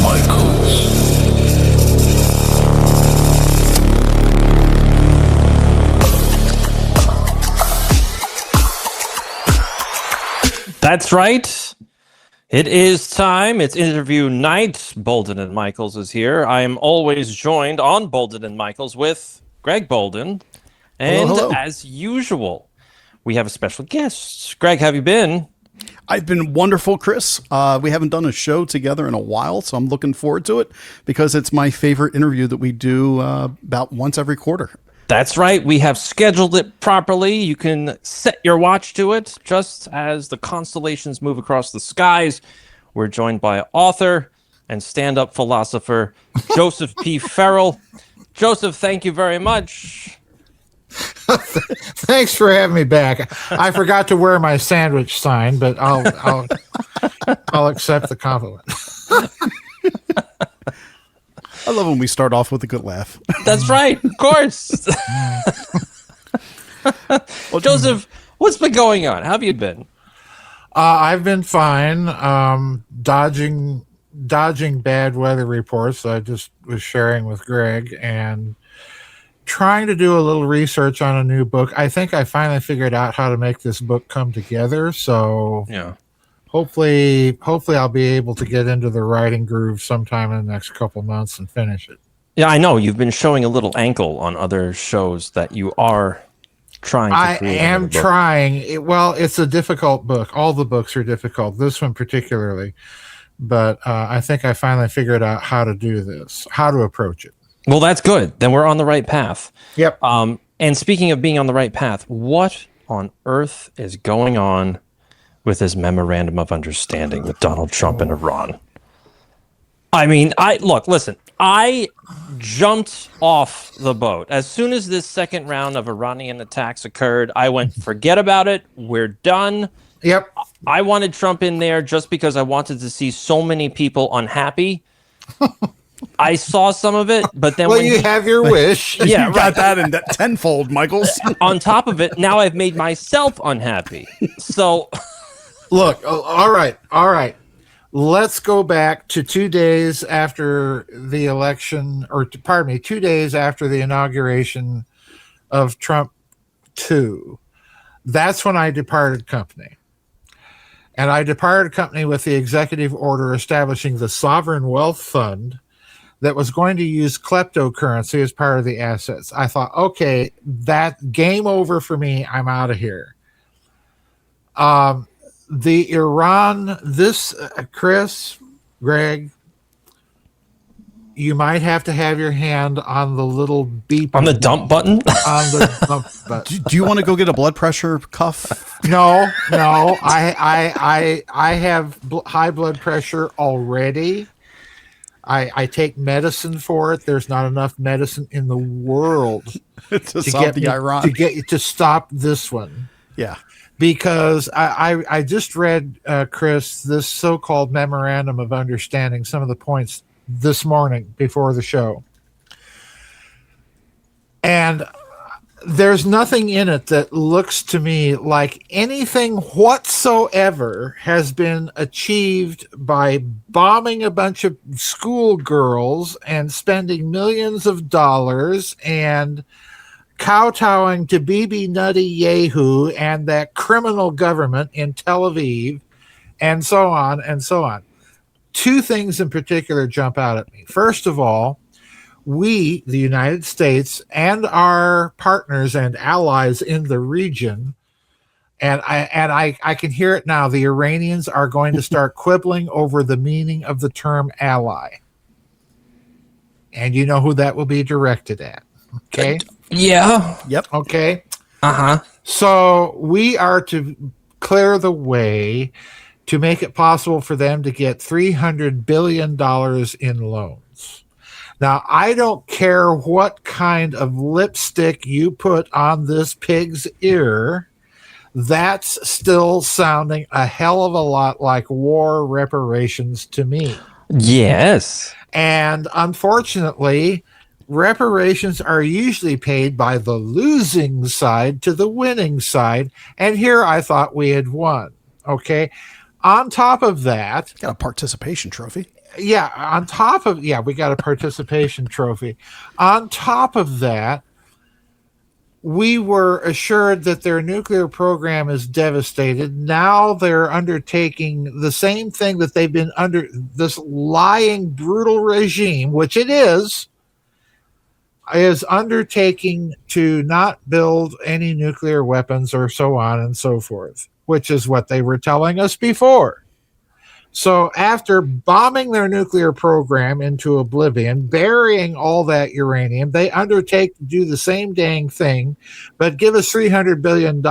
Michaels. That's right. It is time. It's interview night. Boulden and Michaels is here. I am always joined on Boulden and Michaels with Greg Boulden. And hello. as usual, we have a special guest. Greg, how have you been? I've been wonderful, Chris. We haven't done a show together in a while, so I'm looking forward to it because it's my favorite interview that we do about once every quarter. That's right. We have scheduled it properly. You can set your watch to it. Just as the constellations move across the skies, we're joined by author and stand-up philosopher Joseph P. Farrell. Joseph, thank you very much. Thanks for having me back. I forgot to wear my sandwich sign, but I'll accept the compliment. I love when we start off with a good laugh. That's right, of course. Well, Joseph, what's been going on? How have you been? I've been fine. Dodging bad weather reports. I just was sharing with Greg and trying to do a little research on a new book. I think I finally figured out how to make this book come together. So yeah, hopefully I'll be able to get into the writing groove sometime in the next couple months and finish it. Yeah, I know. You've been showing a little ankle on other shows that you are trying to create. I am trying. It's a difficult book. All the books are difficult. This one particularly. But I think I finally figured out how to do this, how to approach it. Well, that's good. Then we're on the right path. Yep. And speaking of being on the right path, what on earth is going on with this memorandum of understanding with Donald Trump and Iran? I mean, listen, I jumped off the boat. As soon as this second round of Iranian attacks occurred, I went, forget about it. We're done. Yep. I wanted Trump in there just because I wanted to see so many people unhappy. I saw some of it, but then when you have your wish. Yeah, you got that in that tenfold, Michaels. On top of it, now I've made myself unhappy. So, look, all right. Let's go back to 2 days after the election, 2 days after the inauguration of Trump 2. That's when I departed company. And I departed company with the executive order establishing the Sovereign Wealth Fund that was going to use kleptocurrency as part of the assets. I thought, okay, that game over for me. I'm out of here. The Iran, Chris, Greg, you might have to have your hand on the little beep. On the dump button? On the dump button. Do you want to go get a blood pressure cuff? No. I have high blood pressure already. I take medicine for it. There's not enough medicine in the world to stop the Iran. To stop this one. Yeah. Because I just read, Chris, this so-called memorandum of understanding, some of the points this morning before the show. And there's nothing in it that looks to me like anything whatsoever has been achieved by bombing a bunch of schoolgirls and spending millions of dollars and kowtowing to Bibi Netanyahu and that criminal government in Tel Aviv, and so on and so on. Two things in particular jump out at me. First of all, we, the United States, and our partners and allies in the region, and I can hear it now, the Iranians are going to start quibbling over the meaning of the term ally. And you know who that will be directed at. Okay? Yeah. Yep. Okay. Uh-huh. So we are to clear the way to make it possible for them to get $300 billion in loans. Now, I don't care what kind of lipstick you put on this pig's ear. That's still sounding a hell of a lot like war reparations to me. Yes. And unfortunately, reparations are usually paid by the losing side to the winning side. And here I thought we had won. Okay. On top of that, Got a participation trophy. we got a participation trophy. On top of that, we were assured that their nuclear program is devastated. Now they're undertaking the same thing that they've been under, this lying, brutal regime, which it is undertaking to not build any nuclear weapons or so on and so forth, which is what they were telling us before. So after bombing their nuclear program into oblivion, burying all that uranium, they undertake to do the same dang thing, but give us $300 billion.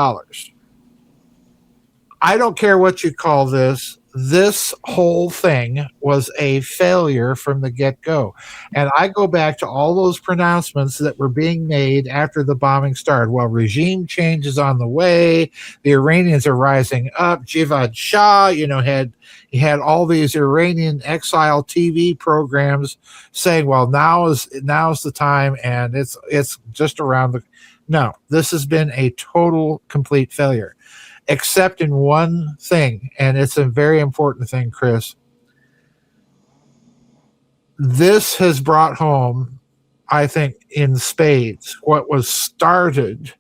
I don't care what you call this. This whole thing was a failure from the get-go. And I go back to all those pronouncements that were being made after the bombing started. Well, regime change is on the way. The Iranians are rising up. Javad Shah, he had all these Iranian exile TV programs saying, well, now's the time, and it's just around the... No, this has been a total, complete failure. Except in one thing, and it's a very important thing, Chris. This has brought home, I think, in spades, what was started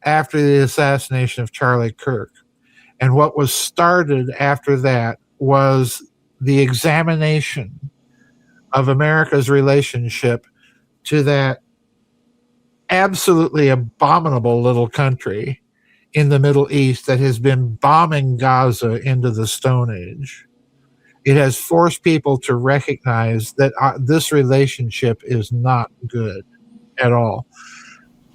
after the assassination of Charlie Kirk. And what was started after that was the examination of America's relationship to that absolutely abominable little country in the Middle East that has been bombing Gaza into the Stone Age. It has forced people to recognize that this relationship is not good at all.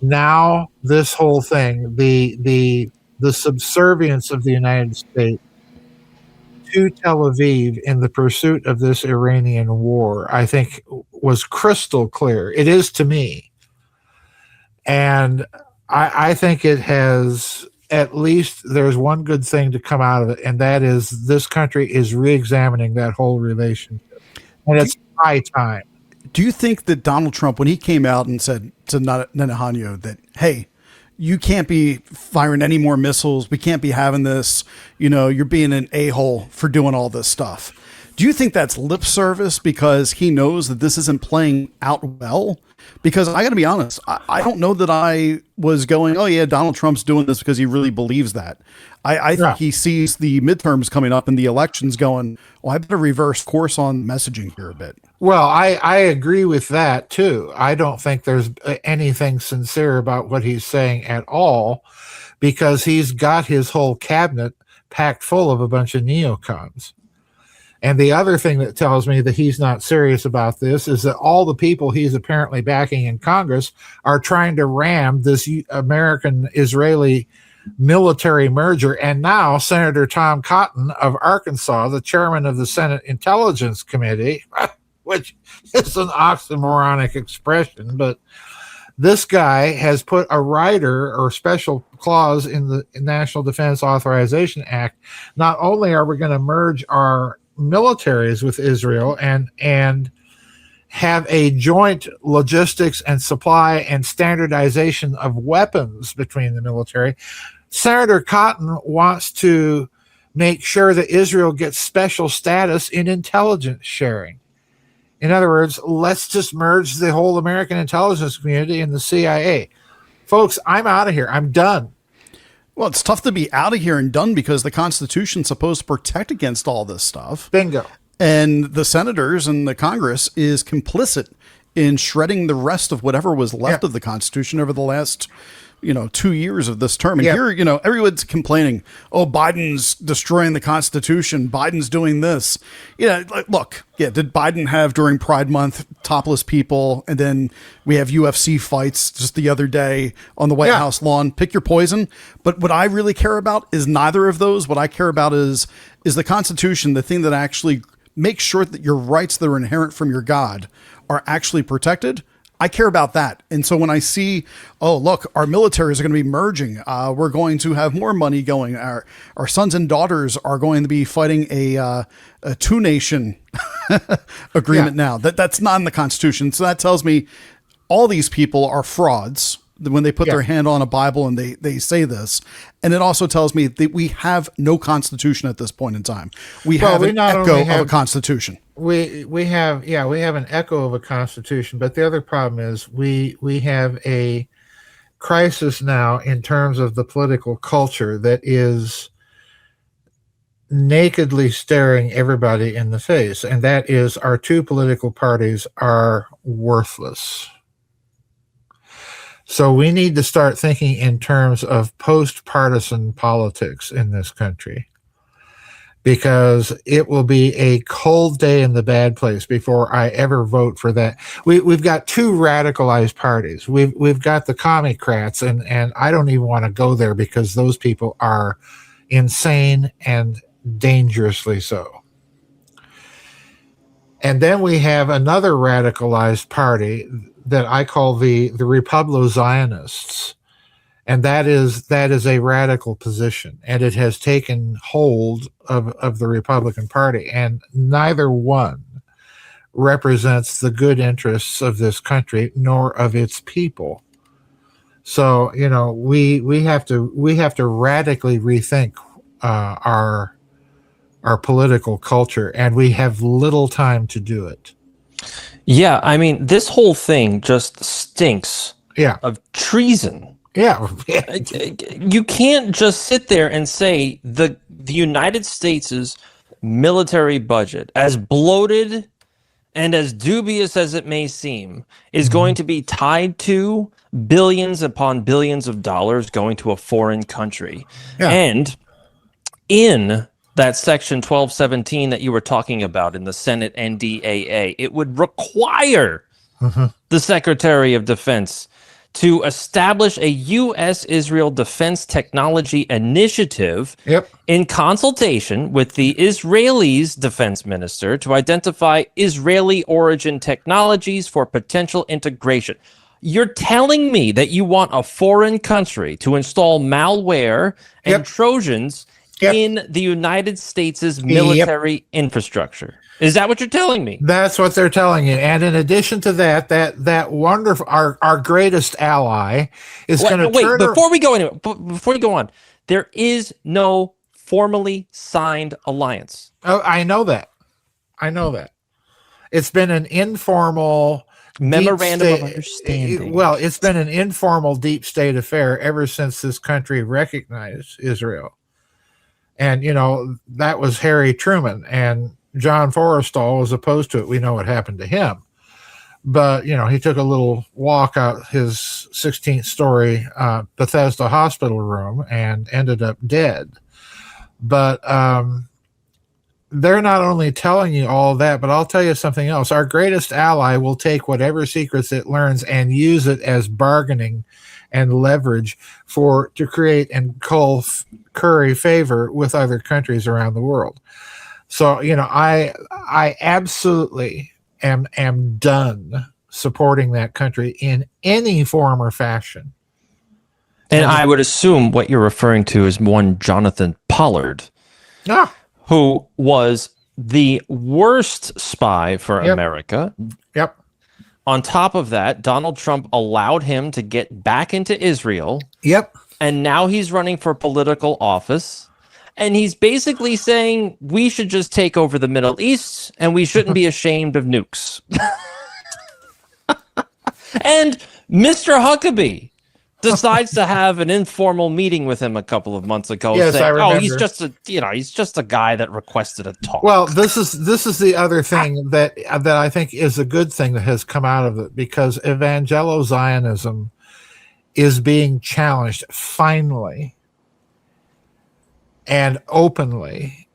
Now, this whole thing, the subservience of the United States to Tel Aviv in the pursuit of this Iranian war, I think was crystal clear. It is to me. And I think it has, at least there's one good thing to come out of it, and that is this country is re-examining that whole relationship. And it's high time. Do you think that Donald Trump, when he came out and said to Netanyahu that, hey, you can't be firing any more missiles, we can't be having this, you're being an a-hole for doing all this stuff. Do you think that's lip service because he knows that this isn't playing out well? Because I got to be honest, I don't know that I was going, oh yeah, Donald Trump's doing this because he really believes that. I think he sees the midterms coming up and the elections going, well, I better reverse course on messaging here a bit. Well, I agree with that too. I don't think there's anything sincere about what he's saying at all, because he's got his whole cabinet packed full of a bunch of neocons. And the other thing that tells me that he's not serious about this is that all the people he's apparently backing in Congress are trying to ram this American-Israeli military merger. And now Senator Tom Cotton of Arkansas, the chairman of the Senate Intelligence Committee, which is an oxymoronic expression, but this guy has put a rider or special clause in the National Defense Authorization Act. Not only are we going to merge our militaries with Israel and have a joint logistics and supply and standardization of weapons between the military, Senator Cotton wants to make sure that Israel gets special status in intelligence sharing. In other words, let's just merge the whole American intelligence community and the CIA. Folks, I'm out of here. I'm done. Well, it's tough to be out of here and done because the Constitution's supposed to protect against all this stuff. Bingo. And the senators and the Congress is complicit in shredding the rest of whatever was left of the Constitution over the last, 2 years of this term. And here, everyone's complaining, oh, Biden's destroying the Constitution. Biden's doing this. Look, did Biden have during Pride Month topless people? And then we have UFC fights just the other day on the White House lawn. Pick your poison. But what I really care about is neither of those. What I care about is the Constitution, the thing that actually makes sure that your rights that are inherent from your God are actually protected. I care about that. And so when I see, oh, look, our militaries are going to be merging. We're going to have more money going. Our sons and daughters are going to be fighting a two-nation agreement now. That's not in the Constitution. So that tells me all these people are frauds. when they put their hand on a Bible and they say this. And it also tells me that we have no constitution at this point in time. We have an echo of a constitution. We have an echo of a constitution, but the other problem is we have a crisis now in terms of the political culture that is nakedly staring everybody in the face, and that is our two political parties are worthless. So we need to start thinking in terms of post-partisan politics in this country, because it will be a cold day in the bad place before I ever vote for that. We've got two radicalized parties. We've got the Commie-crats, and I don't even want to go there because those people are insane and dangerously so. And then we have another radicalized party that I call the Republico-Zionists. And that is a radical position, and it has taken hold of the Republican Party, and neither one represents the good interests of this country nor of its people. So, you know, we have to radically rethink our political culture, and we have little time to do it. Yeah, I mean, this whole thing just stinks of treason. Yeah. You can't just sit there and say the United States' military budget, as bloated and as dubious as it may seem, is going to be tied to billions upon billions of dollars going to a foreign country. Yeah. And in that section 1217 that you were talking about in the Senate NDAA, it would require the Secretary of Defense to establish a U.S.-Israel Defense Technology Initiative in consultation with the Israelis' defense minister to identify Israeli origin technologies for potential integration. You're telling me that you want a foreign country to install malware and Trojans in the United States' military infrastructure. Is that what you're telling me? That's what they're telling you. And in addition to that wonderful, our greatest ally is going to turn... Before we go on, there is no formally signed alliance. Oh, I know that. It's been an informal... Memorandum of Understanding. Well, it's been an informal deep state affair ever since this country recognized Israel. And, you know, that was Harry Truman, and John Forrestal was opposed to it. We know what happened to him. But, you know, he took a little walk out his 16th story Bethesda hospital room and ended up dead. But they're not only telling you all that, but I'll tell you something else. Our greatest ally will take whatever secrets it learns and use it as bargaining and leverage to create and curry favor with other countries around the world. So, you know, I absolutely am done supporting that country in any form or fashion. And I would assume what you're referring to is one Jonathan Pollard, who was the worst spy for America. Yep. On top of that, Donald Trump allowed him to get back into Israel. Yep. And now he's running for political office. And he's basically saying we should just take over the Middle East and we shouldn't be ashamed of nukes. And Mr. Huckabee decides to have an informal meeting with him a couple of months ago. Yes, saying, I remember. He's just a guy that requested a talk. Well, this is the other thing that I think is a good thing that has come out of it, because Evangelo Zionism is being challenged finally and openly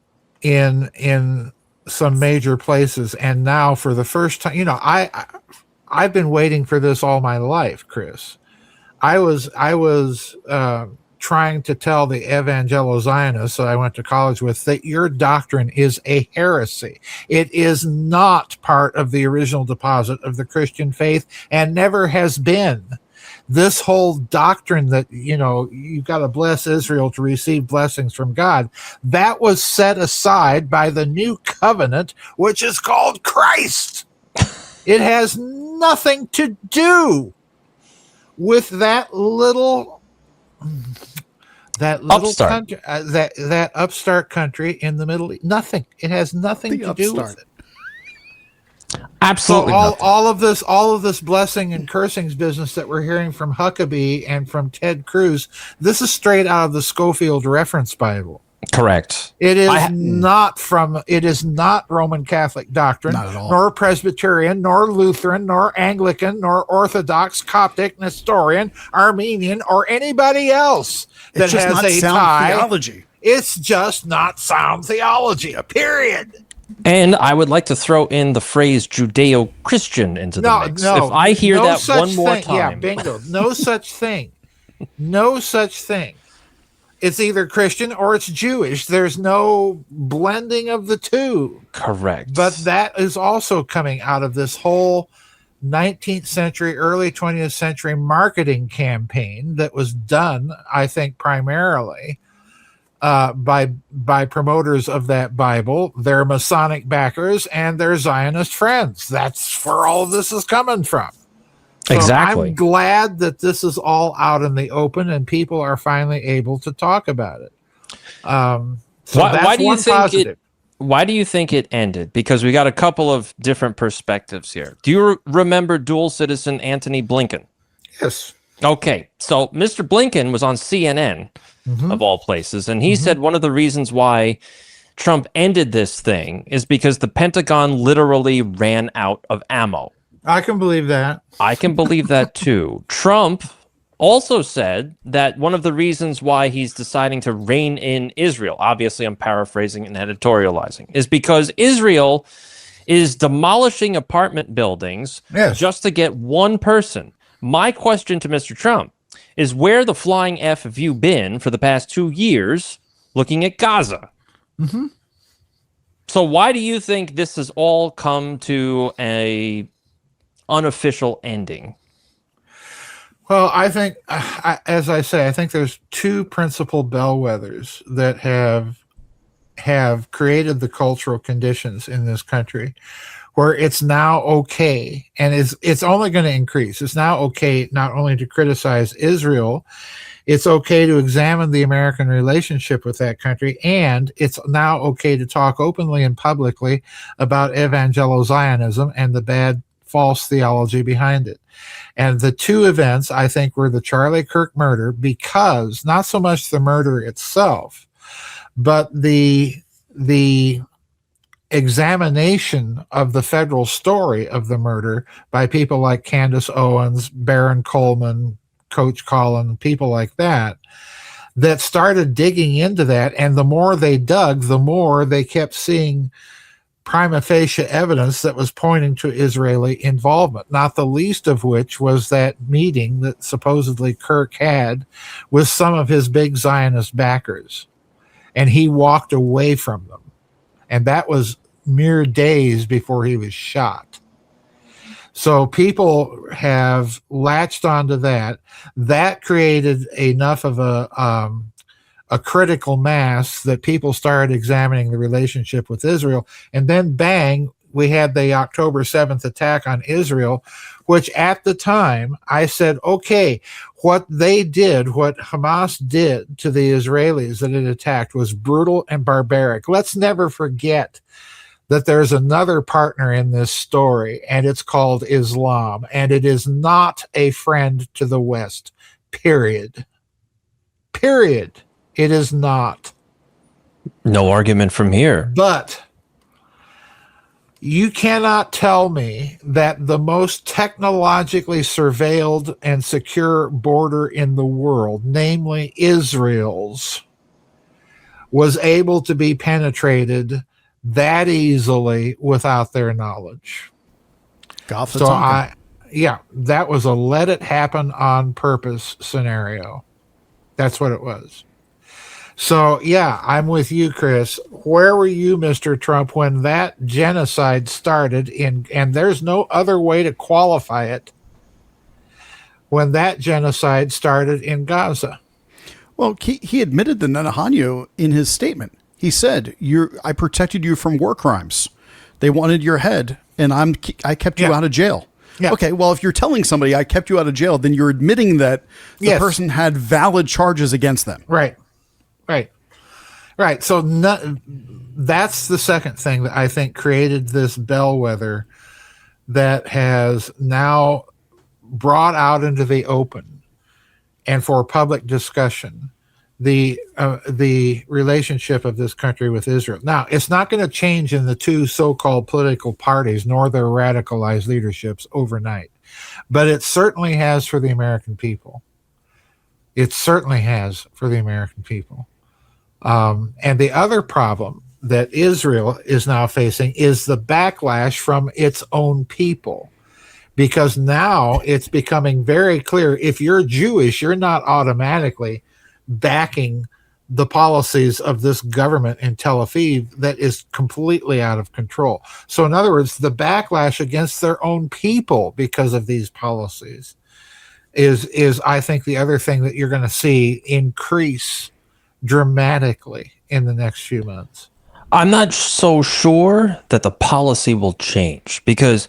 in some major places. And now for the first time, you know, I've been waiting for this all my life, Chris. I was trying to tell the Evangelo Zionists that I went to college with that your doctrine is a heresy. It is not part of the original deposit of the Christian faith and never has been. This whole doctrine that, you know, you've got to bless Israel to receive blessings from God, that was set aside by the new covenant, which is called Christ. It has nothing to do with that little Upstart. country, that upstart country in the Middle East. Nothing. It has nothing The to do with upstart. it. Absolutely So nothing. all of this blessing and cursings business that we're hearing from Huckabee and from Ted Cruz, this is straight out of the Schofield Reference Bible. Correct. It is not Roman Catholic doctrine, Not at all. nor Presbyterian, nor Lutheran, nor Anglican, nor Orthodox, Coptic, Nestorian, Armenian, or anybody else that It's just has not a sound tie. theology. It's just not sound theology, period. And I would like to throw in the phrase Judeo-Christian into the mix. If I hear no that such one more thing. Yeah, time. bingo. No such thing. No such thing. It's either Christian or it's Jewish. There's no blending of the two. Correct. But that is also coming out of this whole 19th century, early 20th century marketing campaign that was done, I think, primarily by promoters of that Bible, their Masonic backers, and their Zionist friends. That's where all of this is coming from. So Exactly. I'm glad that this is all out in the open and people are finally able to talk about it. So Why do you one think positive. Why do you think it ended? Because we got a couple of different perspectives here. Do you remember dual citizen Antony Blinken? Yes. Okay, so Mr. Blinken was on CNN, of all places, and he said one of the reasons why Trump ended this thing is because the Pentagon literally ran out of ammo. I can believe that. I can believe that too. Trump also said that one of the reasons why he's deciding to rein in Israel, obviously I'm paraphrasing and editorializing, is because Israel is demolishing apartment buildings just to get one person. My question to Mr. Trump is, where the flying F have you been for the past 2 years looking at Gaza? So why do you think this has all come to a unofficial ending? Well, I think, as I say, I think there's two principal bellwethers that have created the cultural conditions in this country where it's now okay, and it's only going to increase. It's now okay not only to criticize Israel, it's okay to examine the American relationship with that country, and it's now okay to talk openly and publicly about Evangelo Zionism and the bad false theology behind it. And the two events, I think, were the Charlie Kirk murder, because not so much the murder itself, but the examination of the federal story of the murder by people like Candace Owens, Baron Coleman, Coach Collin, people like that started digging into that. And the more they dug, the more they kept seeing prima facie evidence that was pointing to Israeli involvement, not the least of which was that meeting that supposedly Kirk had with some of his big Zionist backers. And he walked away from them. And that was mere days before he was shot. So people have latched onto that. That created enough of a critical mass that people started examining the relationship with Israel. And then bang, we had the October 7th attack on Israel, which at the time I said, okay, what they did, what Hamas did to the Israelis that it attacked was brutal and barbaric. Let's never forget that there's another partner in this story, and it's called Islam, and it is not a friend to the West, period. Period. It is not. No argument from here. But you cannot tell me that the most technologically surveilled and secure border in the world, namely Israel's, was able to be penetrated that easily without their knowledge. So that was a let it happen on purpose scenario. That's what it was. So, yeah, I'm with you, Chris. Where were you, Mr. Trump, when that genocide started and there's no other way to qualify it, when that genocide started in Gaza? Well, he admitted to Netanyahu in his statement. He said, I protected you from war crimes. They wanted your head, and I kept you out of jail. Yeah. Okay, well, if you're telling somebody I kept you out of jail, then you're admitting that the person had valid charges against them. Right. So that's the second thing that I think created this bellwether that has now brought out into the open and for public discussion the relationship of this country with Israel. Now, it's not going to change in the two so-called political parties nor their radicalized leaderships overnight, but it certainly has for the American people. And the other problem that Israel is now facing is the backlash from its own people. Because now it's becoming very clear, if you're Jewish, you're not automatically backing the policies of this government in Tel Aviv that is completely out of control. So in other words, the backlash against their own people because of these policies is I think the other thing that you're going to see increase dramatically in the next few months. I'm not so sure that the policy will change because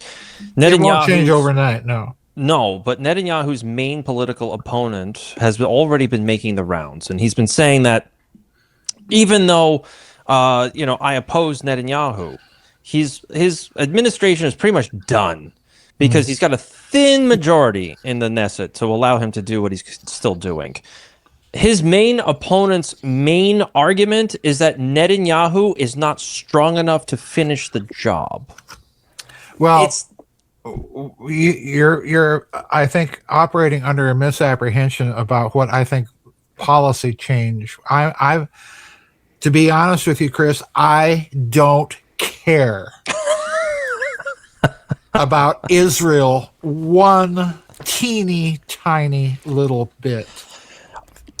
Netanyahu It won't change overnight, no. No, but Netanyahu's main political opponent has already been making the rounds, and he's been saying that even though, I oppose Netanyahu, his administration is pretty much done because he's got a thin majority in the Knesset to allow him to do what he's still doing. His main opponent's main argument is that Netanyahu is not strong enough to finish the job. Well, you're I think operating under a misapprehension about what I think policy change. I to be honest with you, Chris, I don't care about Israel one teeny tiny little bit.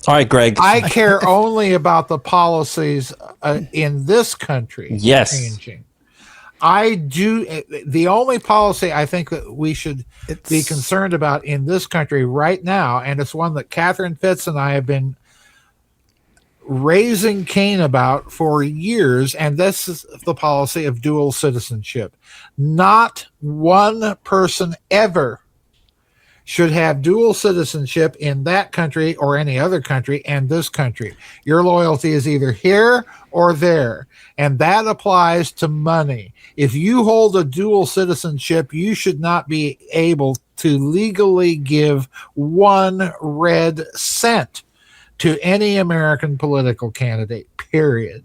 All right, Greg. I care only about the policies in this country changing. I do. The only policy I think that we should be concerned about in this country right now, and it's one that Catherine Fitz and I have been raising Cain about for years, and this is the policy of dual citizenship. Not one person ever should have dual citizenship in that country or any other country and this country. Your loyalty is either here or there, and that applies to money. If you hold a dual citizenship, you should not be able to legally give one red cent to any American political candidate, period.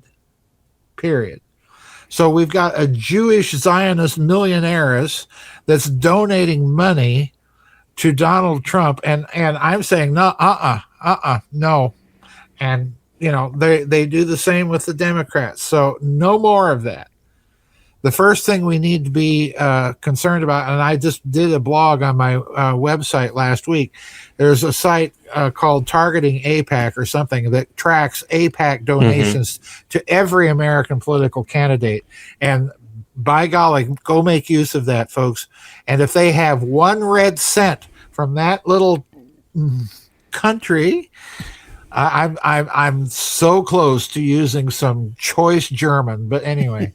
So we've got a Jewish Zionist millionaires that's donating money to Donald Trump, and I'm saying no, no, and they do the same with the Democrats. So no more of that. The first thing we need to be concerned about, and I just did a blog on my website last week. There's a site called Targeting AIPAC or something that tracks AIPAC donations to every American political candidate, and by golly, go make use of that, folks. And if they have one red cent from that little country, I'm so close to using some choice German, but anyway.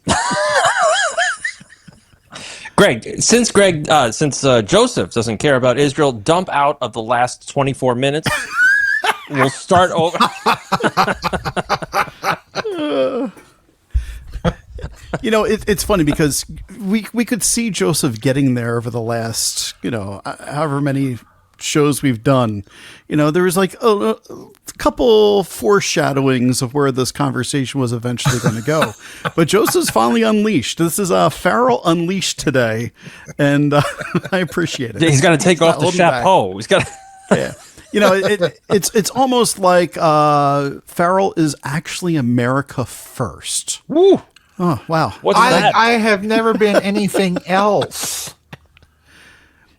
Greg, since Joseph doesn't care about Israel, dump out of the last 24 minutes. We'll start over. It's funny because we could see Joseph getting there over the last, however many shows we've done. There was like a couple foreshadowings of where this conversation was eventually going to go. But Joseph's finally unleashed. This is Farrell unleashed today, and I appreciate it. He's got to take off the chapeau. He's got yeah. It's almost like Farrell is actually America first. Woo. Oh, wow. What's that? I have never been anything else.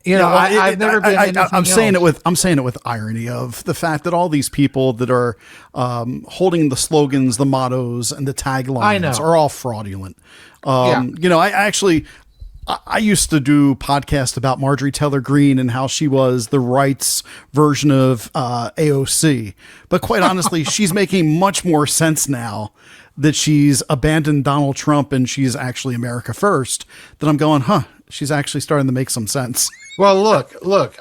I've never been anything else. I'm saying it with irony of the fact that all these people that are holding the slogans, the mottos, and the taglines are all fraudulent. I used to do podcasts about Marjorie Taylor Greene and how she was the right's version of AOC. But quite honestly, she's making much more sense now that she's abandoned Donald Trump and she's actually America first, that I'm going, she's actually starting to make some sense. Well, look.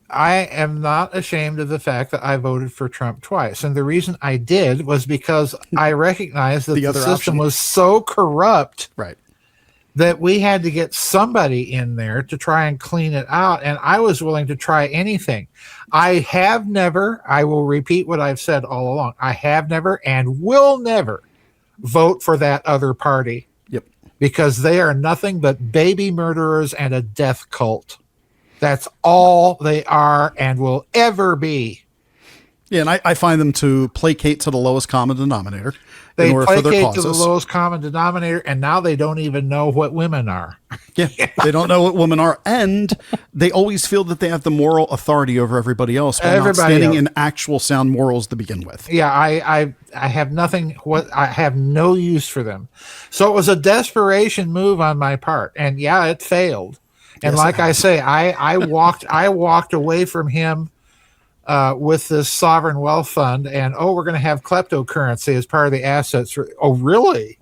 I am not ashamed of the fact that I voted for Trump twice, and the reason I did was because I recognized that the other system option. was so corrupt Right. that we had to get somebody in there to try and clean it out, and I was willing to try anything. I will repeat what I've said all along, I have never and will never vote for that other party. Yep. Because they are nothing but baby murderers and a death cult. That's all they are and will ever be. Yeah, and I find them to placate to the lowest common denominator They in order for their placate to causes. the lowest common denominator, and now they don't even know what women are. Yeah, they don't know what women are, and they always feel that they have the moral authority over everybody else while not standing in actual sound morals to begin with. Yeah, I have nothing. I have no use for them. So it was a desperation move on my part, and yeah, it failed. And Yes, like I say, I walked away from him with this sovereign wealth fund, and we're going to have kleptocurrency as part of the assets. Oh, really?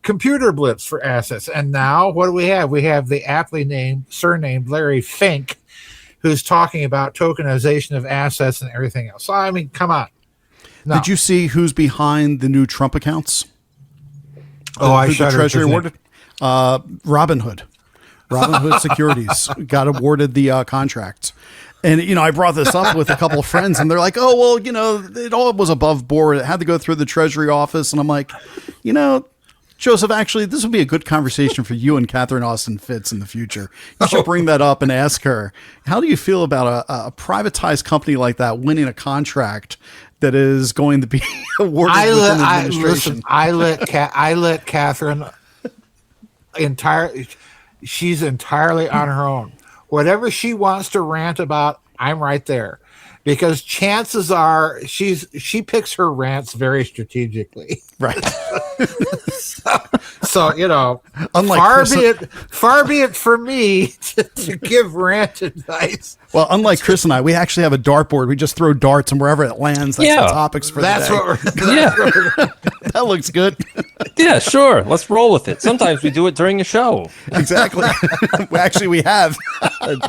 Computer blitz for assets. And now what do we have? We have the aptly surnamed Larry Fink, who's talking about tokenization of assets and everything else. So, I mean, come on. No. Did you see who's behind the new Trump accounts? I the shuddered. Treasury awarded? Robinhood. Robinhood Securities got awarded the contract. And, I brought this up with a couple of friends, and they're like, oh, well, it all was above board. It had to go through the Treasury office. And I'm like, Joseph, actually, this would be a good conversation for you and Catherine Austin Fitts in the future. You should bring that up and ask her, how do you feel about a privatized company like that winning a contract that is going to be awarded within administration? I let Catherine she's entirely on her own. Whatever she wants to rant about, I'm right there. Because chances are she picks her rants very strategically. Right. So Unlike far be it for me to give rant advice. Well, unlike Chris and I, we actually have a dartboard. We just throw darts, and wherever it lands, that's the topics for the day. That looks good. Yeah, sure. Let's roll with it. Sometimes we do it during a show. Exactly. Actually, we have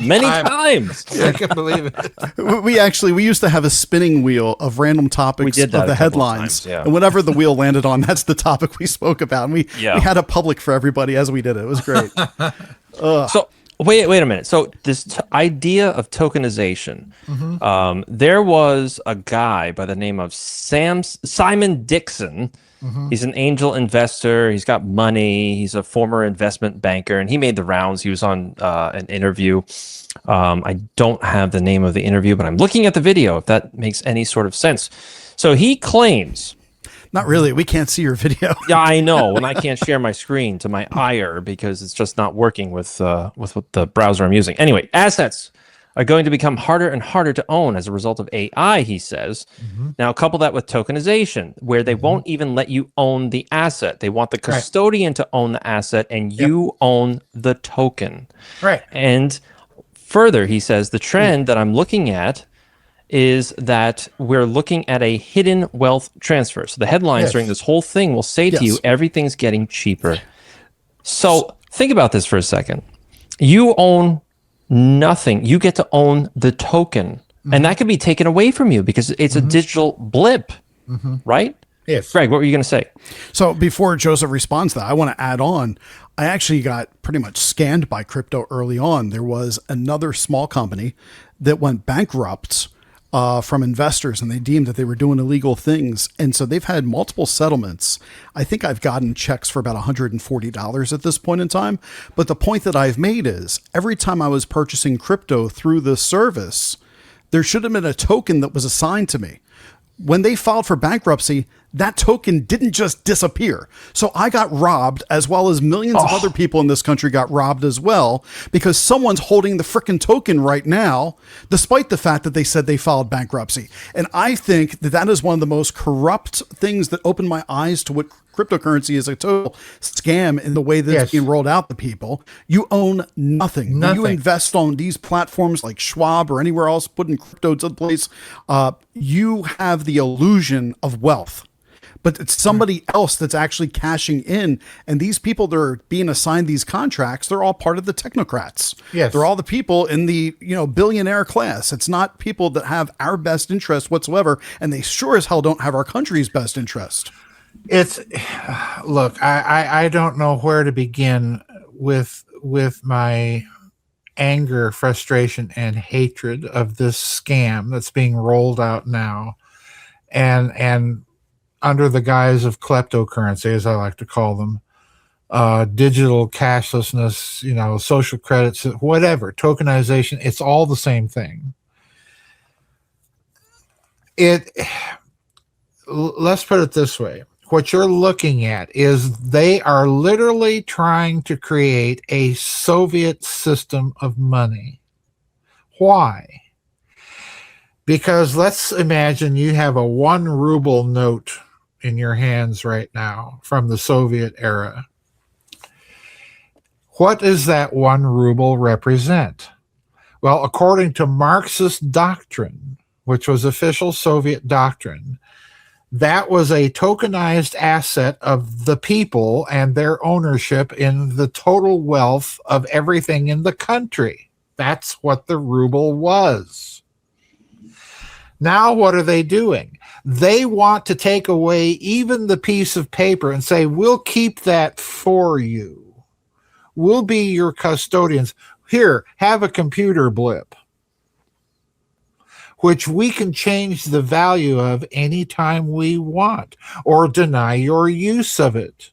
many times. I can't believe it. We used to have a spinning wheel of random topics of the headlines, and whatever the wheel landed on, that's the topic we spoke about. And we had a public for everybody as we did it. It was great. So wait a minute. So this idea of tokenization, there was a guy by the name of Simon Dixon. He's an angel investor. He's got money. He's a former investment banker, and he made the rounds. He was on an interview. I don't have the name of the interview, but I'm looking at the video, if that makes any sort of sense. So he claims... Not really. We can't see your video. Yeah, I know. And I can't share my screen to my ire because it's just not working with the browser I'm using. Anyway, assets are going to become harder and harder to own as a result of AI, he says. Now, couple that with tokenization, where they won't even let you own the asset. They want the custodian to own the asset, and you own the token. Right. And further, he says, the trend that I'm looking at is that we're looking at a hidden wealth transfer. So the headlines during this whole thing will say to you, everything's getting cheaper. So think about this for a second. You own nothing. You get to own the token. And that could be taken away from you because it's a digital blip, right? Yes. Greg, what were you going to say? So before Joseph responds to that, I want to add on. I actually got pretty much scanned by crypto early on. There was another small company that went bankrupt from investors, and they deemed that they were doing illegal things. And so they've had multiple settlements. I think I've gotten checks for about $140 at this point in time. But the point that I've made is every time I was purchasing crypto through this service, there should have been a token that was assigned to me. When they filed for bankruptcy, that token didn't just disappear. So I got robbed, as well as millions of other people in this country got robbed as well, because someone's holding the frickin' token right now, despite the fact that they said they filed bankruptcy. And I think that that is one of the most corrupt things that opened my eyes to what cryptocurrency is, a total scam in the way that it's being rolled out to people. You own nothing. When you invest on these platforms like Schwab or anywhere else, putting crypto to the place, you have the illusion of wealth. but it's somebody else that's actually cashing in. And these people that are being assigned these contracts, they're all part of the technocrats. Yes. They're all the people in the, billionaire class. It's not people that have our best interest whatsoever. And they sure as hell don't have our country's best interest. Look, I don't know where to begin with my anger, frustration, and hatred of this scam that's being rolled out now, and under the guise of kleptocurrency, as I like to call them, digital cashlessness, social credits, whatever, tokenization, it's all the same thing. Let's put it this way. What you're looking at is they are literally trying to create a Soviet system of money. Why? Because let's imagine you have a 1 ruble note in your hands right now from the Soviet era. What does that 1 ruble represent? Well, according to Marxist doctrine, which was official Soviet doctrine, that was a tokenized asset of the people and their ownership in the total wealth of everything in the country. That's what the ruble was. Now, what are they doing? They want to take away even the piece of paper and say, we'll keep that for you. We'll be your custodians. Here, have a computer blip, which we can change the value of anytime we want or deny your use of it.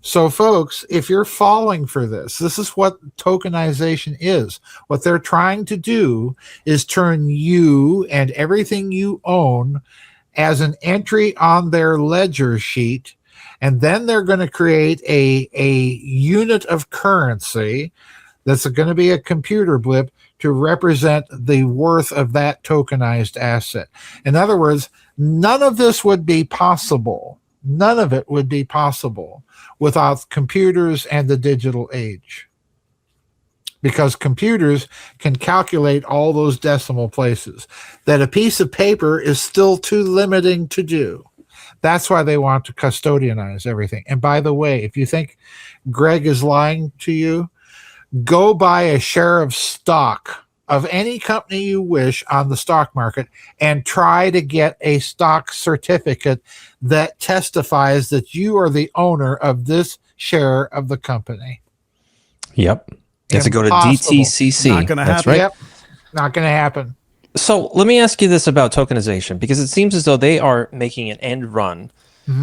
So, folks, if you're falling for this, this is what tokenization is. What they're trying to do is turn you and everything you own as an entry on their ledger sheet, and then they're going to create a unit of currency that's going to be a computer blip to represent the worth of that tokenized asset. In other words, none of this would be possible. None of it would be possible without computers and the digital age. Because computers can calculate all those decimal places that a piece of paper is still too limiting to do. That's why they want to custodianize everything. And by the way, if you think Greg is lying to you, go buy a share of stock of any company you wish on the stock market and try to get a stock certificate that testifies that you are the owner of this share of the company. Yep. You have to go to DTCC. Not going to happen. Right. Yep. Not going to happen. So let me ask you this about tokenization, because it seems as though they are making an end run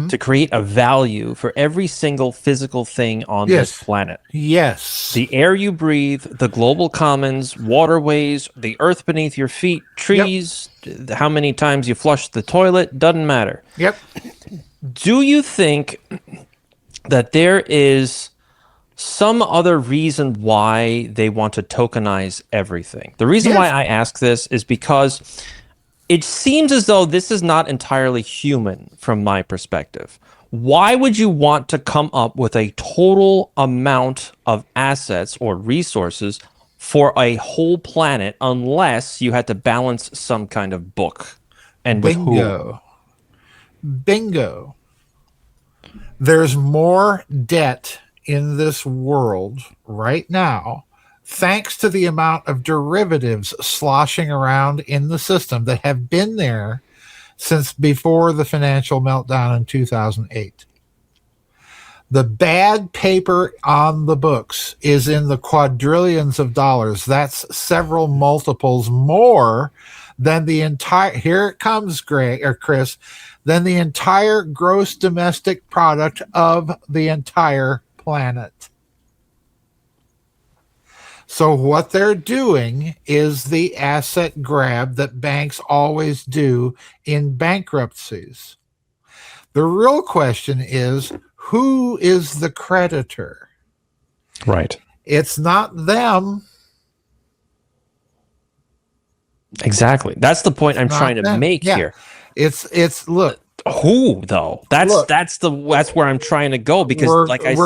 to create a value for every single physical thing on this planet. Yes. The air you breathe, the global commons, waterways, the earth beneath your feet, trees, how many times you flush the toilet, doesn't matter. Yep. Do you think that there is some other reason why they want to tokenize everything? The reason why I ask this is because it seems as though this is not entirely human from my perspective. Why would you want to come up with a total amount of assets or resources for a whole planet unless you had to balance some kind of book? And with who? Bingo. There's more debt in this world right now, thanks to the amount of derivatives sloshing around in the system that have been there since before the financial meltdown in 2008. The bad paper on the books is in the quadrillions of dollars. That's several multiples more than the entire, here it comes, Greg or Chris, than the entire gross domestic product of the entire planet. So what they're doing is the asset grab that banks always do in bankruptcies. The real question is, who is the creditor? Right. It's not them. Exactly. That's the point I'm trying to make here. It's look. Who though? That's where I'm trying to go, because like I said,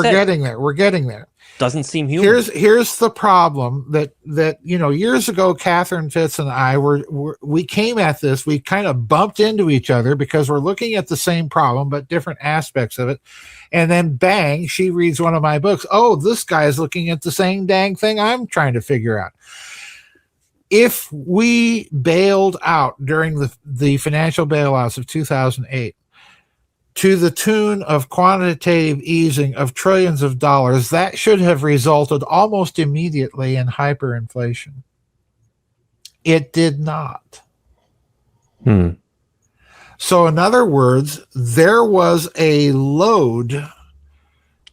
we're getting there. doesn't seem human. Here's the problem that years ago, Catherine Fitz and I we came at this. We kind of bumped into each other because we're looking at the same problem but different aspects of it. And then bang, she reads one of my books. Oh, this guy is looking at the same dang thing I'm trying to figure out. If we bailed out during the financial bailouts of 2008 to the tune of quantitative easing of trillions of dollars, that should have resulted almost immediately in hyperinflation. It did not. So in other words, there was a load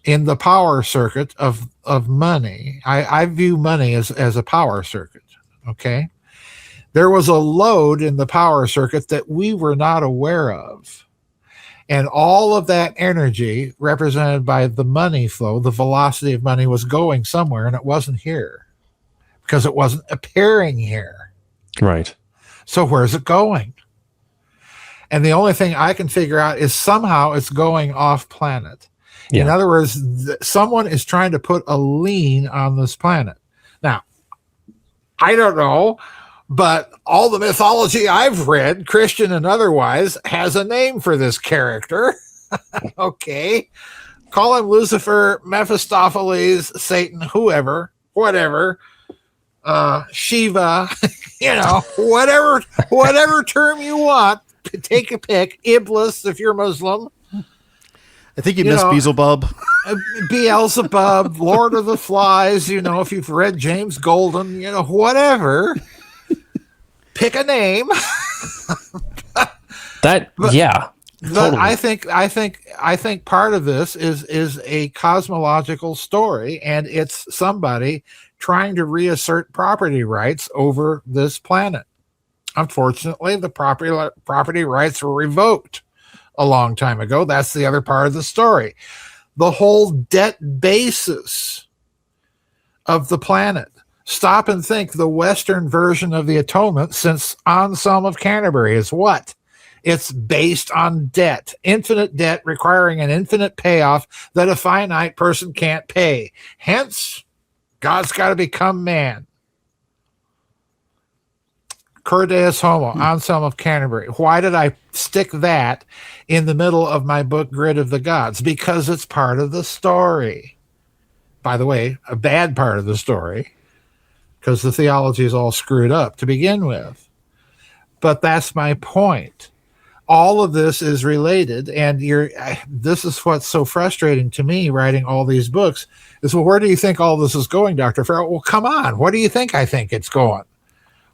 in the power circuit of money. I view money as a power circuit. Okay. There was a load in the power circuit that we were not aware of. And all of that energy represented by the money flow, the velocity of money, was going somewhere, and it wasn't here because it wasn't appearing here. Right. So where's it going? And the only thing I can figure out is somehow it's going off planet. Yeah. In other words, someone is trying to put a lien on this planet. Now, I don't know, but all the mythology I've read, Christian and otherwise, has a name for this character. Okay. Call him Lucifer, Mephistopheles, Satan, whoever, whatever, Shiva, whatever term you want, take a pick. Iblis, if you're Muslim. I think you missed Beelzebub. Beelzebub, Lord of the Flies, if you've read James Golden, whatever. Pick a name. Totally. But I think part of this is a cosmological story, and it's somebody trying to reassert property rights over this planet. Unfortunately, the property rights were revoked a long time ago. That's the other part of the story. The whole debt basis of the planet. Stop and think. The Western version of the atonement since Anselm of Canterbury is what? It's based on debt, infinite debt requiring an infinite payoff that a finite person can't pay. Hence, God's got to become man. Cur Deus Homo, Anselm of Canterbury. Why did I stick that in the middle of my book, Grid of the Gods? Because it's part of the story. By the way, a bad part of the story, because the theology is all screwed up to begin with. But that's my point. All of this is related, and this is what's so frustrating to me writing all these books is, well, where do you think all this is going, Dr. Farrell? Well, come on. What do you think I think it's going?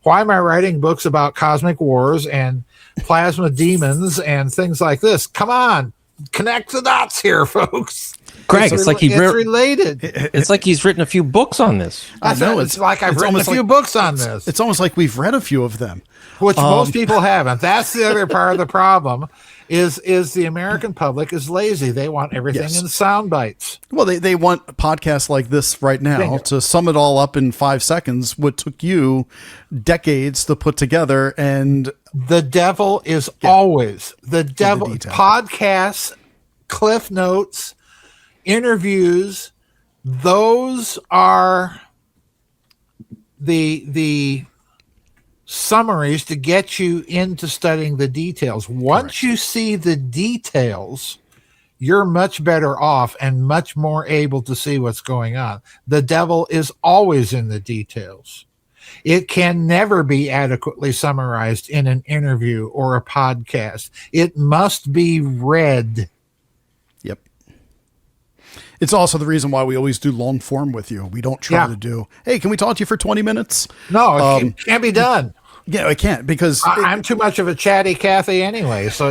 Why am I writing books about cosmic wars and plasma demons and things like this? Come on, connect the dots here, folks. Greg, it's related. It's like he's written a few books on this. I know. It's like I've written a few books on this. It's almost like we've read a few of them, which most people haven't. That's the other part of the problem. Is the American public is lazy. They want everything in sound bites. Well, they want podcasts like this right now to sum it all up in 5 seconds, what took you decades to put together. And the devil is always the devil. Podcasts, cliff notes, interviews, those are the summaries to get you into studying the details. Once you see the details, you're much better off and much more able to see what's going on. The devil is always in the details. It can never be adequately summarized in an interview or a podcast. It must be read. Yep. It's also the reason why we always do long form with you. We don't try to do, hey, can we talk to you for 20 minutes? No, it can't be done. Yeah, I can't because I'm too much of a chatty Cathy anyway. So,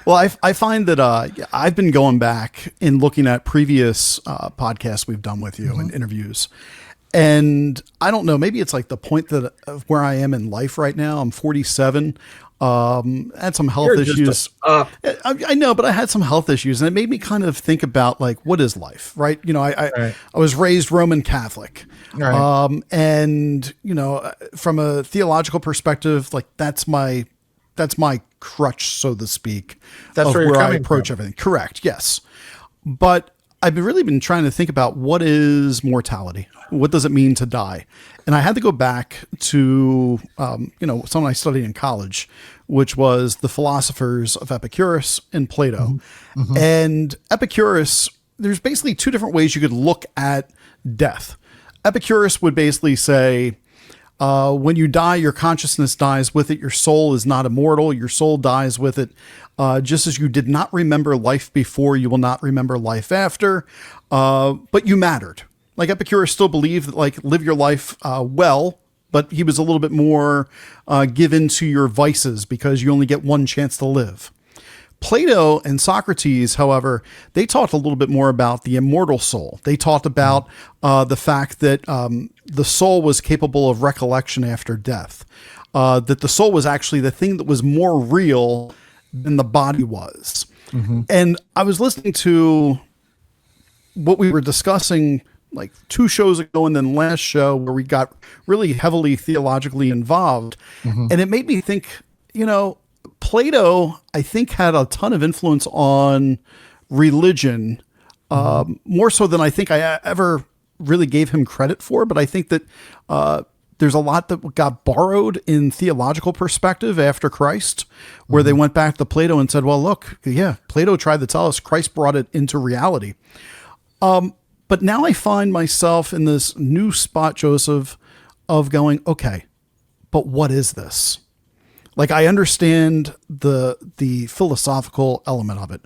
Well, I find that I've been going back and looking at previous podcasts we've done with you and interviews. And I don't know, maybe it's like the point that of where I am in life right now. I'm 47. I had some health issues. I know, but I had some health issues, and it made me kind of think about like, what is life, right? I was raised Roman Catholic, and from a theological perspective, like that's my crutch, so to speak. That's of where I approach everything. Correct. Yes. But I've really been trying to think about what is mortality? What does it mean to die? And I had to go back to, something I studied in college, which was the philosophers of Epicurus and Plato. Mm-hmm. And Epicurus, there's basically two different ways you could look at death. Epicurus would basically say, when you die, your consciousness dies with it. Your soul is not immortal. Your soul dies with it. Just as you did not remember life before, you will not remember life after. But you mattered. Like Epicurus still believed that, like, live your life well, but he was a little bit more given to your vices because you only get one chance to live. Plato and Socrates, however, they talked a little bit more about the immortal soul. They talked about the fact that the soul was capable of recollection after death, that the soul was actually the thing that was more real than the body was. Mm-hmm. And I was listening to what we were discussing like 2 shows ago and then last show where we got really heavily theologically involved. Mm-hmm. And it made me think, Plato, I think, had a ton of influence on religion, more so than I think I ever really gave him credit for. But I think that there's a lot that got borrowed in theological perspective after Christ, where they went back to Plato and said, well, look, yeah, Plato tried to tell us, Christ brought it into reality. But now I find myself in this new spot, Joseph, of going, okay, but what is this? Like, I understand the philosophical element of it.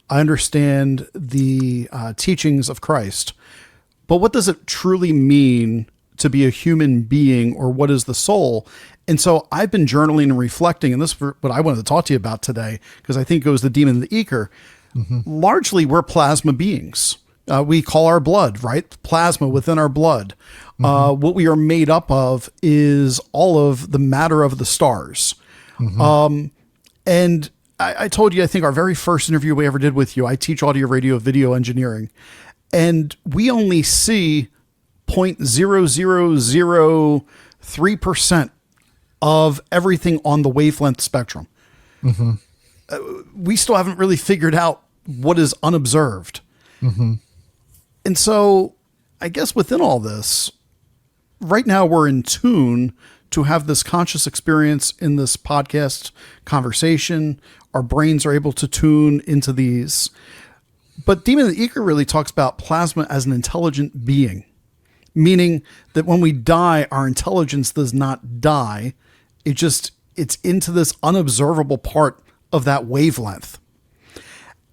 I understand the teachings of Christ. But what does it truly mean to be a human being, or what is the soul? And so I've been journaling and reflecting, and this is what I wanted to talk to you about today, because I think it goes the demon of the ether. Mm-hmm. Largely, we're plasma beings. We call our blood, right? Plasma within our blood. Mm-hmm. What we are made up of is all of the matter of the stars. Mm-hmm. And I told you, I think our very first interview we ever did with you, I teach audio, radio, video engineering, and we only see 0.0003% of everything on the wavelength spectrum. Mm-hmm. We still haven't really figured out what is unobserved. Mm-hmm. And so I guess within all this, right now we're in tune to have this conscious experience in this podcast conversation. Our brains are able to tune into these. But Demon of the Ether really talks about plasma as an intelligent being, meaning that when we die, our intelligence does not die. It's into this unobservable part of that wavelength.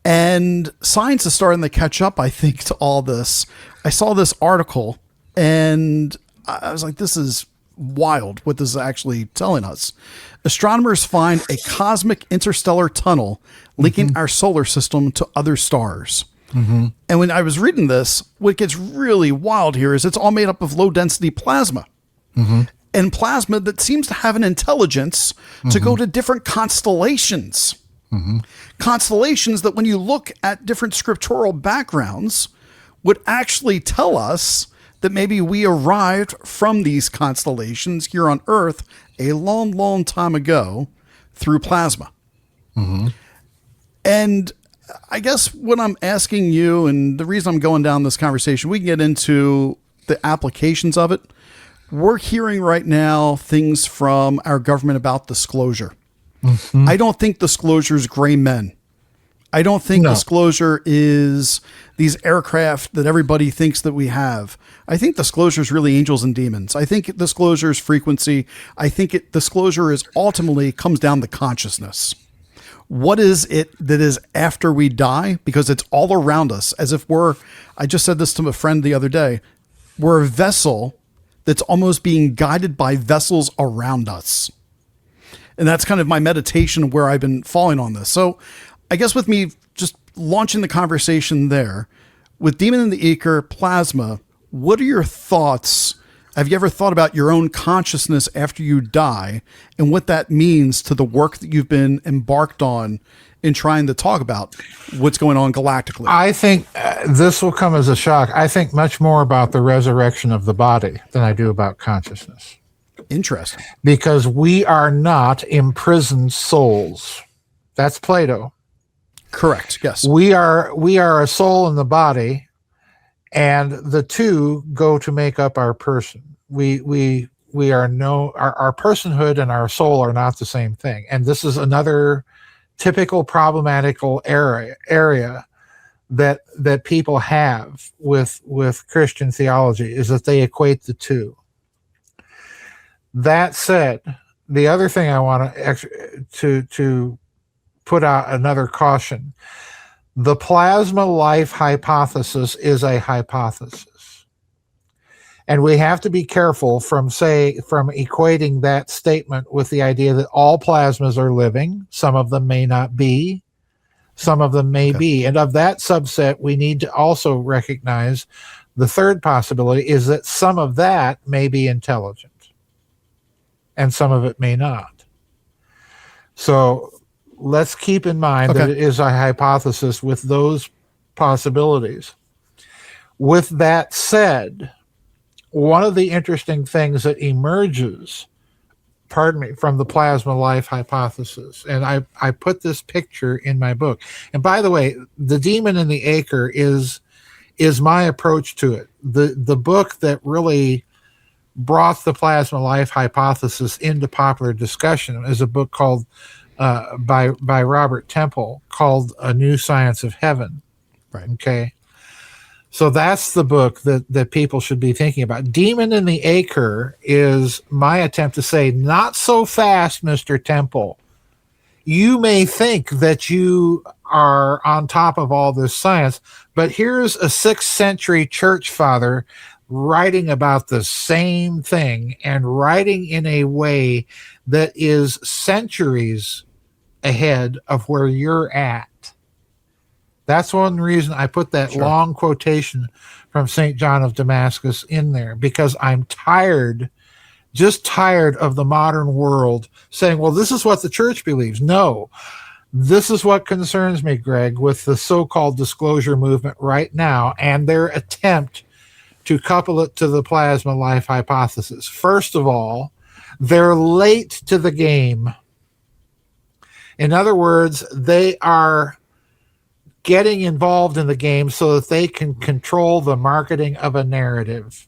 And science is starting to catch up, I think, to all this. I saw this article and I was like, this is wild what this is actually telling us. Astronomers find a cosmic interstellar tunnel linking our solar system to other stars. Mm-hmm. And when I was reading this, what gets really wild here is it's all made up of low density plasma. Mm-hmm. And plasma that seems to have an intelligence to go to different constellations. Mm-hmm. Constellations that when you look at different scriptural backgrounds would actually tell us that maybe we arrived from these constellations here on Earth a long, long time ago through plasma. Mm-hmm. And I guess what I'm asking you, and the reason I'm going down this conversation, we can get into the applications of it. We're hearing right now things from our government about disclosure. Mm-hmm. I don't think disclosure is gray men. I don't think disclosure is these aircraft that everybody thinks that we have. I think disclosure is really angels and demons. I think disclosure is frequency. I think disclosure is ultimately comes down to consciousness. What is it that is after we die? Because it's all around us, as if I just said this to a friend the other day, we're a vessel that's almost being guided by vessels around us. And that's kind of my meditation where I've been falling on this. So I guess with me just launching the conversation there, with Demon in the Ether, plasma, what are your thoughts? Have you ever thought about your own consciousness after you die and what that means to the work that you've been embarked on in trying to talk about what's going on galactically? I think this will come as a shock. I think much more about the resurrection of the body than I do about consciousness. Interesting. Because we are not imprisoned souls. That's Plato. Correct. Yes. We are a soul in the body, and the two go to make up our person. We are our personhood and our soul are not the same thing. And this is another typical problematical area that people have with Christian theology, is that they equate the two. That said, the other thing I want to put out another caution: the plasma life hypothesis is a hypothesis, and we have to be careful from equating that statement with the idea that all plasmas are living. Some of them may not be. Some of them may be. And of that subset, we need to also recognize the third possibility is that some of that may be intelligent and some of it may not. So let's keep in mind that it is a hypothesis with those possibilities. With that said, one of the interesting things that emerges from the plasma life hypothesis. And I put this picture in my book. And by the way, The Demon in the Acre is my approach to it. The book that really brought the plasma life hypothesis into popular discussion is a book called by Robert Temple called A New Science of Heaven. Right. Okay. So that's the book that people should be thinking about. Demon in the Acre is my attempt to say, not so fast, Mr. Temple. You may think that you are on top of all this science, but here's a 6th century church father writing about the same thing and writing in a way that is centuries ahead of where you're at. That's one reason I put that long quotation from St. John of Damascus in there, because I'm just tired of the modern world saying, well, this is what the church believes. No, this is what concerns me, Greg, with the so-called disclosure movement right now and their attempt to couple it to the plasma life hypothesis. First of all, they're late to the game. In other words, they are getting involved in the game so that they can control the marketing of a narrative.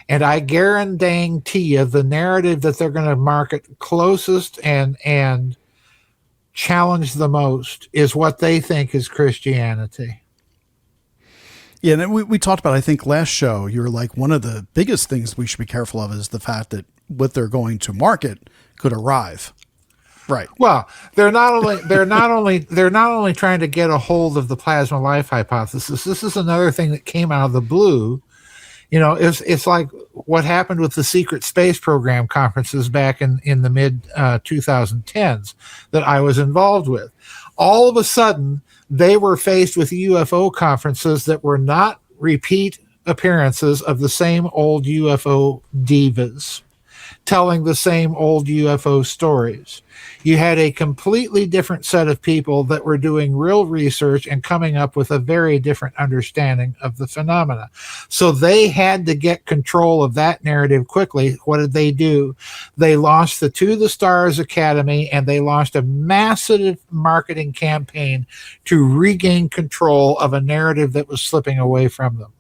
And I guarantee you the narrative that they're going to market closest and challenge the most is what they think is Christianity. Yeah, and we talked about, I think last show, you're like, one of the biggest things we should be careful of is the fact that what they're going to market could arrive. Right. Well, they're not only trying to get a hold of the plasma life hypothesis. This is another thing that came out of the blue. You know, it's like what happened with the secret space program conferences back in the mid 2010s that I was involved with. All of a sudden, they were faced with UFO conferences that were not repeat appearances of the same old UFO divas telling the same old UFO stories. You had a completely different set of people that were doing real research and coming up with a very different understanding of the phenomena. So they had to get control of that narrative quickly. What did they do? They launched the To the Stars Academy, and they launched a massive marketing campaign to regain control of a narrative that was slipping away from them,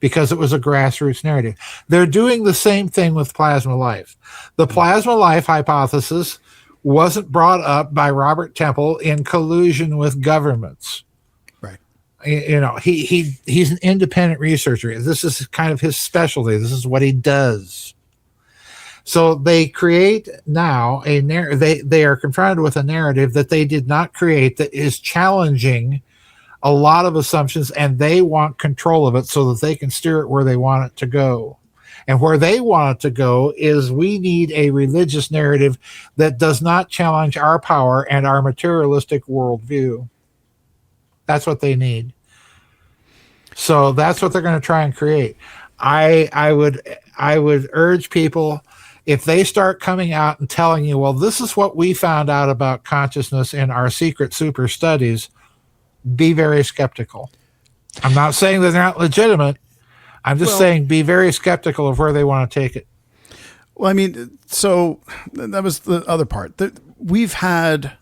because it was a grassroots narrative. They're doing the same thing with plasma life. The plasma life hypothesis wasn't brought up by Robert Temple in collusion with governments. Right. You know, he's an independent researcher. This is kind of his specialty. This is what he does. So they create now they are confronted with a narrative that they did not create, that is challenging a lot of assumptions, and they want control of it so that they can steer it where they want it to go. And where they want it to go is, we need a religious narrative that does not challenge our power and our materialistic worldview. That's what they need. So that's what they're going to try and create. I would urge people, if they start coming out and telling you, well, this is what we found out about consciousness in our secret super studies, be very skeptical. I'm not saying that they're not legitimate. I'm just saying be very skeptical of where they want to take it. Well, I mean, so that was the other part. We've had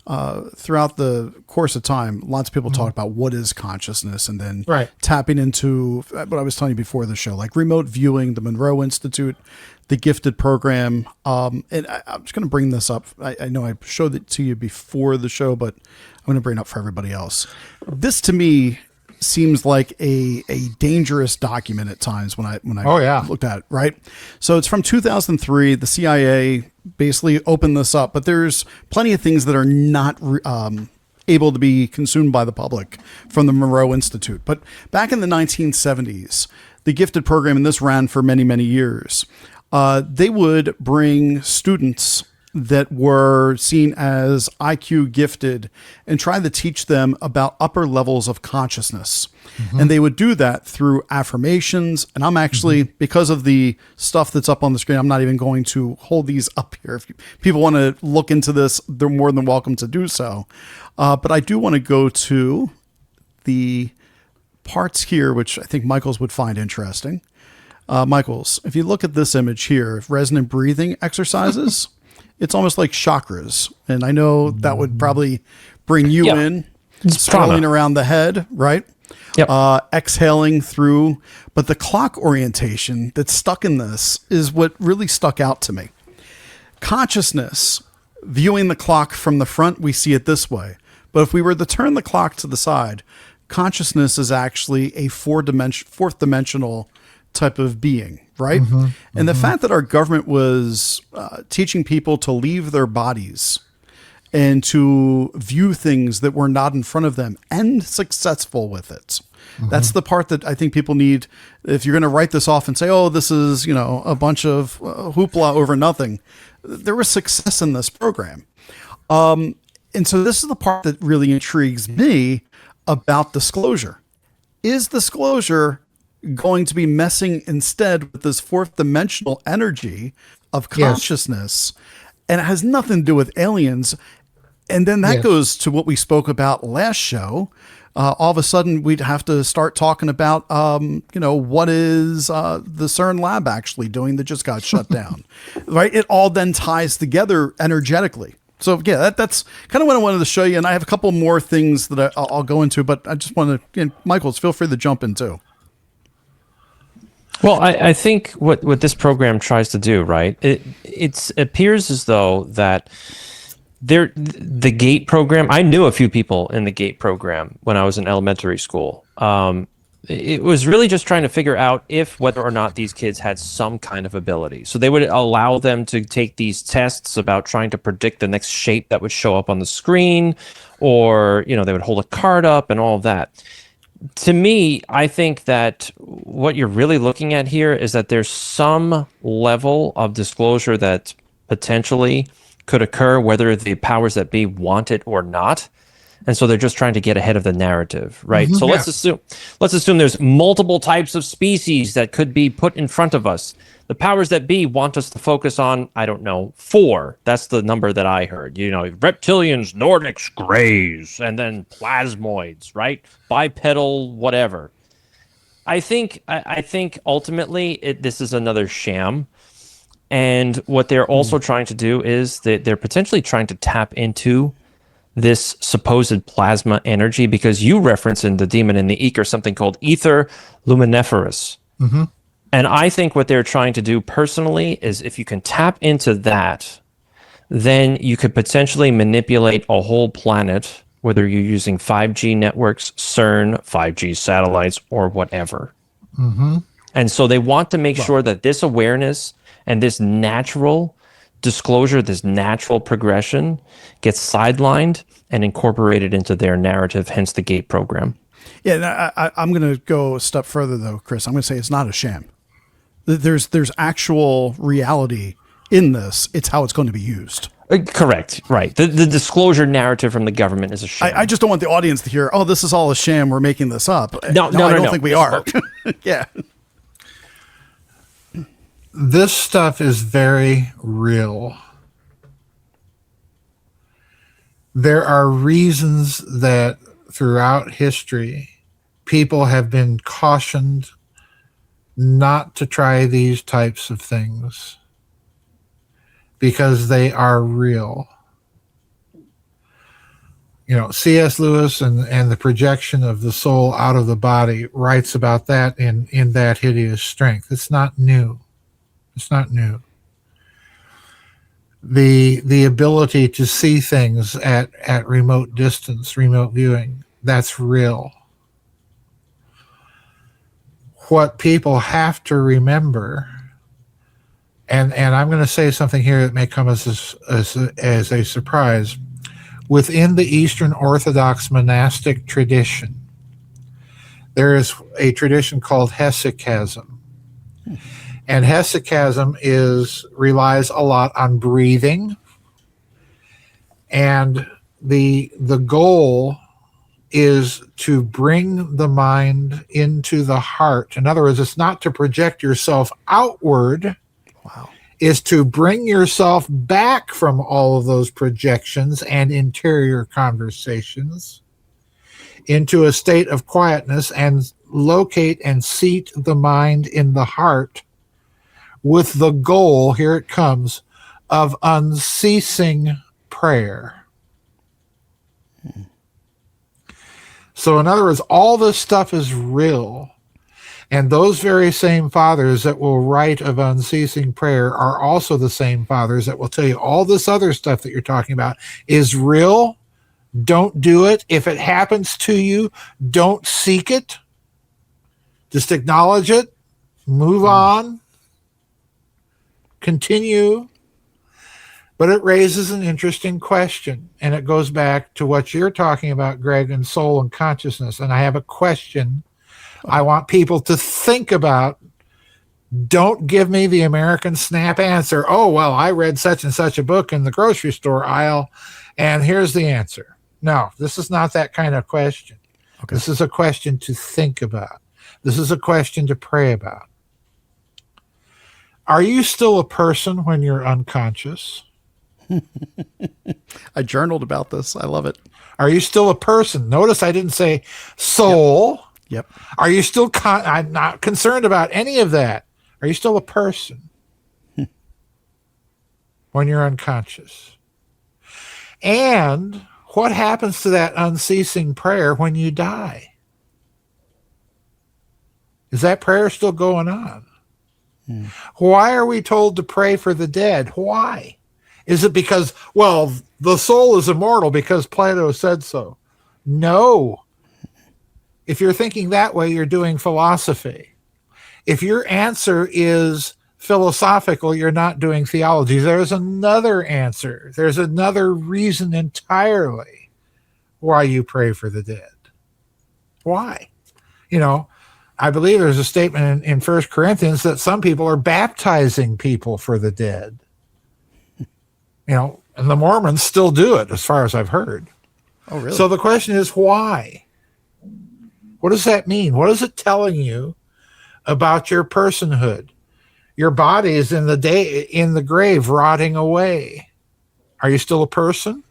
throughout the course of time, lots of people talk about what is consciousness, and then Right. tapping into what I was telling you before the show, like remote viewing, the Monroe Institute, the Gifted program. And I'm just going to bring this up. I know I showed it to you before the show, but I'm going to bring it up for everybody else. This to me seems like a dangerous document at times when I Oh, yeah. looked at it, right? So it's from 2003. The CIA basically opened this up, but there's plenty of things that are not able to be consumed by the public from the Monroe Institute. But back in the 1970s, the Gifted program, and this ran for many, many years, they would bring students that were seen as IQ gifted and try to teach them about upper levels of consciousness. And they would do that through affirmations. And I'm actually, because of the stuff that's up on the screen, I'm not even going to hold these up here. If people want to look into this, they're more than welcome to do so. But I do want to go to the parts here, which I think Michaels would find interesting. Michaels, if you look at this image here, resonant breathing exercises, it's almost like chakras. And I know that would probably bring you in, swirling around the head, right? Yep. Exhaling through. But the clock orientation that's stuck in this is what really stuck out to me. Consciousness, viewing the clock from the front, we see it this way. But if we were to turn the clock to the side, consciousness is actually a fourth dimensional type of being, right? And the fact that our government was teaching people to leave their bodies and to view things that were not in front of them, and successful with it. That's the part that I think people need. If you're going to write this off and say, oh, this is, a bunch of hoopla over nothing, there was success in this program. And so this is the part that really intrigues me about disclosure. Is disclosure going to be messing instead with this fourth dimensional energy of consciousness? And it has nothing to do with aliens. And then that goes to what we spoke about last show. All of a sudden, we'd have to start talking about, what is the CERN lab actually doing that just got shut down, right? It all then ties together energetically. So, yeah, that's kind of what I wanted to show you. And I have a couple more things that I'll go into, but I just want to, Michaels, feel free to jump in too. Well, I think what this program tries to do, right? It appears as though that the GATE program. I knew a few people in the GATE program when I was in elementary school. It was really just trying to figure out whether or not these kids had some kind of ability. So they would allow them to take these tests about trying to predict the next shape that would show up on the screen, or they would hold a card up and all of that. To me, I think that what you're really looking at here is that there's some level of disclosure that potentially could occur, whether the powers that be want it or not. And so they're just trying to get ahead of the narrative, right? So let's assume there's multiple types of species that could be put in front of us. The powers that be want us to focus on, 4. That's the number that I heard. Reptilians, Nordics, Greys, and then plasmoids, right? Bipedal, whatever. I think ultimately this is another sham. And what they're also trying to do is that they're potentially trying to tap into this supposed plasma energy, because you reference in The Demon in the Ether something called ether luminiferous. And I think what they're trying to do personally is, if you can tap into that, then you could potentially manipulate a whole planet, whether you're using 5G networks, CERN, 5G satellites, or whatever. And so they want to make sure that this awareness and this natural disclosure, this natural progression, gets sidelined and incorporated into their narrative, hence the GATE program. Yeah, I'm going to go a step further, though, Chris. I'm going to say it's not a sham. There's actual reality in this. It's how it's going to be used. Correct. Right. The disclosure narrative from the government is a sham. I just don't want the audience to hear, oh, this is all a sham, we're making this up. No, I don't think we are. Yeah. This stuff is very real. There are reasons that throughout history, people have been cautioned not to try these types of things because they are real. C.S. Lewis and the projection of the soul out of the body writes about that in That Hideous Strength. It's not new. It's not new. The ability to see things at remote distance, remote viewing, that's real. What people have to remember, and I'm going to say something here that may come as a surprise, within the Eastern Orthodox monastic tradition, there is a tradition called hesychasm. And hesychasm relies a lot on breathing. And the goal is to bring the mind into the heart. In other words, it's not to project yourself outward. Wow. Is to bring yourself back from all of those projections and interior conversations into a state of quietness and locate and seat the mind in the heart with the goal, here it comes, of unceasing prayer. So in other words, all this stuff is real. And those very same fathers that will write of unceasing prayer are also the same fathers that will tell you all this other stuff that you're talking about is real. Don't do it. If it happens to you, don't seek it. Just acknowledge it. Move on. Continue. But it raises an interesting question. And it goes back to what you're talking about, Greg, and soul and consciousness. And I have a question I want people to think about. Don't give me the American snap answer. Oh, well, I read such and such a book in the grocery store aisle, and here's the answer. No, this is not that kind of question. Okay. This is a question to think about. This is a question to pray about. Are you still a person when you're unconscious? I journaled about this. I love it. Are you still a person? Notice I didn't say soul. Yep. Are you still I'm not concerned about any of that. Are you still a person when you're unconscious? And what happens to that unceasing prayer when you die? Is that prayer still going on? Why are we told to pray for the dead? Why? Is it because, well, the soul is immortal because Plato said so? No. If you're thinking that way, you're doing philosophy. If your answer is philosophical, you're not doing theology. There's another answer. There's another reason entirely why you pray for the dead. Why? I believe there's a statement in 1 Corinthians that some people are baptizing people for the dead. And the Mormons still do it, as far as I've heard. Oh, really? So the question is, why? What does that mean? What is it telling you about your personhood? Your body is in the grave, rotting away. Are you still a person?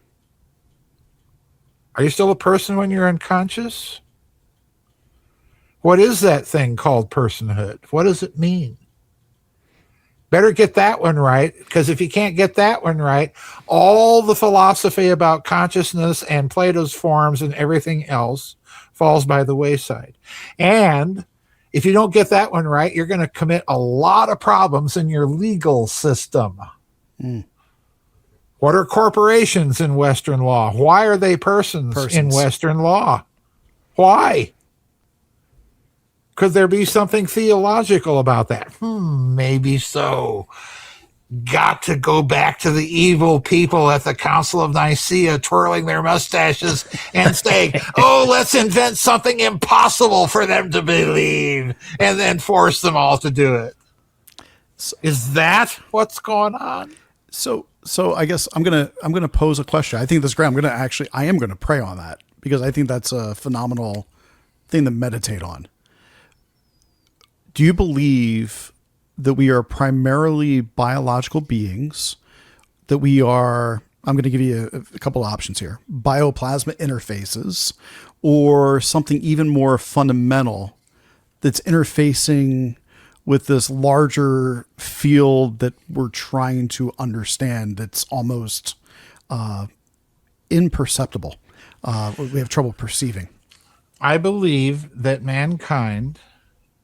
Are you still a person when you're unconscious? What is that thing called personhood? What does it mean? Better get that one right, because if you can't get that one right, all the philosophy about consciousness and Plato's forms and everything else falls by the wayside. And if you don't get that one right, you're going to commit a lot of problems in your legal system. What are corporations in Western law? Why are they persons in Western law? Why? Could there be something theological about that? Maybe so. Got to go back to the evil people at the Council of Nicaea twirling their mustaches and saying, oh, let's invent something impossible for them to believe and then force them all to do it. Is that what's going on? So I guess I'm gonna pose a question. I think this, Graham, I am gonna pray on that because I think that's a phenomenal thing to meditate on. Do you believe that we are primarily biological beings, that we are, I'm going to give you a couple of options here, bioplasma interfaces, or something even more fundamental that's interfacing with this larger field that we're trying to understand that's almost imperceptible? we have trouble perceiving. I believe that mankind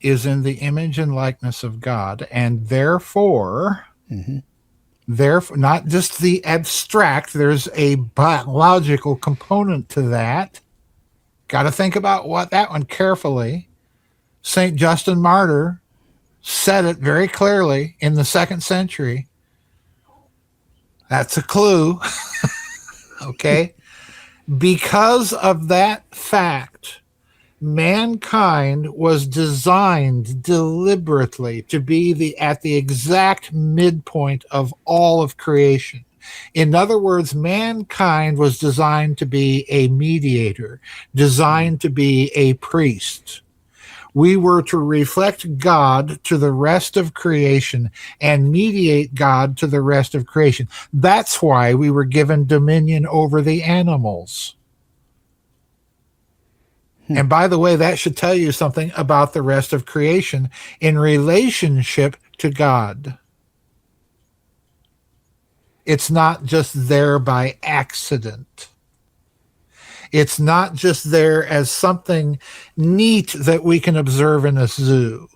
is in the image and likeness of God, and therefore, not just the abstract, there's a biological component to that. Got to think about that one carefully. St. Justin Martyr said it very clearly in the 2nd century. That's a clue. Okay? Because of that fact, mankind was designed deliberately to be at the exact midpoint of all of creation. In other words, mankind was designed to be a mediator, designed to be a priest. We were to reflect God to the rest of creation and mediate God to the rest of creation. That's why we were given dominion over the animals. And by the way, that should tell you something about the rest of creation in relationship to God. It's not just there by accident. It's not just there as something neat that we can observe in a zoo.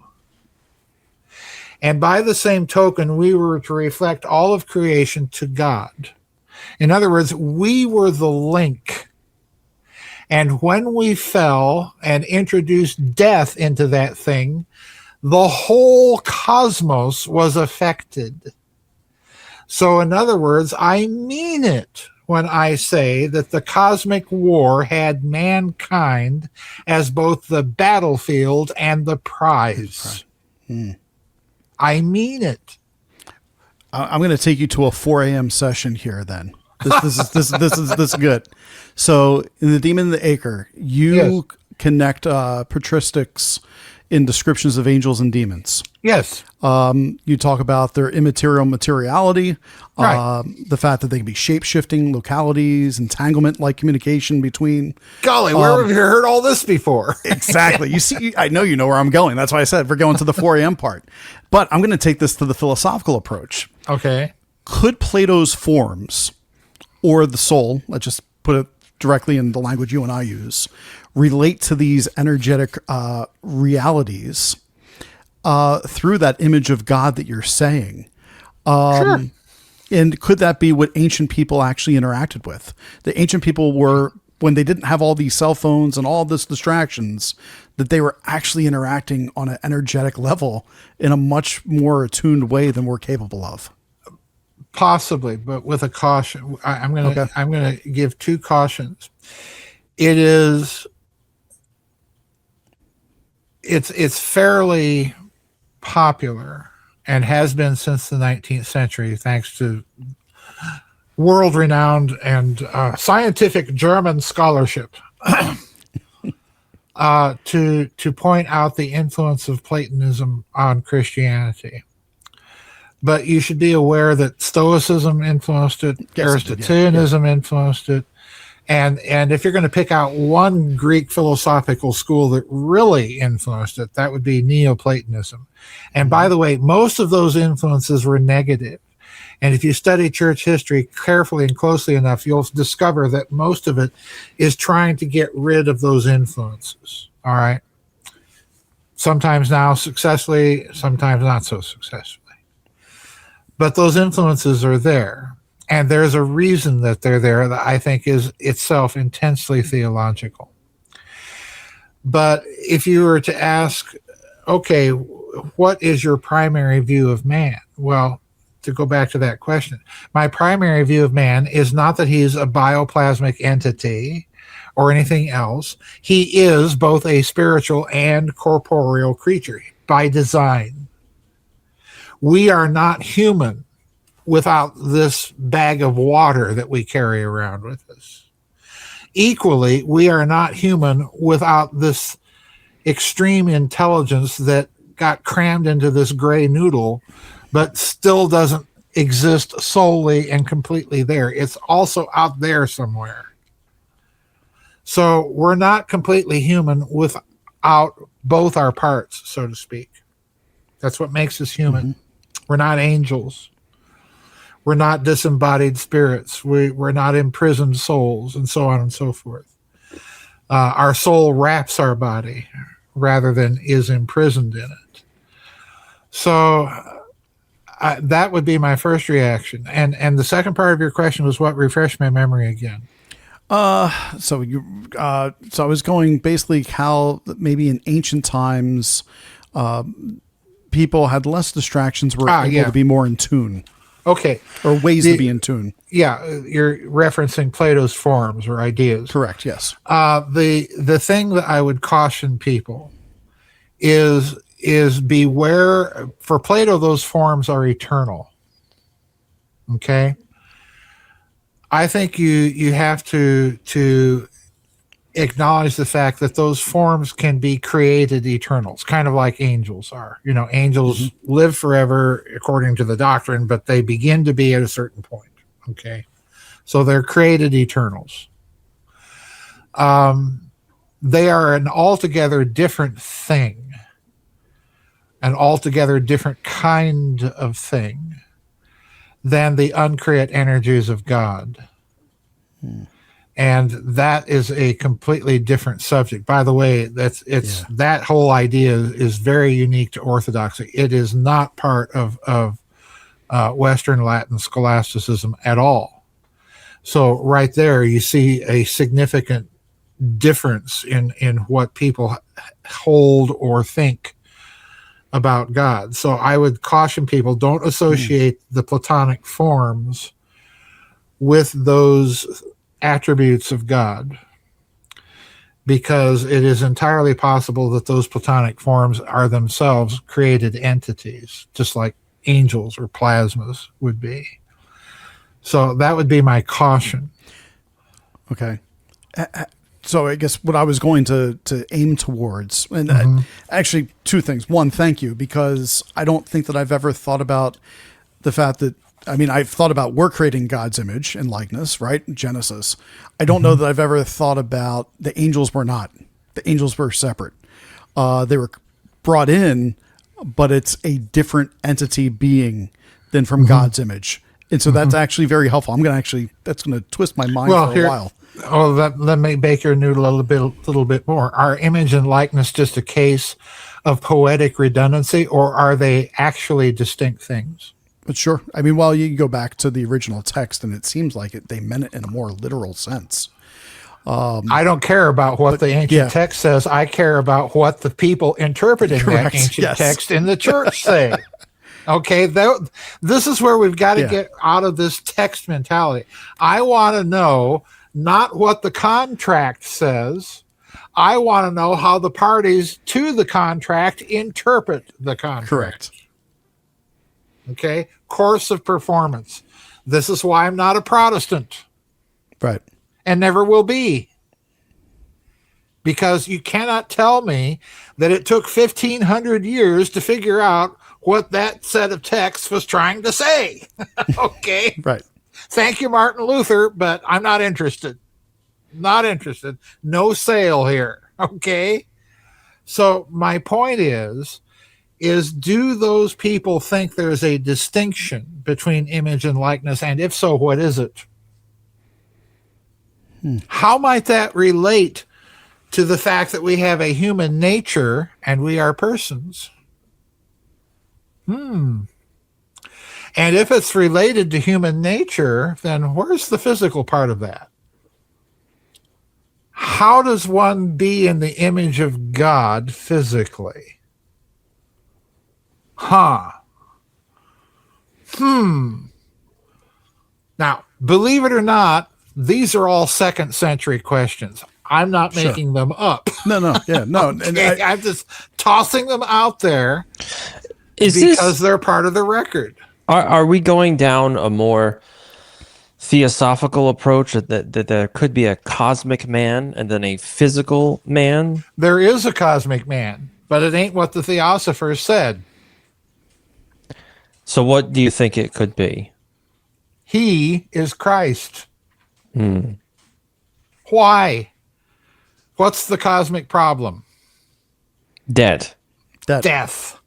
And by the same token, we were to reflect all of creation to God. In other words, we were the link. And when we fell and introduced death into that thing, the whole cosmos was affected. So in other words, I mean it when I say that the cosmic war had mankind as both the battlefield and the prize. I mean it. I'm going to take you to a 4 a.m. session here then. This is good. So in The Demon and the Acre, you connect patristics in descriptions of angels and demons. Yes. You talk about their immaterial materiality, Right. the fact that they can be shape-shifting localities, entanglement-like communication between. Golly, where have you heard all this before? Exactly. You see, I know you know where I'm going. That's why I said we're going to the 4 a.m. part. But I'm going to take this to the philosophical approach. Okay. Could Plato's forms or the soul, let's just put it directly in the language you and I use, relate to these energetic realities through that image of God that you're saying? Sure. And could that be what ancient people actually interacted with? The ancient people were, when they didn't have all these cell phones and all this distractions, that they were actually interacting on an energetic level in a much more attuned way than we're capable of. Possibly, but with a caution. I'm gonna give two cautions. It's fairly popular and has been since the 19th century, thanks to world-renowned and scientific German scholarship, to point out the influence of Platonism on Christianity. But you should be aware that Stoicism influenced it, Aristotelianism influenced it, and if you're going to pick out one Greek philosophical school that really influenced it, that would be Neoplatonism. And by the way, most of those influences were negative. And if you study church history carefully and closely enough, you'll discover that most of it is trying to get rid of those influences. All right. Sometimes now successfully, sometimes not so successfully. But those influences are there. And there's a reason that they're there that I think is itself intensely theological. But if you were to ask, okay, what is your primary view of man? Well, to go back to that question, my primary view of man is not that he's a bioplasmic entity or anything else. He is both a spiritual and corporeal creature by design. We are not human without this bag of water that we carry around with us. Equally, we are not human without this extreme intelligence that got crammed into this gray noodle, but still doesn't exist solely and completely there. It's also out there somewhere. So we're not completely human without both our parts, so to speak. That's what makes us human. Mm-hmm. We're not angels. We're not disembodied spirits. We're not imprisoned souls, and so on and so forth. Our soul wraps our body rather than is imprisoned in it. So that would be my first reaction. And the second part of your question was what? Refresh my memory again. So I was going basically how maybe in ancient times, people had less distractions, were able to be more in tune. Okay. Or ways to be in tune. Yeah, you're referencing Plato's forms or ideas. Correct, yes. The thing that I would caution people is beware. For Plato, those forms are eternal. Okay? I think you have to acknowledge the fact that those forms can be created eternals, kind of like angels are. You know, angels live forever according to the doctrine, but they begin to be at a certain point. Okay. So they're created eternals. They are an altogether different thing, an altogether different kind of thing than the uncreate energies of God. And that is a completely different subject. By the way, that whole idea is very unique to orthodoxy. It is not part of Western Latin scholasticism at all. So right there, you see a significant difference in what people hold or think about God. So I would caution people, don't associate the Platonic forms with those attributes of God, because it is entirely possible that those Platonic forms are themselves created entities, just like angels or plasmas would be. So that would be my caution. Okay. So I guess what I was going to aim towards, and actually two things. One, thank you, because I don't think that I've ever thought about the fact that, I mean, I've thought about we're creating God's image and likeness, right? Genesis. I don't know that I've ever thought about the angels were not. The angels were separate. They were brought in, but it's a different entity being than from God's image. And so that's actually very helpful. That's going to twist my mind for a while. Oh, let me bake your noodle a little bit more. Are image and likeness just a case of poetic redundancy, or are they actually distinct things? But sure. I mean, well, you go back to the original text, and it seems like they meant it in a more literal sense. I don't care about what the ancient text says. I care about what the people interpreting that ancient text in the church say. Okay, this is where we've got to get out of this text mentality. I want to know not what the contract says. I want to know how the parties to the contract interpret the contract. Correct. Okay, course of performance. This is why I'm not a Protestant. Right. And never will be. Because you cannot tell me that it took 1,500 years to figure out what that set of texts was trying to say. Okay. Right. Thank you, Martin Luther, but I'm not interested. Not interested. No sale here. Okay. So my point is do those people think there's a distinction between image and likeness? And if so, what is it? How might that relate to the fact that we have a human nature and we are persons? And if it's related to human nature, then where's the physical part of that? How does one be in the image of God physically? Now, believe it or not, these are all second century questions. I'm not making them up. No. Okay, I'm just tossing them out there they're part of the record. Are we going down a more theosophical approach that there could be a cosmic man and then a physical man? There is a cosmic man, but it ain't what the theosophers said. So what do you think it could be? He is Christ. Why? What's the cosmic problem? Death. Death.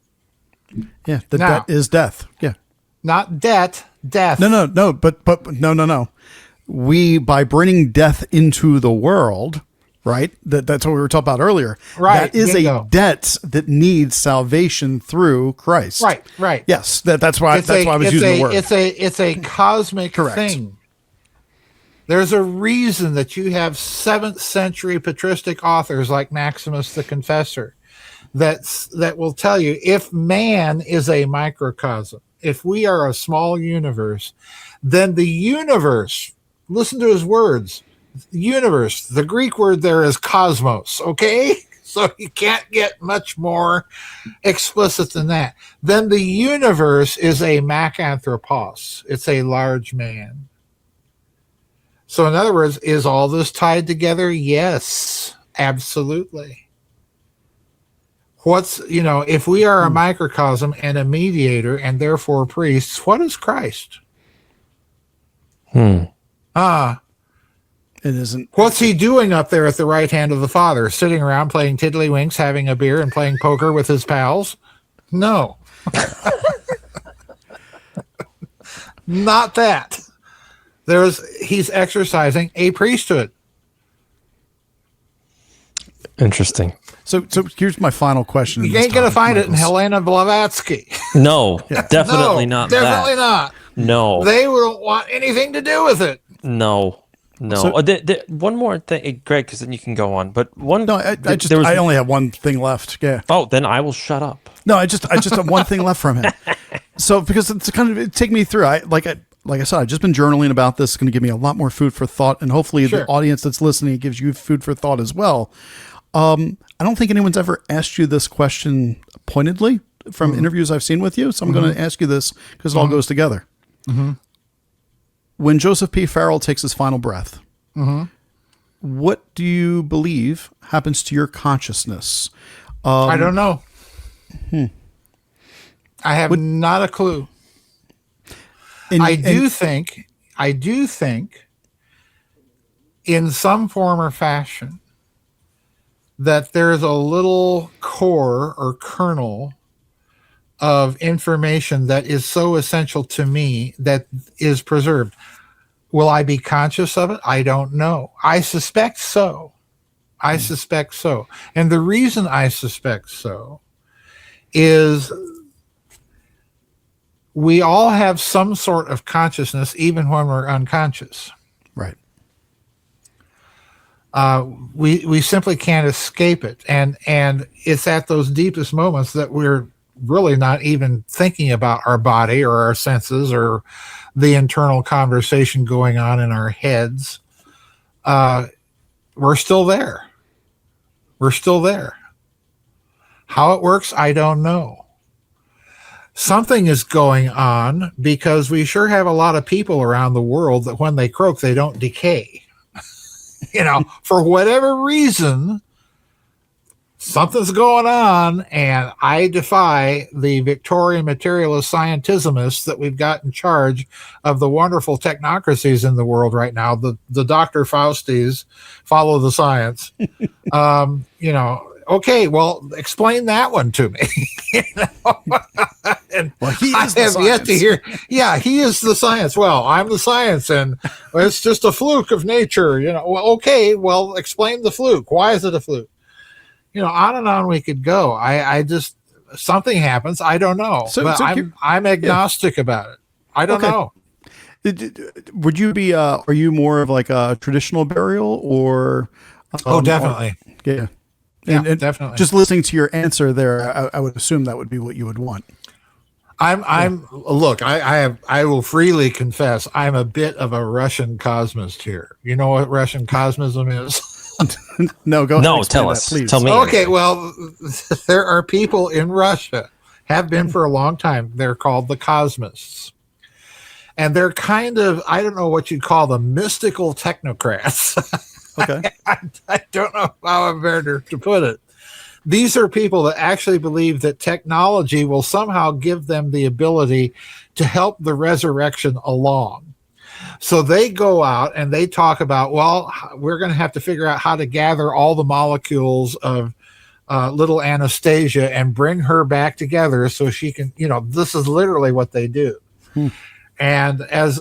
Yeah, debt is death. Yeah. Not debt, death. No. But no. We, by bringing death into the world, right? That's what we were talking about earlier. Right, That is bingo. a debt that needs salvation through Christ. Right. Yes, that's why I was using the word. It's a cosmic Correct. thing. There's a reason that you have 7th century patristic authors like Maximus the Confessor that will tell you, if man is a microcosm, if we are a small universe, then the universe, listen to his words, universe, the Greek word there is cosmos, okay? So you can't get much more explicit than that. Then the universe is a makanthropos. It's a large man. So in other words, is all this tied together? Yes, absolutely. If we are a microcosm and a mediator and therefore priests, what is Christ? It isn't. What's he doing up there at the right hand of the Father? Sitting around playing tiddlywinks, having a beer, and playing poker with his pals? No. Not that. He's exercising a priesthood. Interesting. So here's my final question. You ain't going to find it in Helena Blavatsky. No, definitely not. Definitely not. No. They don't want anything to do with it. No. So- One more thing, Greg, because then you can go on. But one. No, I only have one thing left. Yeah. Oh, then I will shut up. No, I just have one thing left from him. So because it's take me through. Like I said, I've just been journaling about this. It's going to give me a lot more food for thought, and hopefully Sure. the audience that's listening gives you food for thought as well. I don't think anyone's ever asked you this question pointedly from interviews I've seen with you. So I'm going to ask you this because it all goes together. When Joseph P. Farrell takes his final breath, what do you believe happens to your consciousness? I don't know. I have not a clue. I do think in some form or fashion that there's a little core or kernel of information that is so essential to me that is preserved. Will I be conscious of it? I don't know. I suspect so. And the reason I suspect so is we all have some sort of consciousness even when we're unconscious. Right. We simply can't escape it. And it's at those deepest moments that we're really not even thinking about our body or our senses or the internal conversation going on in our heads. We're still there. How it works, I don't know. Something is going on because we sure have a lot of people around the world that when they croak, they don't decay. For whatever reason, something's going on, and I defy the Victorian materialist scientismists that we've got in charge of the wonderful technocracies in the world right now, the Dr. Faustis, follow the science. Okay, well, explain that one to me. And Well, he I is the have science. yet to hear. Yeah, he is the science. Well, I'm the science, and it's just a fluke of nature. Well, okay, well, explain the fluke. Why is it a fluke? On and on we could go. I just something happens. I don't know. But I'm agnostic about it. I don't know. Would you be? Are you more of like a traditional burial or? Definitely. Yeah. Yeah, definitely. Just listening to your answer there, I would assume that would be what you would want. Look, I will freely confess I'm a bit of a Russian cosmist here. You know what Russian cosmism is? No, go ahead. No, Explain tell that, us. please. Tell me. Okay, well, there are people in Russia, have been for a long time. They're called the cosmists. And they're kind of, I don't know what you'd call them, mystical technocrats. Okay. I don't know how I'm better to put it. These are people that actually believe that technology will somehow give them the ability to help the resurrection along. So they go out and they talk about, well, we're going to have to figure out how to gather all the molecules of little Anastasia and bring her back together so she can, this is literally what they do. And as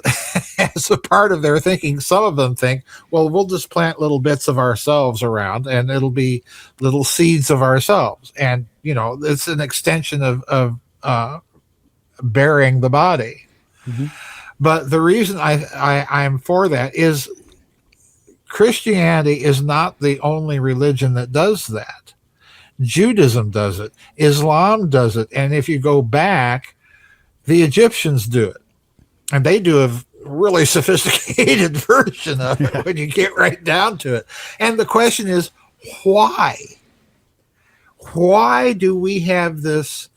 as a part of their thinking, some of them think, well, we'll just plant little bits of ourselves around, and it'll be little seeds of ourselves, and it's an extension of burying the body. Mm-hmm. But the reason I'm for that is Christianity is not the only religion that does that. Judaism does it. Islam does it. And if you go back, the Egyptians do it. And they do a really sophisticated version of it when you get right down to it. And the question is, why? Why do we have this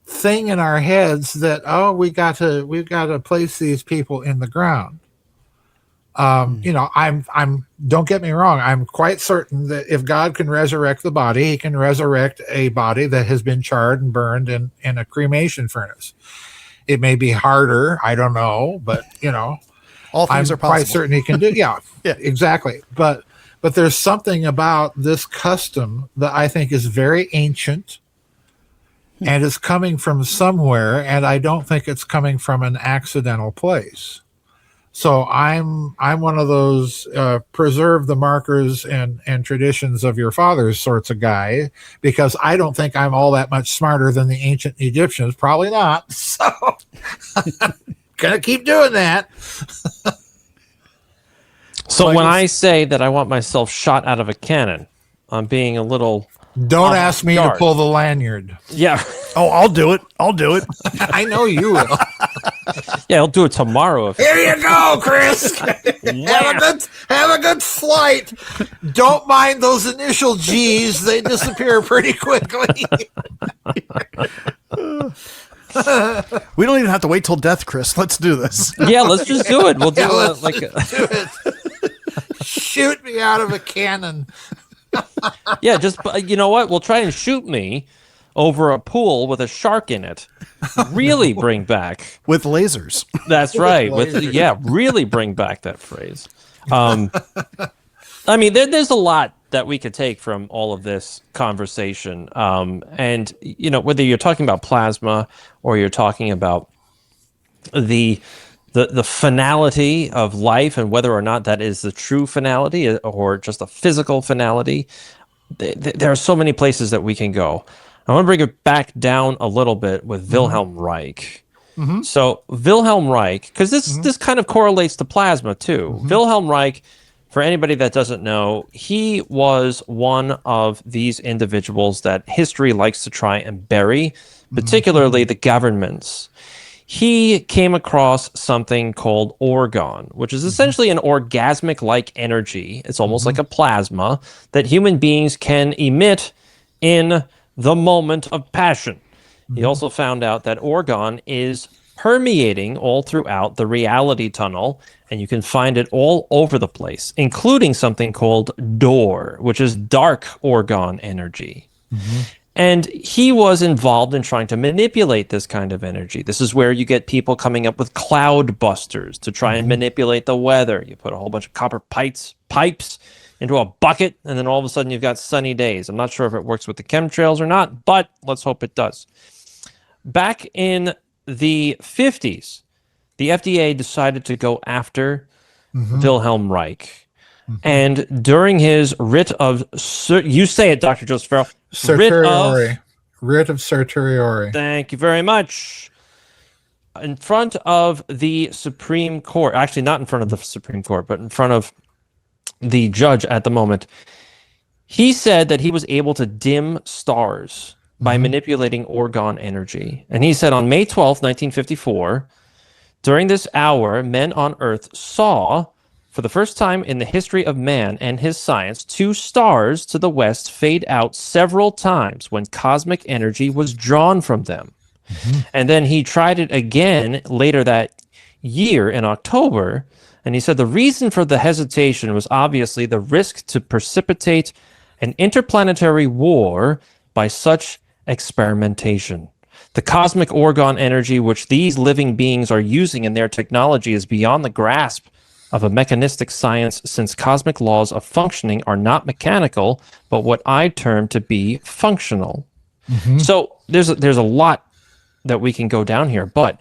thing in our heads that, we've got to place these people in the ground? I'm don't get me wrong, I'm quite certain that if God can resurrect the body, he can resurrect a body that has been charred and burned in a cremation furnace. It may be harder, I don't know, but all things are possible. Quite certain he can do. Yeah, exactly. But there's something about this custom that I think is very ancient, and it's coming from somewhere, and I don't think it's coming from an accidental place. So I'm one of those preserve the markers and traditions of your fathers sorts of guy, because I don't think I'm all that much smarter than the ancient Egyptians. Probably not. So gonna keep doing that. So when I say that I want myself shot out of a cannon, I'm being a little... Don't ask me to pull the lanyard. Yeah. Oh, I'll do it. I know you will. Yeah, I'll do it tomorrow. Here you go, Chris. have a good flight. Don't mind those initial G's; they disappear pretty quickly. We don't even have to wait till death, Chris. Let's do this. Yeah, let's just do it. We'll do it. Do it. Shoot me out of a cannon. Yeah, just you know what? We'll try and shoot me over a pool with a shark in it. Really bring back with lasers. That's right. Really bring back that phrase. I mean, there's a lot that we could take from all of this conversation, and whether you're talking about plasma or you're talking about the finality of life and whether or not that is the true finality or just a physical finality, there are so many places that we can go. I want to bring it back down a little bit with Wilhelm Reich. Mm-hmm. So Wilhelm Reich, because this kind of correlates to plasma too. Mm-hmm. Wilhelm Reich, for anybody that doesn't know, he was one of these individuals that history likes to try and bury, particularly the governments. He came across something called Orgone, which is essentially an orgasmic-like energy. It's almost like a plasma that human beings can emit in the moment of passion. He also found out that Orgone is permeating all throughout the reality tunnel, and you can find it all over the place, including something called DOR, which is dark Orgone energy. And he was involved in trying to manipulate this kind of energy. This is where you get people coming up with cloud busters to try and manipulate the weather. You put a whole bunch of copper pipes into a bucket, and then all of a sudden you've got sunny days. I'm not sure if it works with the chemtrails or not, but let's hope it does. Back in the 50s, the FDA decided to go after Wilhelm Reich. And during his writ of, you say it, Dr. Joseph Farrell. Writ of certiorari. Thank you very much. In front of the Supreme Court, actually not in front of the Supreme Court, but in front of the judge at the moment, he said that he was able to dim stars by manipulating Orgone energy. And he said on May 12th, 1954, during this hour, men on Earth saw, for the first time in the history of man and his science, 2 stars to the west fade out several times when cosmic energy was drawn from them. And then he tried it again later that year in October, and he said the reason for the hesitation was obviously the risk to precipitate an interplanetary war by such experimentation. The cosmic Orgone energy which these living beings are using in their technology is beyond the grasp of a mechanistic science, since cosmic laws of functioning are not mechanical, but what I term to be functional. So there's a lot that we can go down here, but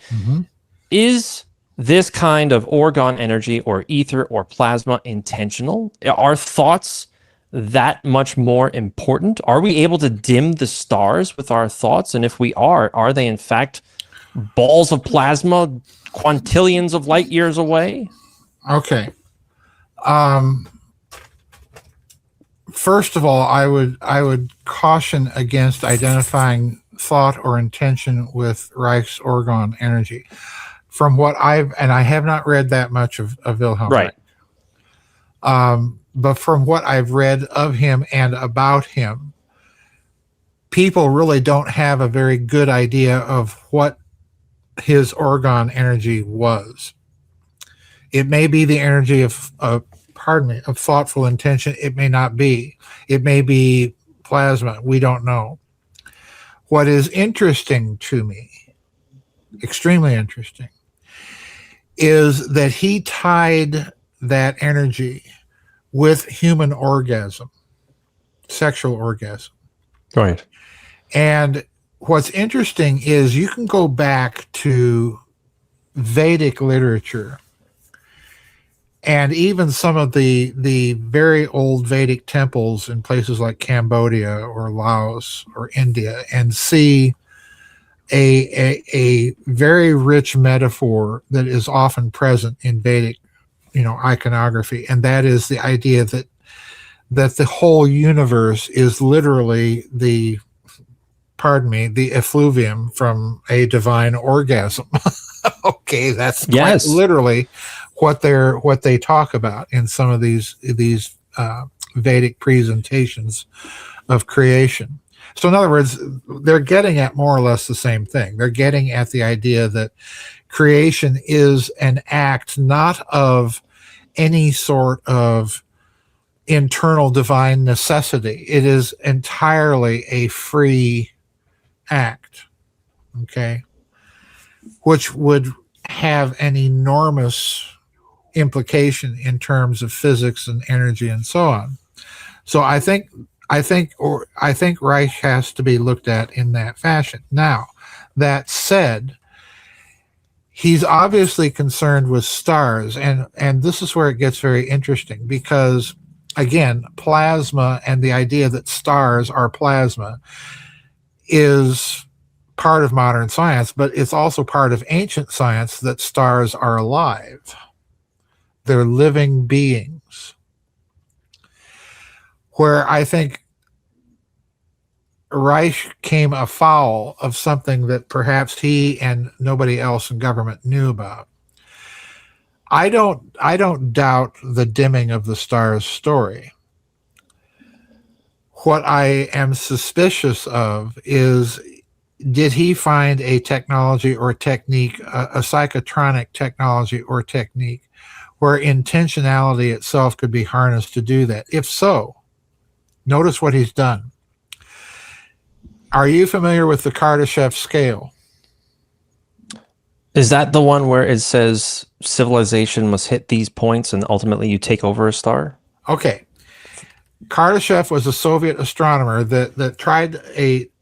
is this kind of orgone energy or ether or plasma intentional? Are thoughts that much more important? Are we able to dim the stars with our thoughts? And if we are they in fact balls of plasma quintillions of light years away? Okay. First of all, I would caution against identifying thought or intention with Reich's orgone energy. From what I have not read that much of Wilhelm Right. Reich. But from what I've read of him and about him, people really don't have a very good idea of what his orgone energy was. It may be the energy of thoughtful intention. It may not be. It may be plasma. We don't know. What is interesting to me, extremely interesting, is that he tied that energy with human orgasm, sexual orgasm. Right. And what's interesting is you can go back to Vedic literature and even some of the very old Vedic temples in places like Cambodia or Laos or India and see a very rich metaphor that is often present in Vedic, iconography, and that is the idea that the whole universe is literally the effluvium from a divine orgasm. Okay, that's yes, quite literally what they talk about in some of these Vedic presentations of creation. So in other words, they're getting at more or less the same thing. They're getting at the idea that creation is an act not of any sort of internal divine necessity. It is entirely a free act, okay, which would have an enormous implication in terms of physics and energy and so on. So I think Reich has to be looked at in that fashion. Now, that said, he's obviously concerned with stars, and this is where it gets very interesting because, again, plasma and the idea that stars are plasma is part of modern science, but it's also part of ancient science that stars are alive. They're living beings. Where I think Reich came afoul of something that perhaps he and nobody else in government knew about. I don't doubt the dimming of the stars story. What I am suspicious of is, did he find a technology or technique, a psychotronic technology or technique, where intentionality itself could be harnessed to do that? If so, notice what he's done. Are you familiar with the Kardashev scale? Is that the one where it says civilization must hit these points and ultimately you take over a star? Okay. Kardashev was a Soviet astronomer that tried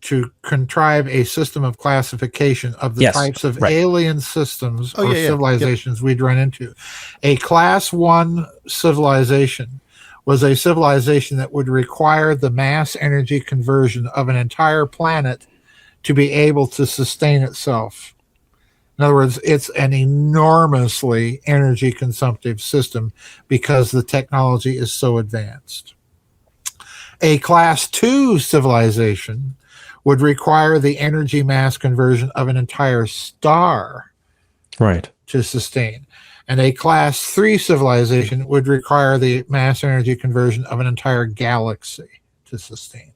to contrive a system of classification of the types of alien systems or civilizations we'd run into. A class 1 civilization was a civilization that would require the mass energy conversion of an entire planet to be able to sustain itself. In other words, it's an enormously energy consumptive system because the technology is so advanced. A class 2 civilization would require the energy mass conversion of an entire star to sustain. And a class 3 civilization would require the mass energy conversion of an entire galaxy to sustain.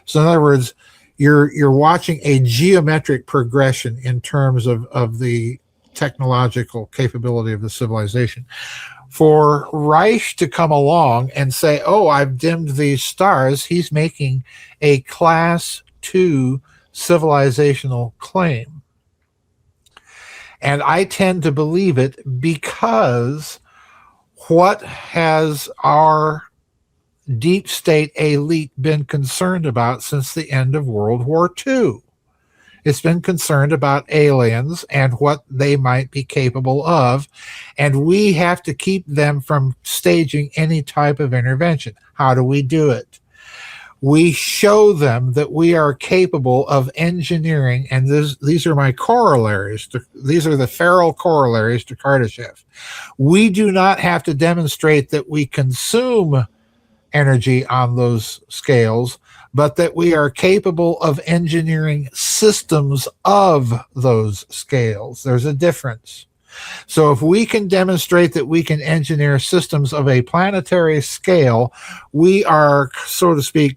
So in other words, you're watching a geometric progression in terms of the technological capability of the civilization. For Reich to come along and say, oh, I've dimmed these stars, he's making a class 2 civilizational claim. And I tend to believe it because what has our deep state elite been concerned about since the end of World War II? It's been concerned about aliens and what they might be capable of. And we have to keep them from staging any type of intervention. How do we do it? We show them that we are capable of engineering, and these are my corollaries. These are the Farrell corollaries to Kardashev. We do not have to demonstrate that we consume energy on those scales, but that we are capable of engineering systems of those scales. There's a difference. So if we can demonstrate that we can engineer systems of a planetary scale, we are, so to speak,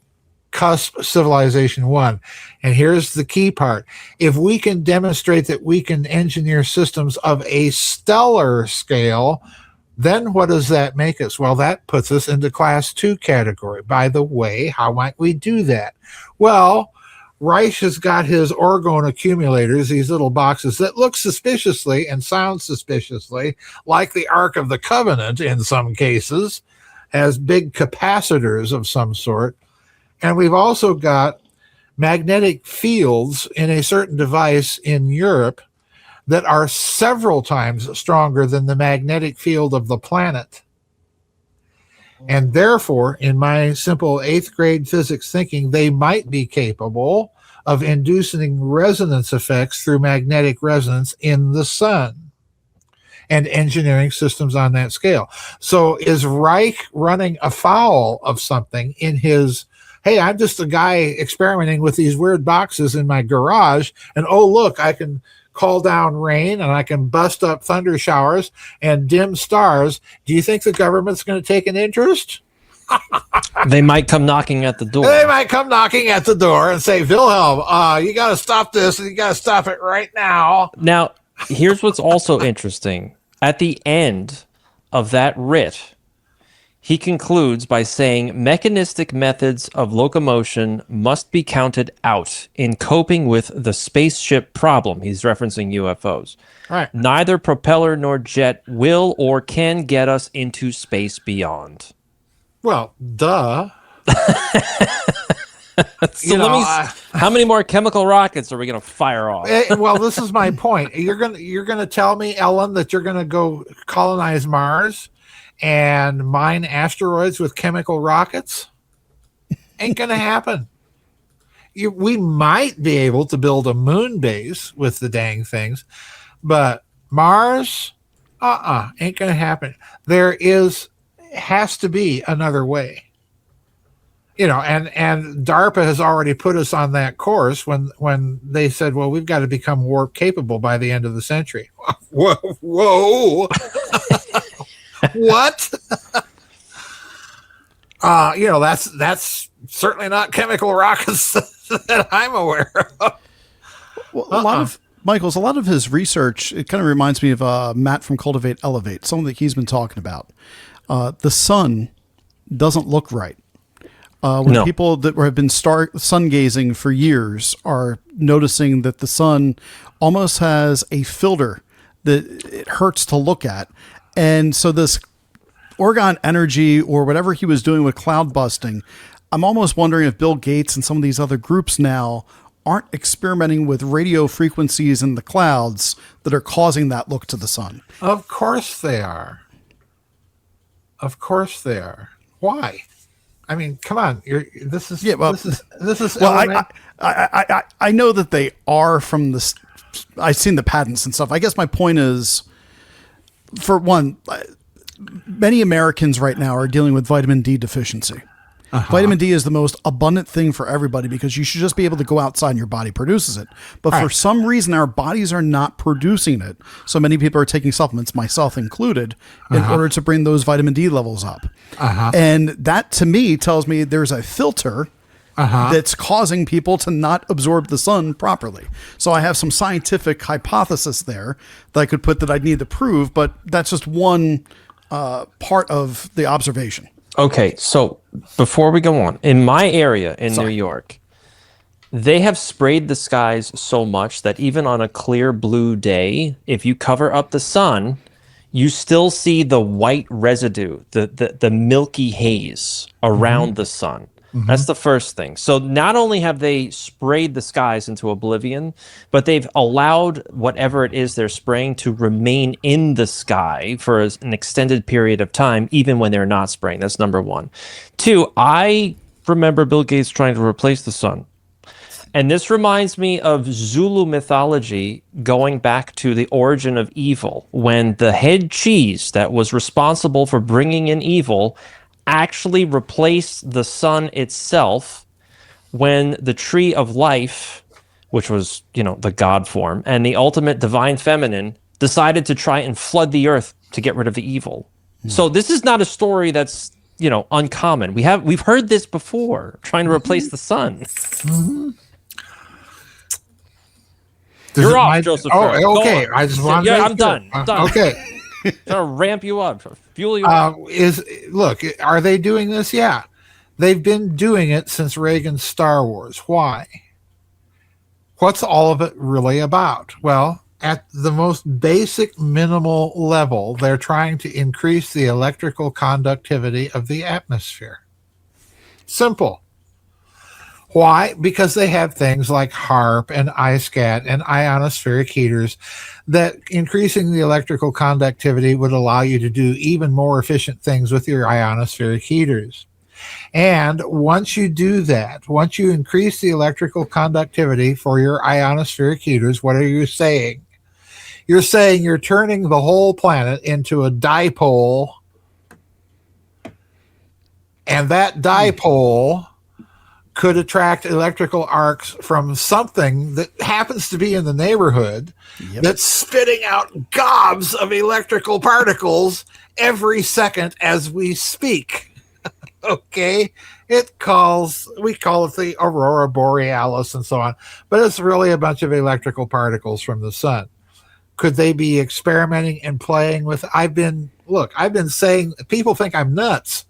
cusp civilization one. And here's the key part. If we can demonstrate that we can engineer systems of a stellar scale, then what does that make us? Well, that puts us into class 2 category. By the way, how might we do that? Well, Reich has got his Orgone accumulators, these little boxes that look suspiciously and sound suspiciously like the Ark of the Covenant in some cases, has big capacitors of some sort. And we've also got magnetic fields in a certain device in Europe that are several times stronger than the magnetic field of the planet. And therefore, in my simple 8th grade physics thinking, they might be capable of inducing resonance effects through magnetic resonance in the sun and engineering systems on that scale. So is Reich running afoul of something in his, hey, I'm just a guy experimenting with these weird boxes in my garage, and oh, look, I can call down rain and I can bust up thunder showers and dim stars. Do you think the government's going to take an interest? They might come knocking at the door. They might come knocking at the door and say, Wilhelm, you got to stop this, and you got to stop it right now. Now, here's what's also interesting. At the end of that writ, he concludes by saying mechanistic methods of locomotion must be counted out in coping with the spaceship problem. He's referencing UFOs. Right. Neither propeller nor jet will or can get us into space beyond. Well, duh. How many more chemical rockets are we going to fire off? Well, this is my point. You're gonna tell me, Ellen, that you're gonna go colonize Mars and mine asteroids with chemical rockets? Ain't gonna happen. We might be able to build a moon base with the dang things, but Mars, ain't gonna happen. There has to be another way. You know, and DARPA has already put us on that course when they said, well, we've got to become warp capable by the end of the century. Whoa. What? That's certainly not chemical rockets that I'm aware of. Well, a lot of his research, it kind of reminds me of Matt from Cultivate Elevate, something that he's been talking about. The sun doesn't look right. When people that have been sun gazing for years are noticing that the sun almost has a filter that it hurts to look at. And so this Orgone energy or whatever he was doing with cloud busting, I'm almost wondering if Bill Gates and some of these other groups now aren't experimenting with radio frequencies in the clouds that are causing that look to the sun. Of course they are. Why? I mean, come on. This is. Well, I know that they are from this. I've seen the patents and stuff. I guess my point is, for one, many Americans right now are dealing with vitamin D deficiency. Vitamin D is the most abundant thing for everybody because you should just be able to go outside and your body produces it. But for some reason, our bodies are not producing it. So many people are taking supplements, myself included, in order to bring those vitamin D levels up. And that, to me, tells me there's a filter that's causing people to not absorb the sun properly. So I have some scientific hypothesis there that I could put that I'd need to prove, but that's just one part of the observation. Okay, so before we go on, in my area in New York, they have sprayed the skies so much that even on a clear blue day, if you cover up the sun, you still see the white residue, the milky haze around the sun. That's the first thing. So not only have they sprayed the skies into oblivion, but they've allowed whatever it is they're spraying to remain in the sky for an extended period of time, even when they're not spraying. That's number one. Two, I remember Bill Gates trying to replace the sun. And this reminds me of Zulu mythology going back to the origin of evil, when the head cheese that was responsible for bringing in evil actually replaced the sun itself when the tree of life, which was, the god form, and the ultimate divine feminine decided to try and flood the earth to get rid of the evil. So this is not a story that's, uncommon. We've heard this before, trying to replace the sun. You're off, Joseph. Oh, okay. I just wanted to I'm done. Okay. Trying to ramp you up, fuel you up. Are they doing this? Yeah. They've been doing it since Reagan's Star Wars. Why? What's all of it really about? Well, at the most basic minimal level, they're trying to increase the electrical conductivity of the atmosphere. Simple. Why? Because they have things like HARP and ISCAT and ionospheric heaters that increasing the electrical conductivity would allow you to do even more efficient things with your ionospheric heaters. And once you do that, once you increase the electrical conductivity for your ionospheric heaters, what are you saying? You're saying you're turning the whole planet into a dipole, and that dipole could attract electrical arcs from something that happens to be in the neighborhood that's spitting out gobs of electrical particles every second as we speak. Okay? We call it the aurora borealis and so on, but it's really a bunch of electrical particles from the sun. Could they be experimenting and playing with? I've been saying, people think I'm nuts.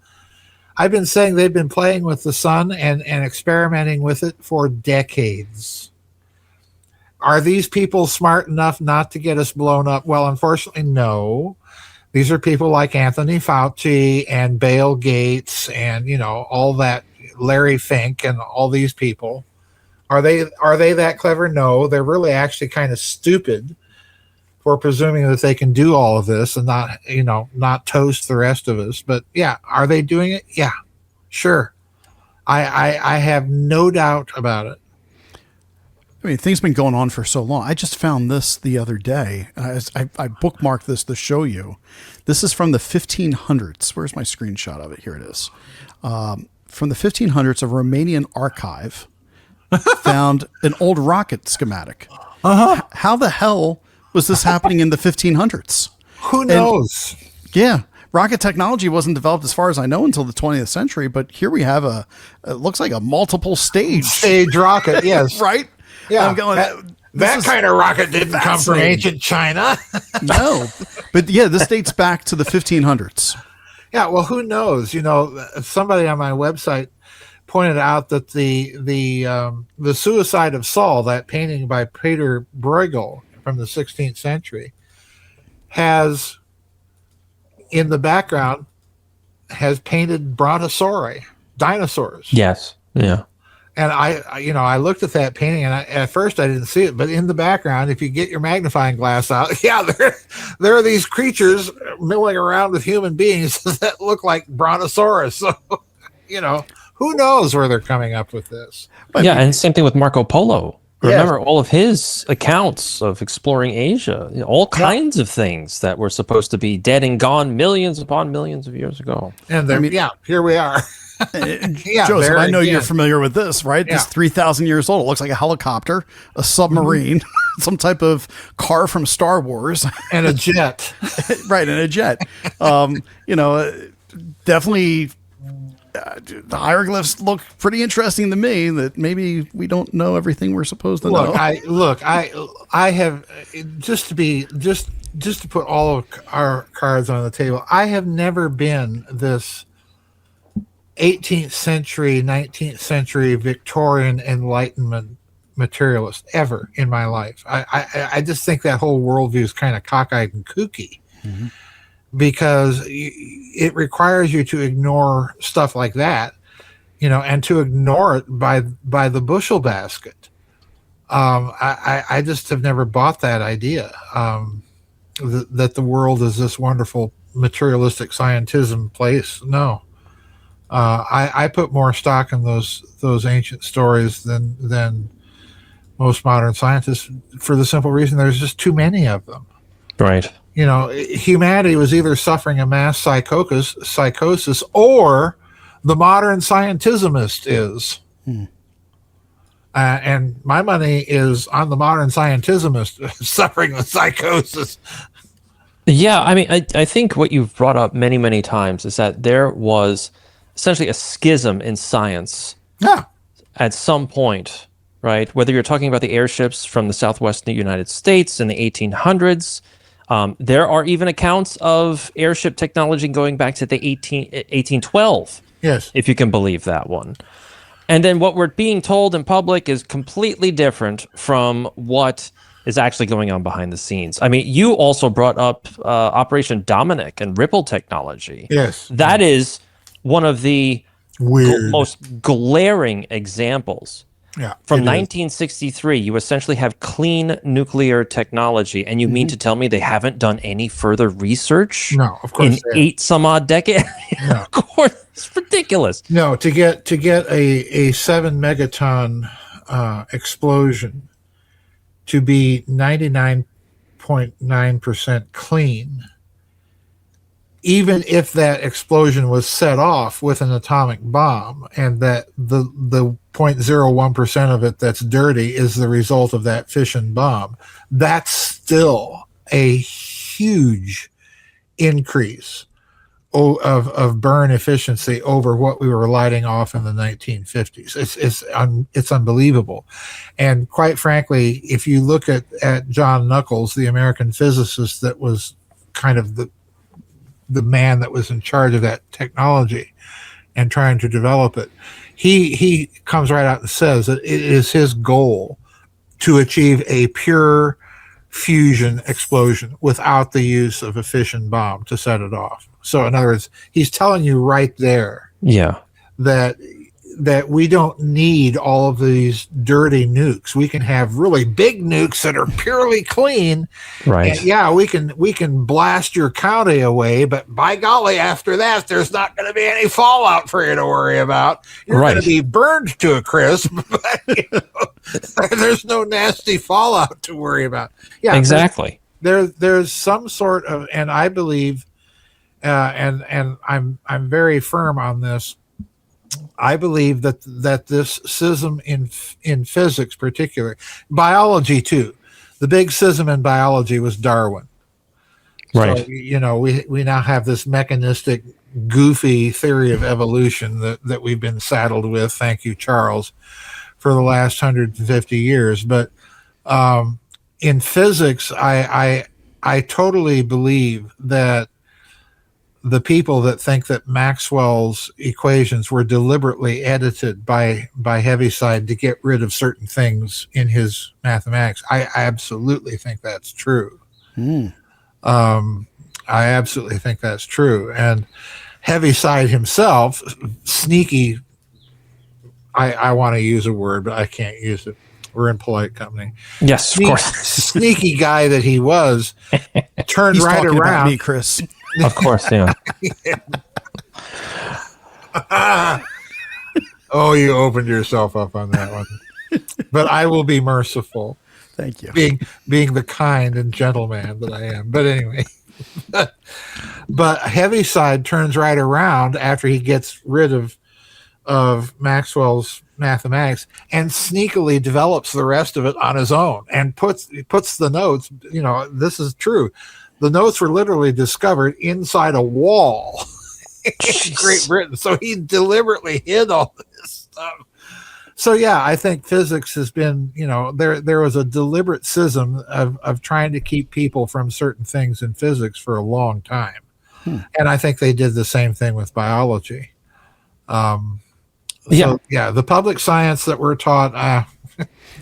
I've been saying they've been playing with the sun and experimenting with it for decades. Are these people smart enough not to get us blown up? Well, unfortunately, no. These are people like Anthony Fauci and Bill Gates and, all that, Larry Fink and all these people. Are they that clever? No, they're really actually kind of stupid for presuming that they can do all of this and not toast the rest of us. But yeah, are they doing it? Yeah, sure. I have no doubt about it. I mean, things have been going on for so long. I just found this the other day. I bookmarked this to show you. This is from the 1500s. Where's my screenshot of it? Here it is. From the 1500s, a Romanian archive found an old rocket schematic. How the hell was this happening in the 1500s? Who knows? Rocket technology wasn't developed, as far as I know, until the 20th century. But here we have it looks like a multiple stage rocket. Yes, right. Yeah, I'm going, that kind of rocket didn't come from ancient China. No, but yeah, this dates back to the 1500s. Yeah, well, who knows? Somebody on my website pointed out that the Suicide of Saul, that painting by Peter Bruegel from the 16th century, has in the background has painted brontosauri, dinosaurs. Yes. Yeah. And I looked at that painting, and at first I didn't see it, but in the background, if you get your magnifying glass out, there are these creatures milling around with human beings that look like brontosaurus. So, who knows where they're coming up with this? Yeah, and same thing with Marco Polo. Remember all of his accounts of exploring Asia, all kinds of things that were supposed to be dead and gone millions upon millions of years ago. And here we are. Joseph, I know you're familiar with this, right? This 3,000 years old. It looks like a helicopter, a submarine, some type of car from Star Wars. And a jet. Right, and a jet. Definitely... the hieroglyphs look pretty interesting to me, that maybe we don't know everything we're supposed to know. I have just to put all of our cards on the table. I have never been this 18th century, 19th century Victorian Enlightenment materialist ever in my life. I just think that whole worldview is kind of cockeyed and kooky. Mm-hmm. Because it requires you to ignore stuff like that and to ignore it by the bushel basket. I just have never bought that idea, that the world is this wonderful materialistic scientism place. No. I put more stock in those ancient stories than most modern scientists, for the simple reason there's just too many of them. Right. Humanity was either suffering a mass psychosis, or the modern scientismist is. And my money is on the modern scientismist suffering the psychosis. Yeah, I mean, I think what you've brought up many, many times is that there was essentially a schism in science at some point, right? Whether you're talking about the airships from the southwestern United States in the 1800s, there are even accounts of airship technology going back to the 1812, Yes, if you can believe that one. And then what we're being told in public is completely different from what is actually going on behind the scenes. I mean, you also brought up Operation Dominic and Ripple technology. yes. That is one of the most glaring examples. Yeah. From 1963, you essentially have clean nuclear technology, and you mean to tell me they haven't done any further research? No, of course in 8 some odd decades? No. Of course, it's ridiculous. No, to get a 7 megaton explosion to be 99.9% clean, even if that explosion was set off with an atomic bomb, and that the 0.01% of it that's dirty is the result of that fission bomb, that's still a huge increase of burn efficiency over what we were lighting off in the 1950s. It's unbelievable. And quite frankly, if you look at John Nuckolls, the American physicist that was kind of the man that was in charge of that technology and trying to develop it, he comes right out and says that it is his goal to achieve a pure fusion explosion without the use of a fission bomb to set it off. So in other words, he's telling you right there that we don't need all of these dirty nukes. We can have really big nukes that are purely clean. Right. And we can blast your county away, but by golly, after that, there's not going to be any fallout for you to worry about. You're going to be burned to a crisp, but there's no nasty fallout to worry about. Yeah, exactly. There's some sort of, and I believe, and I'm very firm on this. I believe that this schism in physics, particularly biology too, the big schism in biology was Darwin. Right. So, we now have this mechanistic, goofy theory of evolution that we've been saddled with. Thank you, Charles, for the last 150 years. But in physics, I totally believe that the people that think that Maxwell's equations were deliberately edited by Heaviside to get rid of certain things in his mathematics, I absolutely think that's true. I absolutely think that's true. And Heaviside himself, sneaky, I want to use a word, but I can't use it. We're in polite company. Yes, of course. Sneaky guy that he was, turned He's right talking around. about me, Chris. Of course, yeah. Oh, you opened yourself up on that one. But I will be merciful. Thank you. Being the kind and gentle man that I am. But anyway. But Heaviside turns right around after he gets rid of Maxwell's mathematics and sneakily develops the rest of it on his own and puts the notes, this is true. The notes were literally discovered inside a wall in Great Britain. So he deliberately hid all this stuff. So yeah, I think physics has been, there was a deliberate schism of trying to keep people from certain things in physics for a long time. And I think they did the same thing with biology. The public science that we're taught,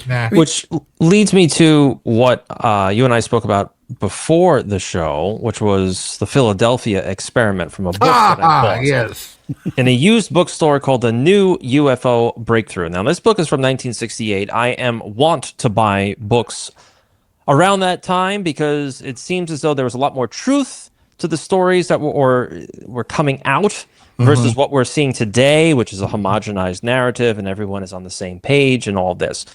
Nah. Which leads me to what you and I spoke about before the show, which was the Philadelphia experiment from a book that I bought Yes. in a used bookstore called The New UFO Breakthrough. Now, this book is from 1968. I am wont to buy books around that time because it seems as though there was a lot more truth to the stories that were coming out versus what we're seeing today, which is a homogenized narrative and everyone is on the same page and all this.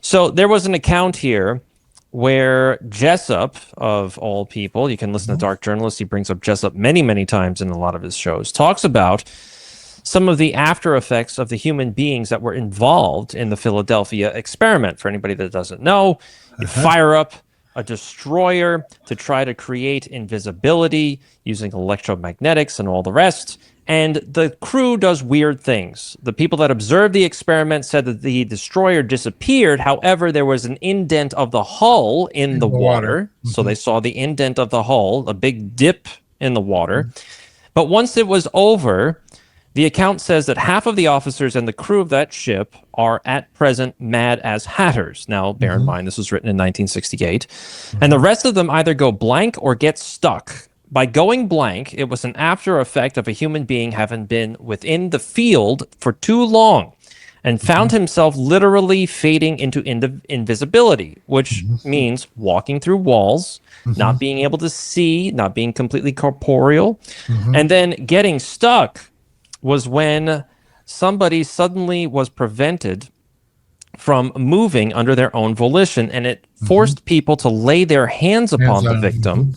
So there was an account here where Jessup, of all people, you can listen to Dark Journalist, he brings up Jessup many, many times in a lot of his shows, talks about some of the after effects of the human beings that were involved in the Philadelphia experiment. For anybody that doesn't know, you fire up a destroyer to try to create invisibility using electromagnetics and all the rest. And the crew does weird things. The people that observed the experiment said that the destroyer disappeared. However, there was an indent of the hull in the water. So they saw the indent of the hull, a big dip in the water. But once it was over, the account says that half of the officers and the crew of that ship are at present mad as hatters. Now, bear in mind, this was written in 1968. And the rest of them either go blank or get stuck. By going blank, it was an after effect of a human being having been within the field for too long and found himself literally fading into invisibility, which means walking through walls, not being able to see, not being completely corporeal, and then getting stuck was when somebody suddenly was prevented from moving under their own volition, and it forced people to lay their hands upon the victim.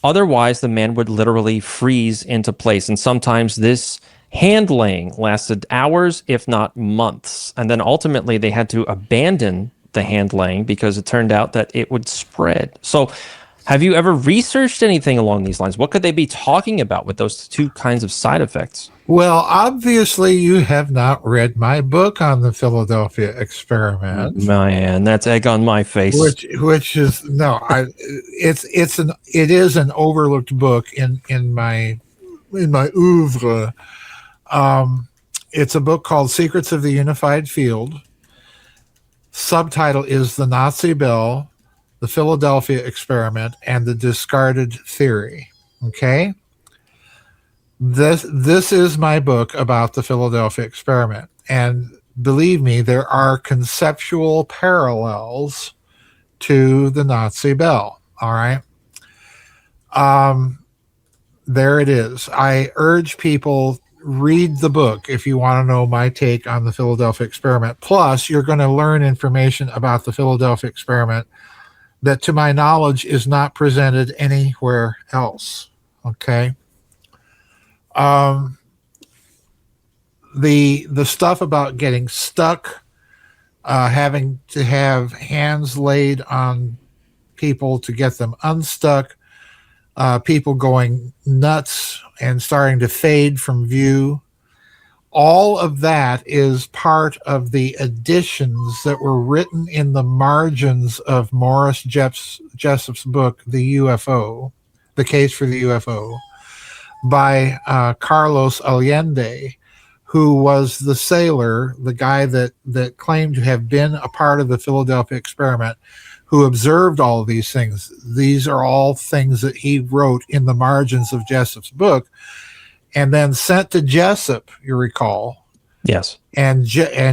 Otherwise, the man would literally freeze into place. And sometimes this hand laying lasted hours, if not months. And then ultimately, they had to abandon the hand laying because it turned out that it would spread. So have you ever researched anything along these lines? What could they be talking about with those two kinds of side effects? Well, obviously, you have not read my book on the Philadelphia experiment. Man, that's egg on my face. Which is it is an overlooked book in my oeuvre. It's a book called Secrets of the Unified Field. Subtitle is The Nazi Bell, The Philadelphia Experiment, and the Discarded Theory. Okay? This is my book about the Philadelphia experiment. And believe me, there are conceptual parallels to the Nazi Bell. All right. There it is. I urge people, read the book if you want to know my take on the Philadelphia experiment. Plus, you're going to learn information about the Philadelphia experiment that, to my knowledge, is not presented anywhere else. Okay. The stuff about getting stuck, having to have hands laid on people to get them unstuck, people going nuts and starting to fade from view, all of that is part of the additions that were written in the margins of Morris Jessup's book, The UFO, The Case for the UFO, by Carlos Allende, who was the sailor, the guy that claimed to have been a part of the Philadelphia experiment, who observed all of these things. These are all things that he wrote in the margins of Jessup's book, and then sent to Jessup, you recall. Yes. And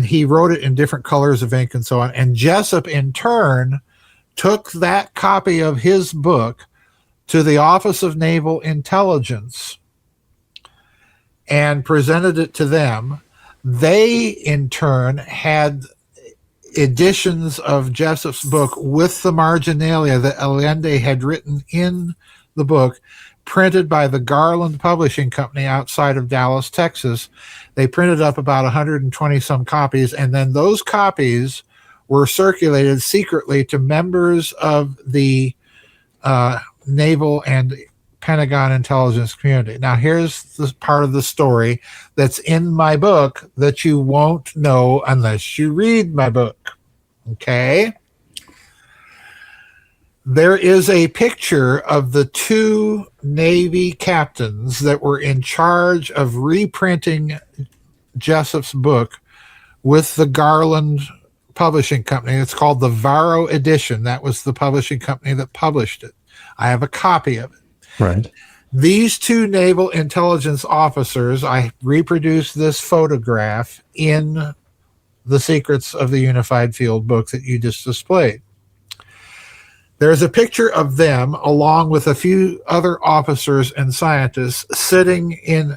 he wrote it in different colors of ink and so on. And Jessup, in turn, took that copy of his book to the Office of Naval Intelligence and presented it to them. They, in turn, had editions of Jessup's book with the marginalia that Allende had written in the book, printed by the Garland Publishing Company outside of Dallas, Texas. They printed up about 120 some copies, and then those copies were circulated secretly to members of the naval and Pentagon intelligence community. Now, here's the part of the story that's in my book that you won't know unless you read my book. Okay? There is a picture of the two Navy captains that were in charge of reprinting Jessup's book with the Garland publishing company. It's called the Varro Edition. That was the publishing company that published it. I have a copy of it. Right. These two naval intelligence officers, I reproduced this photograph in the Secrets of the Unified Field book that you just displayed. There's a picture of them along with a few other officers and scientists they're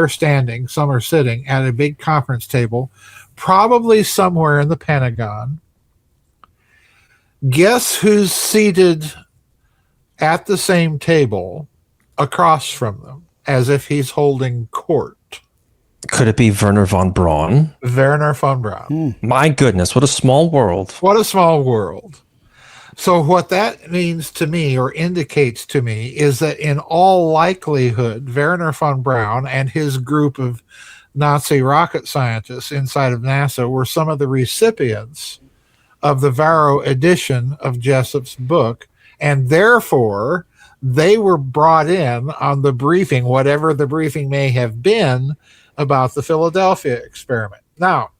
standing, some are sitting at a big conference table, probably somewhere in the Pentagon. Guess who's seated at the same table across from them, as if he's holding court? Could it be Werner von Braun? Werner von Braun. My goodness, what a small world. What a small world. So what that means to me, or indicates to me, is that in all likelihood, Werner von Braun and his group of Nazi rocket scientists inside of NASA were some of the recipients of the Varro edition of Jessup's book, and therefore they were brought in on the briefing, whatever the briefing may have been, about the Philadelphia experiment. Now,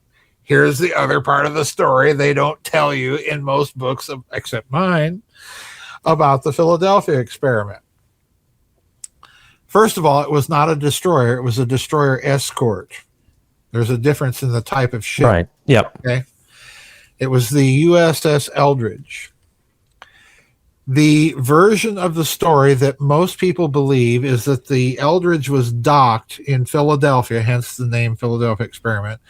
here's the other part of the story they don't tell you in most books, except mine, about the Philadelphia experiment. First of all, it was not a destroyer. It was a destroyer escort. There's a difference in the type of ship. Right. Yep. Okay. It was the USS Eldridge. The version of the story that most people believe is that the Eldridge was docked in Philadelphia, hence the name Philadelphia Experiment,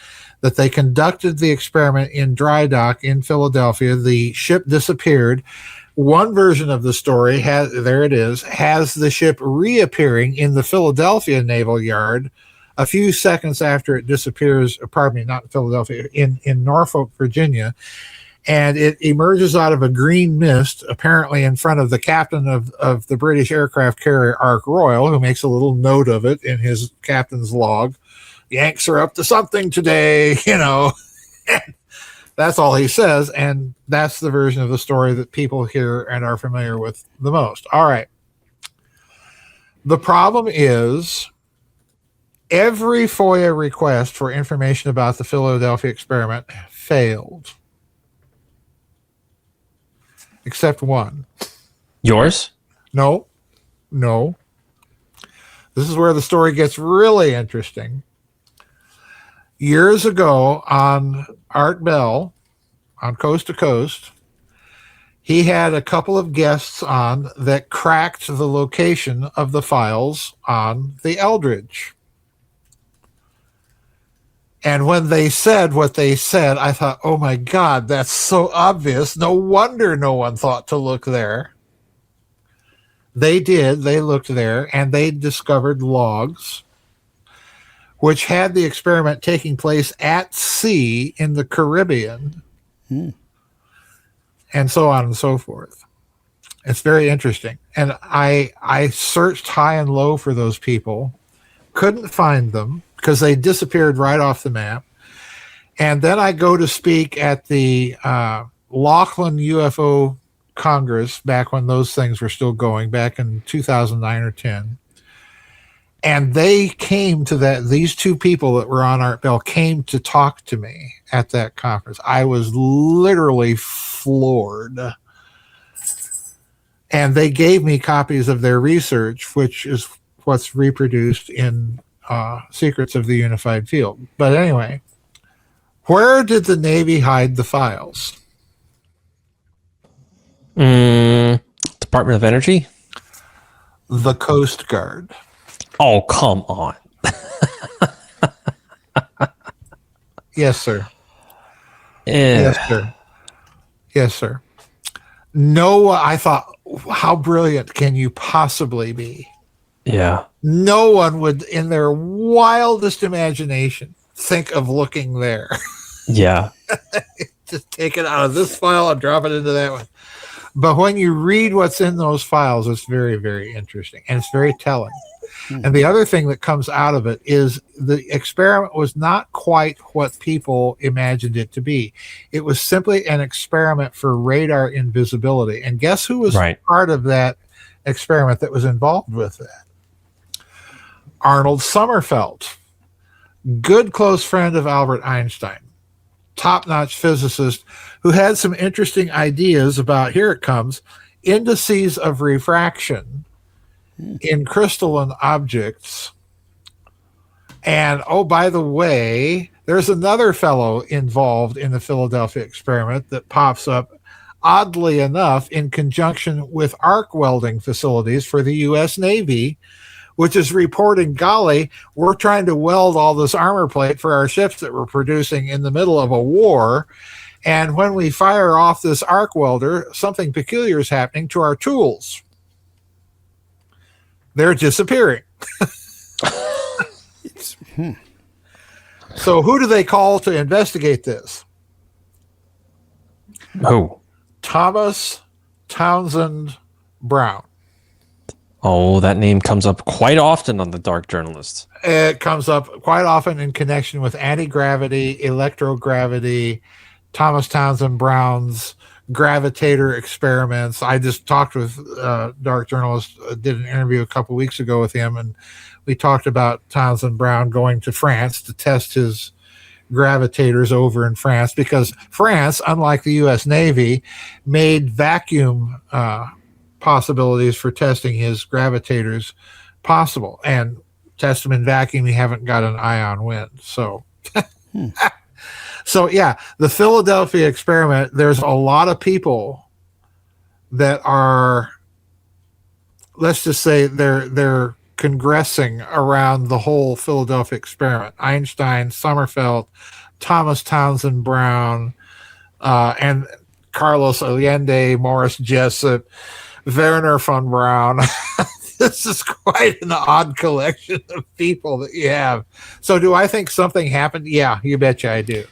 that they conducted the experiment in dry dock in Philadelphia. The ship disappeared. One version of the story has the ship reappearing in the Philadelphia Naval Yard a few seconds after it disappears, not in Philadelphia, in Norfolk, Virginia. And it emerges out of a green mist, apparently in front of the captain of the British aircraft carrier Ark Royal, who makes a little note of it in his captain's log. Yanks are up to something today, That's all he says, and that's the version of the story that people hear and are familiar with the most. All right. The problem is every FOIA request for information about the Philadelphia experiment failed. Except one. Yours? No. This is where the story gets really interesting. Years ago on Art Bell, on Coast to Coast, he had a couple of guests on that cracked the location of the files on the Eldridge. And when they said what they said, I thought, oh my God, that's so obvious. No wonder no one thought to look there. They did. They looked there, and they discovered logs which had the experiment taking place at sea in the Caribbean, and so on and so forth. It's very interesting. And I searched high and low for those people, couldn't find them, because they disappeared right off the map. And then I go to speak at the Laughlin UFO Congress, back when those things were still going, back in 2009 or 10. And they came to these two people that were on Art Bell came to talk to me at that conference. I was literally floored. And they gave me copies of their research, which is what's reproduced in Secrets of the Unified Field. But anyway, where did the Navy hide the files? Department of Energy? The Coast Guard. Oh, come on. Yes, sir. Yeah. Yes, sir. Yes, sir. No, I thought, how brilliant can you possibly be? Yeah. No one would, in their wildest imagination, think of looking there. Yeah. Just take it out of this file and drop it into that one. But when you read what's in those files, it's very, very interesting. And it's very telling. And the other thing that comes out of it is the experiment was not quite what people imagined it to be. It was simply an experiment for radar invisibility. And guess who was part of that experiment that was involved with that? Arnold Sommerfeld, good close friend of Albert Einstein. top-notch physicist who had some interesting ideas about, here it comes, indices of refraction in crystalline objects. And, oh, by the way, there's another fellow involved in the Philadelphia experiment that pops up, oddly enough, in conjunction with arc welding facilities for the U.S. Navy, which is reporting, golly, we're trying to weld all this armor plate for our ships that we're producing in the middle of a war. And when we fire off this arc welder, something peculiar is happening to our tools. They're disappearing. So who do they call to investigate this? Who? Thomas Townsend Brown. Oh, that name comes up quite often on the Dark Journalists. It comes up quite often in connection with anti-gravity, electrogravity, Thomas Townsend Brown's gravitator experiments. I just talked with Dark Journalist, did an interview a couple weeks ago with him, and we talked about Townsend Brown going to France to test his gravitators over in France, because France, unlike the U.S. Navy, made vacuum possibilities for testing his gravitators possible. And test them in vacuum, you haven't got an ion wind. So, so yeah, the Philadelphia experiment, there's a lot of people that are, let's just say they're congressing around the whole Philadelphia experiment. Einstein, Sommerfeld, Thomas Townsend Brown, and Carlos Allende, Morris Jessup, Werner von Braun. This is quite an odd collection of people that you have. So do I think something happened? Yeah, you betcha I do.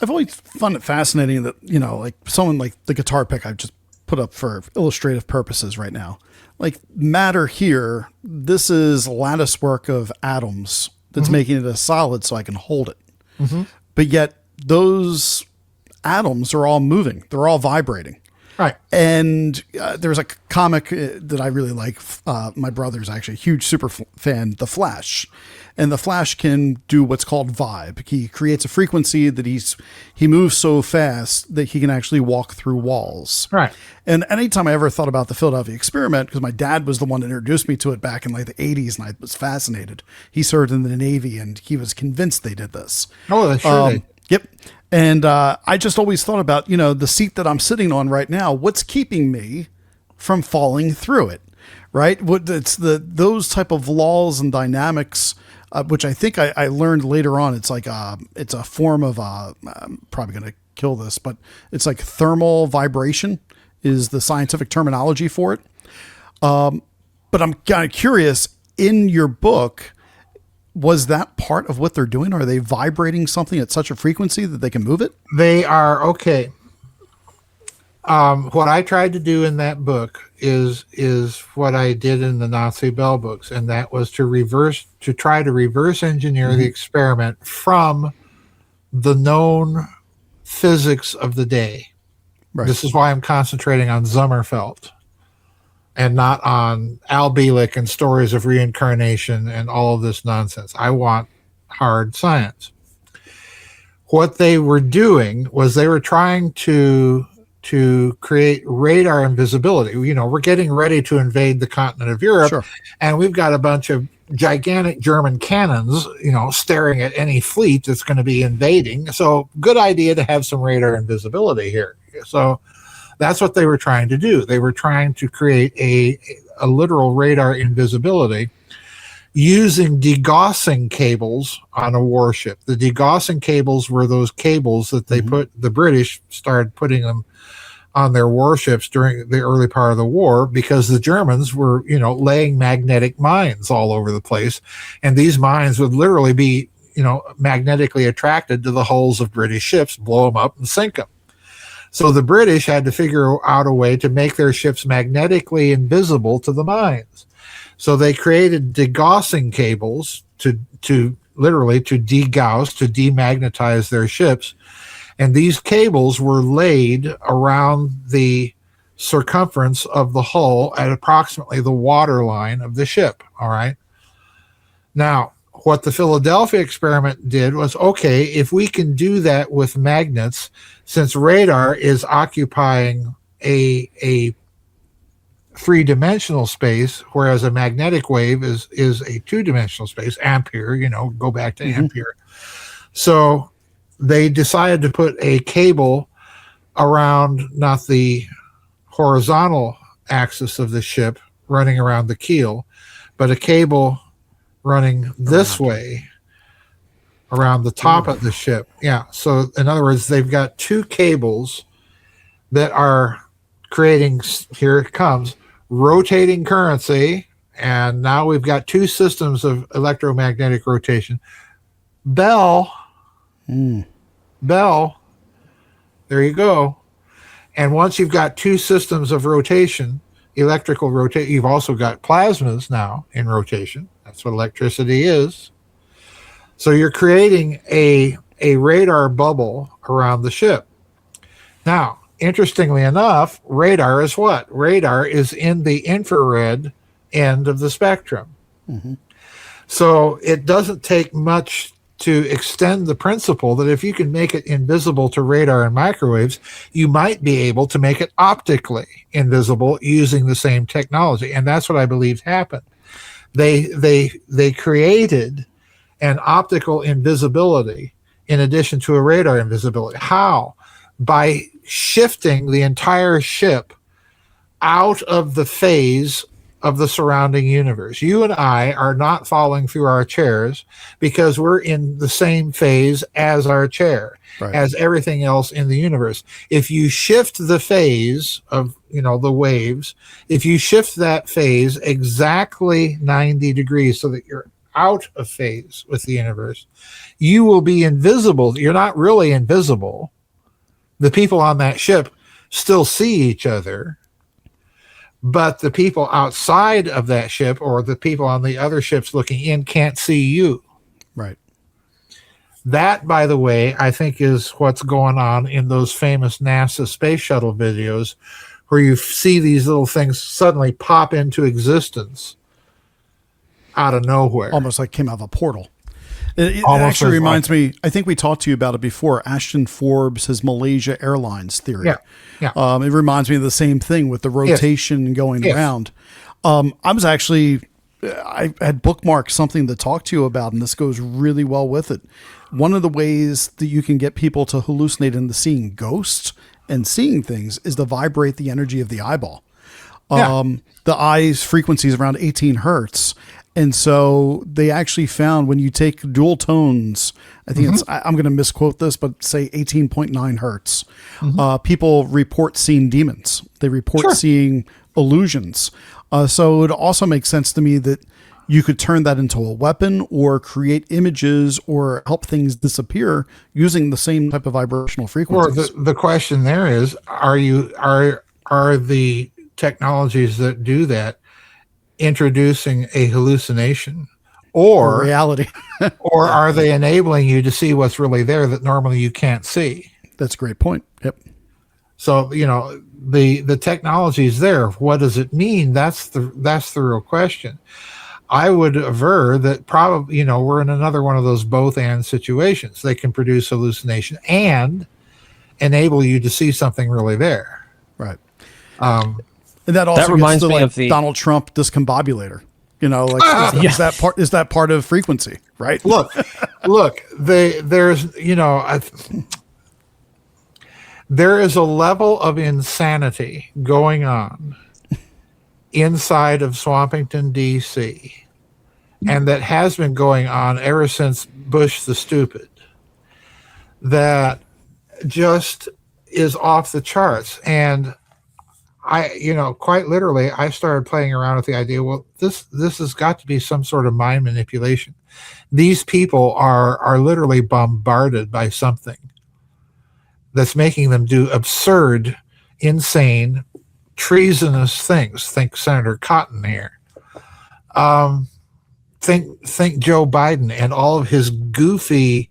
I've always found it fascinating that, like someone like the guitar pick I've just put up for illustrative purposes right now. Like matter here, this is lattice work of atoms that's making it a solid so I can hold it. But yet those atoms are all moving. They're all vibrating. Right. And there's a comic that I really like. My brother's actually a huge super fan, The Flash. And The Flash can do what's called vibe. He creates a frequency that he moves so fast that he can actually walk through walls. Right. And anytime I ever thought about the Philadelphia experiment, because my dad was the one that introduced me to it back in like the 80s, and I was fascinated. He served in the Navy, and he was convinced they did this. Oh, sure. Yep. And I just always thought about, the seat that I'm sitting on right now, what's keeping me from falling through it, right? It's those type of laws and dynamics, which I think I learned later on. It's like it's a form of I'm probably going to kill this, but it's like thermal vibration is the scientific terminology for it. But I'm kind of curious, in your book, was that part of what they're doing? Are they vibrating something at such a frequency that they can move it? They are, okay. What I tried to do in that book is what I did in the Nazi Bell books, and that was to try to reverse engineer the experiment from the known physics of the day. Right. This is why I'm concentrating on Sommerfeld and not on Al Bielek and stories of reincarnation and all of this nonsense. I want hard science. What they were doing was they were trying to create radar invisibility. We're getting ready to invade the continent of Europe, sure, and we've got a bunch of gigantic German cannons, staring at any fleet that's going to be invading. So good idea to have some radar invisibility here. So that's what they were trying to do. They were trying to create a literal radar invisibility using degaussing cables on a warship. The degaussing cables were those cables that they the British started putting them on their warships during the early part of the war, because the Germans were, laying magnetic mines all over the place. And these mines would literally be, magnetically attracted to the hulls of British ships, blow them up and sink them. So the British had to figure out a way to make their ships magnetically invisible to the mines. So they created degaussing cables to literally to degauss, to demagnetize their ships. And these cables were laid around the circumference of the hull at approximately the water line of the ship. All right. Now, what the Philadelphia experiment did was, okay, if we can do that with magnets, since radar is occupying a three-dimensional space, whereas a magnetic wave is a two-dimensional space, ampere, go back to ampere. So they decided to put a cable around not the horizontal axis of the ship running around the keel, but a cable running this way around the top of the ship. Yeah. So in other words, they've got two cables that are creating, here it comes, rotating currency. And now we've got two systems of electromagnetic rotation. Bell, there you go. And once you've got two systems of rotation, electrical rotation, you've also got plasmas now in rotation. That's what electricity is. So you're creating a radar bubble around the ship. Now, interestingly enough, radar is what? Radar is in the infrared end of the spectrum. So it doesn't take much to extend the principle that if you can make it invisible to radar and microwaves, you might be able to make it optically invisible using the same technology. And that's what I believe happened. They created an optical invisibility in addition to a radar invisibility. How? By shifting the entire ship out of the phase of the surrounding universe. You and I are not falling through our chairs because we're in the same phase as our chair, as everything else in the universe. If you shift the phase of, the waves, if you shift that phase exactly 90 degrees so that you're out of phase with the universe, you will be invisible. You're not really invisible. The people on that ship still see each other, but the people outside of that ship or the people on the other ships looking in can't see you. Right. That, by the way, I think is what's going on in those famous NASA space shuttle videos where you see these little things suddenly pop into existence out of nowhere. Almost like came out of a portal. It Almost actually reminds me, I think we talked to you about it before, Ashton Forbes, his Malaysia Airlines theory. Yeah. It reminds me of the same thing with the rotation going around. I had bookmarked something to talk to you about, and this goes really well with it. One of the ways that you can get people to hallucinate into seeing ghosts and seeing things is to vibrate the energy of the eyeball. The eye's frequency is around 18 hertz. And so they actually found when you take dual tones, I think I'm going to misquote this, but say 18.9 hertz, people report seeing demons. They report seeing illusions. So it also makes sense to me that you could turn that into a weapon or create images or help things disappear using the same type of vibrational frequencies. Or the question there is, are the technologies that do that introducing a hallucination or reality? Or are they enabling you to see what's really there that normally you can't see? That's a great point. Yep. So, the technology is there. What does it mean? That's the real question. I would aver that probably, we're in another one of those both and situations. They can produce hallucination and enable you to see something really there. Right. And that also reminds me of the Donald Trump discombambulator. Is that part of frequency, right? Look, there's there is a level of insanity going on inside of Swampington, D.C., and that has been going on ever since Bush the Stupid, that just is off the charts. And I, quite literally, I started playing around with the idea, well, this has got to be some sort of mind manipulation. These people are literally bombarded by something that's making them do absurd, insane, treasonous things. Think Senator Cotton here. Think Joe Biden and all of his goofy,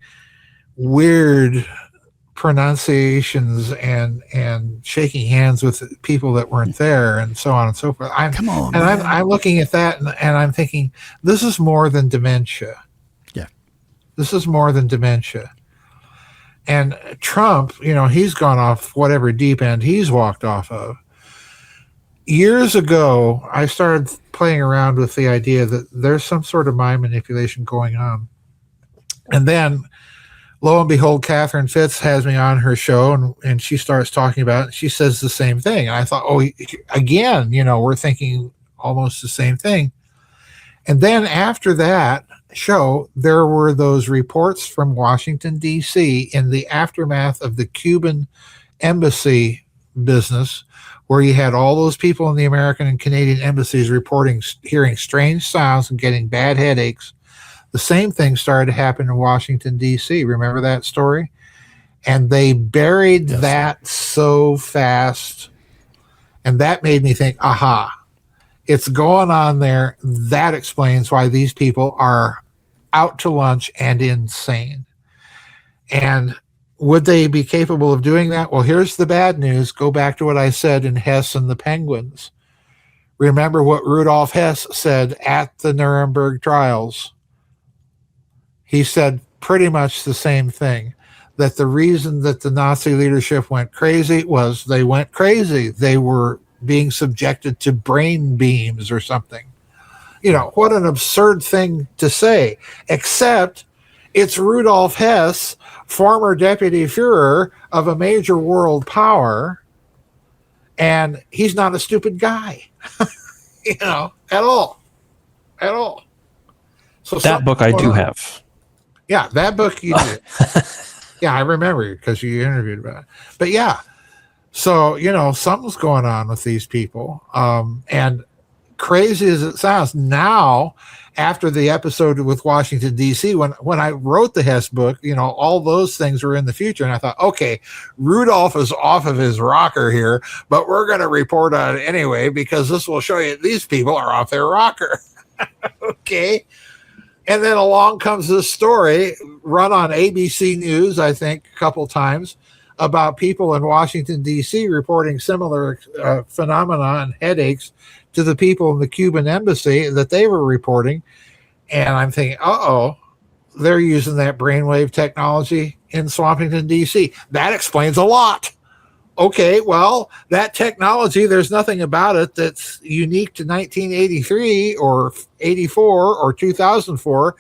weird pronunciations and shaking hands with people that weren't there and so on and so forth. I'm looking at that and I'm thinking, this is more than dementia. This is more than dementia. And Trump, he's gone off whatever deep end he's walked off of. Years ago, I started playing around with the idea that there's some sort of mind manipulation going on. And then, lo and behold, Catherine Fitz has me on her show, and she starts talking about it. She says the same thing. And I thought, again, we're thinking almost the same thing. And then after that show, there were those reports from Washington, D.C. in the aftermath of the Cuban embassy business, where you had all those people in the American and Canadian embassies reporting, hearing strange sounds and getting bad headaches. The same thing started to happen in Washington, D.C. Remember that story? And they buried that so fast. And that made me think, aha, it's going on there. That explains why these people are out to lunch and insane. And would they be capable of doing that? Well, here's the bad news. Go back to what I said in Hess and the Penguins. Remember what Rudolf Hess said at the Nuremberg trials. He said pretty much the same thing, that the reason that the Nazi leadership went crazy was they went crazy. They were being subjected to brain beams or something. What an absurd thing to say, except it's Rudolf Hess, former deputy Führer of a major world power, and he's not a stupid guy, at all. So that book I do have. Yeah, that book you did. Yeah, I remember because you interviewed about it. But yeah, so, something's going on with these people. And crazy as it sounds, now, after the episode with Washington, D.C., when I wrote the Hess book, all those things were in the future. And I thought, okay, Rudolph is off of his rocker here, but we're going to report on it anyway, because this will show you these people are off their rocker. Okay. And then along comes this story run on ABC News, I think, a couple times, about people in Washington, D.C. reporting similar phenomena and headaches to the people in the Cuban embassy that they were reporting. And I'm thinking, they're using that brainwave technology in Swampington, D.C. That explains a lot. Okay, well, that technology, there's nothing about it that's unique to 1983 or 84 or 2004.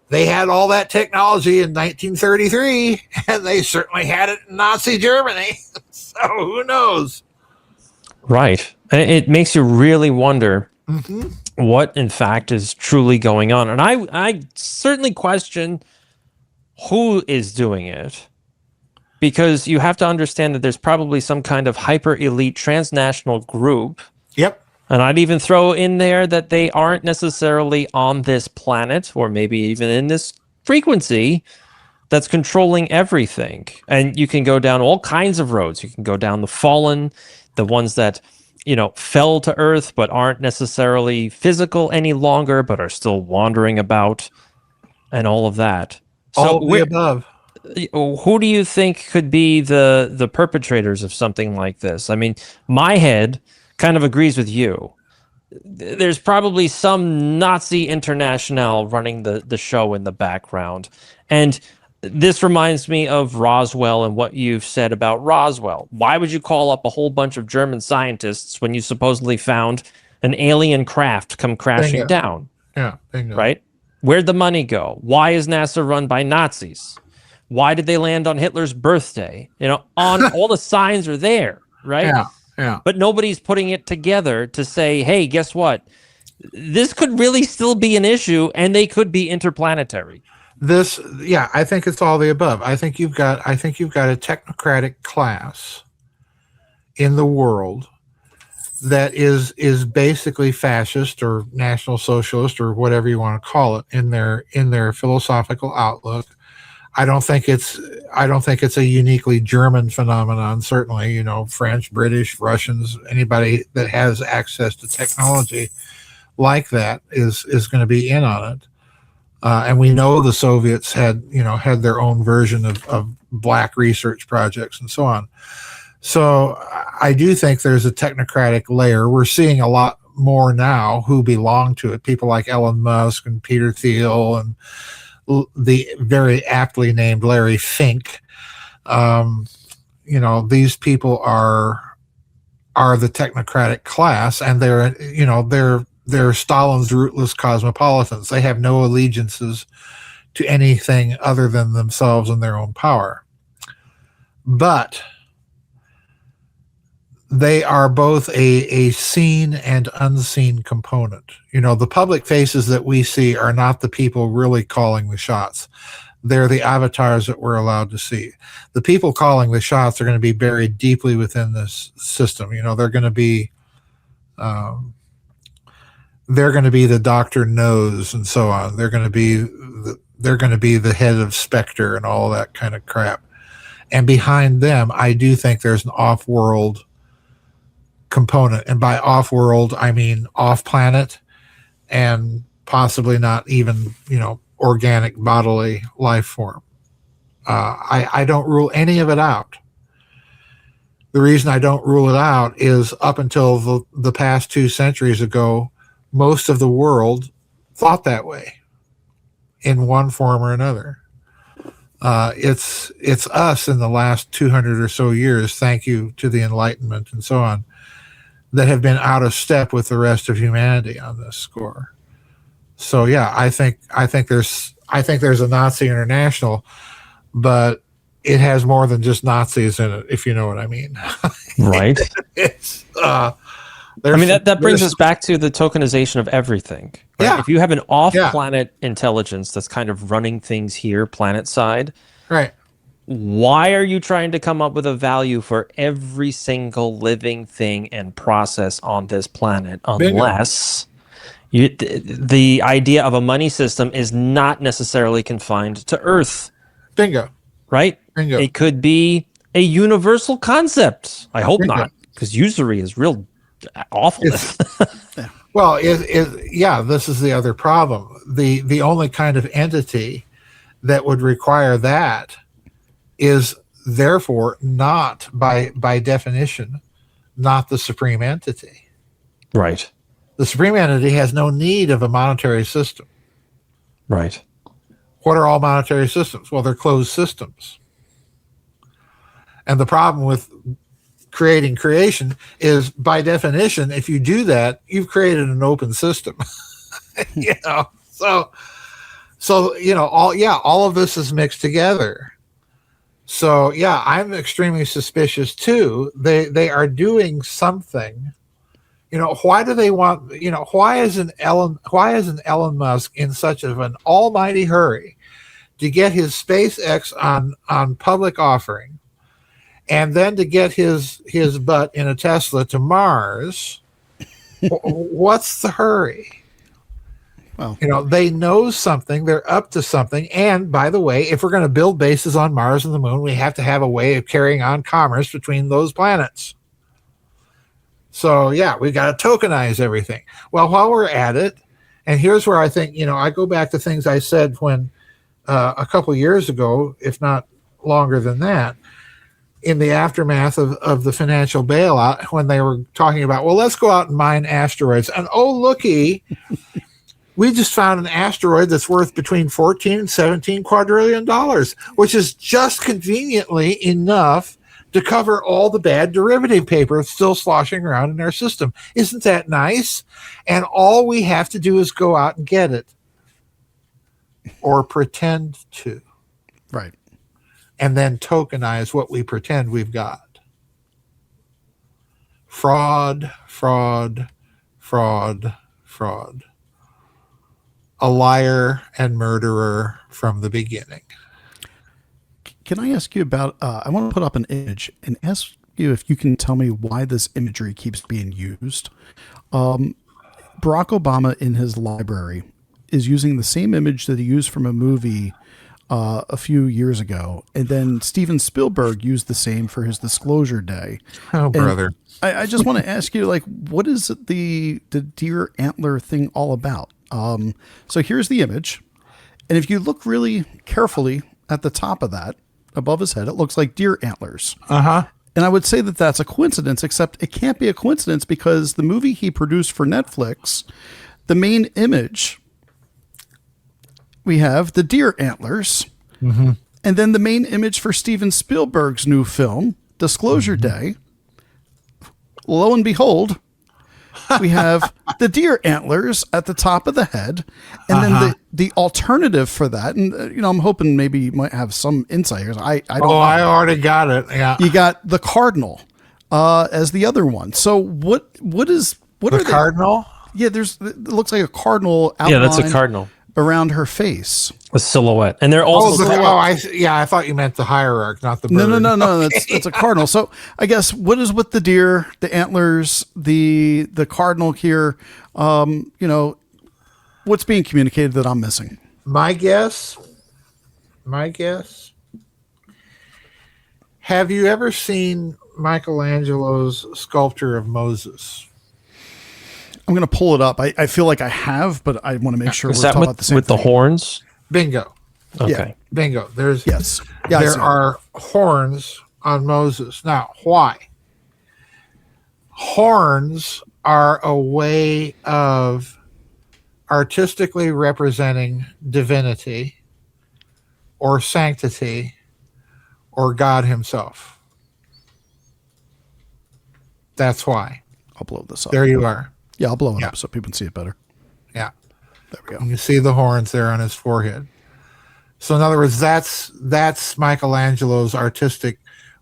They had all that technology in 1933, and they certainly had it in Nazi Germany. So who knows? Right. It makes you really wonder what, in fact, is truly going on. And I certainly question who is doing it, because you have to understand that there's probably some kind of hyper-elite transnational group. Yep. And I'd even throw in there that they aren't necessarily on this planet, or maybe even in this frequency, that's controlling everything. And you can go down all kinds of roads. You can go down the fallen, the ones that, fell to earth but aren't necessarily physical any longer, but are still wandering about, and all of that. All of the above. Who do you think could be the perpetrators of something like this? I mean, my head kind of agrees with you. There's probably some Nazi international running the show in the background. And this reminds me of Roswell and what you've said about Roswell. Why would you call up a whole bunch of German scientists when you supposedly found an alien craft come crashing down? Yeah, bingo. Right? Where'd the money go? Why is NASA run by Nazis? Why did they land on Hitler's birthday? On all the signs are there, right? Yeah. But nobody's putting it together to say, hey, guess what? This could really still be an issue, and they could be interplanetary. I think it's all the above. I think you've got a technocratic class in the world that is basically fascist or national socialist or whatever you want to call it in their philosophical outlook. I don't think it's a uniquely German phenomenon. Certainly, French, British, Russians, anybody that has access to technology like that is going to be in on it. And we know the Soviets had their own version of black research projects and so on. So I do think there's a technocratic layer. We're seeing a lot more now who belong to it. People like Elon Musk and Peter Thiel and the very aptly named Larry Fink. These people are the technocratic class, and they're Stalin's rootless cosmopolitans. They have no allegiances to anything other than themselves and their own power. But they are both a seen and unseen component. The public faces that we see are not the people really calling the shots. They're the avatars that we're allowed to see. The people calling the shots are going to be buried deeply within this system. They're going to be the Dr. Knows and so on. They're going to be the head of Spectre and all that kind of crap. And behind them, I do think there's an off-world component. And by off-world, I mean off-planet and possibly not even, organic bodily life form. I don't rule any of it out. The reason I don't rule it out is up until the past 2 centuries ago, most of the world thought that way in one form or another. It's us in the last 200 or so years, thank you to the Enlightenment and so on, that have been out of step with the rest of humanity on this score. So yeah, I think there's a Nazi International, but it has more than just Nazis in it, if you know what I mean. Right. It's that brings us back to the tokenization of everything. Right? Yeah. If you have an off-planet intelligence that's kind of running things here, planet side, right? Why are you trying to come up with a value for every single living thing and process on this planet, unless the idea of a money system is not necessarily confined to Earth? Bingo. Right? Bingo. It could be a universal concept. I hope not, because usury is real awful. Well, this is the other problem. The only kind of entity that would require that is therefore not, by definition, not the supreme entity. Right. The supreme entity has no need of a monetary system. Right. What are all monetary systems? Well, they're closed systems. And the problem with creating creation is, by definition, if you do that, you've created an open system. So all of this is mixed together. So yeah, I'm extremely suspicious too. They are doing something. Why do they want? Why is an Elon Musk in such of an almighty hurry to get his SpaceX on public offering, and then to get his butt in a Tesla to Mars? What's the hurry? Well, they know something. They're up to something. And by the way, if we're going to build bases on Mars and the Moon, we have to have a way of carrying on commerce between those planets. So yeah, we've got to tokenize everything. Well, while we're at it, and here's where I think, I go back to things I said when a couple of years ago, if not longer than that, in the aftermath of the financial bailout, when they were talking about, well, let's go out and mine asteroids. And oh, looky, we just found an asteroid that's worth between 14 and 17 quadrillion dollars, which is just conveniently enough to cover all the bad derivative paper still sloshing around in our system. Isn't that nice? And all we have to do is go out and get it. Or pretend to. Right. And then tokenize what we pretend we've got. Fraud, fraud, fraud, fraud. A liar and murderer from the beginning. Can I ask you about, I want to put up an image and ask you if you can tell me why this imagery keeps being used. Barack Obama in his library is using the same image that he used from a movie a few years ago. And then Steven Spielberg used the same for his Disclosure Day. Oh, brother. I just want to ask you, what is the deer antler thing all about? So here's the image. And if you look really carefully at the top of that, above his head, it looks like deer antlers. Uh-huh. And I would say that that's a coincidence, except it can't be a coincidence because the movie he produced for Netflix, the main image we have the deer antlers. Mm-hmm. And then the main image for Steven Spielberg's new film, Disclosure Day. Lo and behold, we have the deer antlers at the top of the head. And then the alternative for that, and I'm hoping maybe you might have some insight here. I don't know. I already got it. Yeah. You got the cardinal as the other one. So what are the cardinal? Yeah, it looks like a cardinal outline. Yeah, that's a cardinal around her face. A silhouette. And they're also I thought you meant the hierarch, not the bird. No. Okay. It's a cardinal. So I guess what is with the deer, the antlers, the cardinal here? What's being communicated that I'm missing? My guess. Have you ever seen Michelangelo's sculpture of Moses? I'm going to pull it up. I feel like I have, but I want to make sure is we're that talking with, about the same with thing. the horns? Bingo. Okay. Yeah. Bingo. Yes. Yeah, there are horns on Moses. Now, why? Horns are a way of artistically representing divinity or sanctity or God himself. That's why. I'll blow this up. There you are. Yeah, I'll blow it up so people can see it better. Yeah. There we go. You see the horns there on his forehead. So in other words, that's Michelangelo's artistic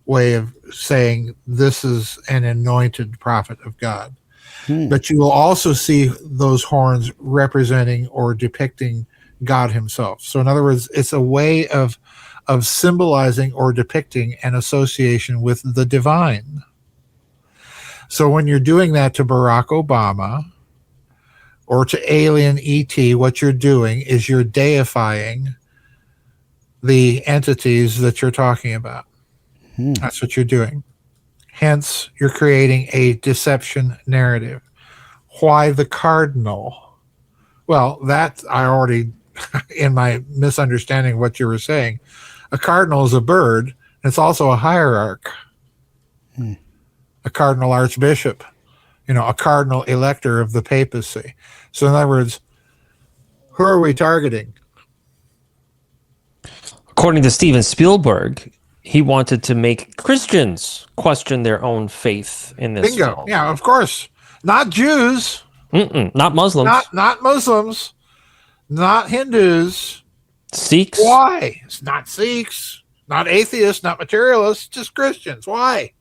way of saying this is an anointed prophet of God. But you will also see those horns representing or depicting God himself. So in other words, it's a way of symbolizing or depicting an association with the divine. So when you're doing that to Barack Obama or to alien ET, what you're doing is you're deifying the entities that you're talking about. That's what you're doing. Hence, you're creating a deception narrative. Why the cardinal? Well, that I already, in my misunderstanding of what you were saying, a cardinal is a bird, and it's also a hierarch. A cardinal archbishop, a cardinal elector of the papacy. So in other words, who are we targeting? According to Steven Spielberg, he wanted to make Christians question their own faith in this Bingo. film. Yeah, of course. Not Jews. Not Muslims. Not Muslims. Not Hindus. Sikhs. Why? It's not Sikhs. Not atheists. Not materialists. Just Christians. Why?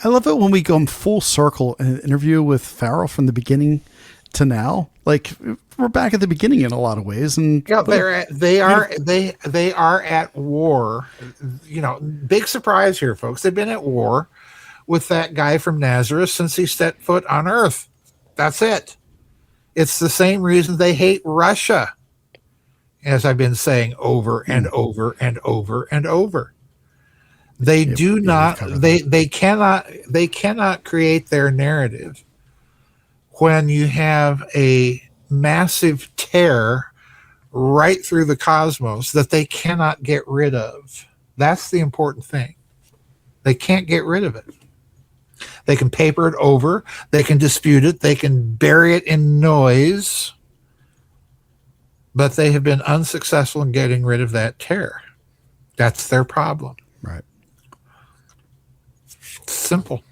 I love it when we go full circle in an interview with Farrell from the beginning to now. Like we're back at the beginning in a lot of ways, and yeah, they are at war. Big surprise here, folks. They've been at war with that guy from Nazareth since he set foot on Earth. That's it. It's the same reason they hate Russia, as I've been saying over and over and over and over. They do not. They cannot create their narrative when you have a massive tear right through the cosmos that they cannot get rid of. That's the important thing. They can't get rid of it. They can paper it over. They can dispute it. They can bury it in noise. But they have been unsuccessful in getting rid of that tear. That's their problem. Right. Simple.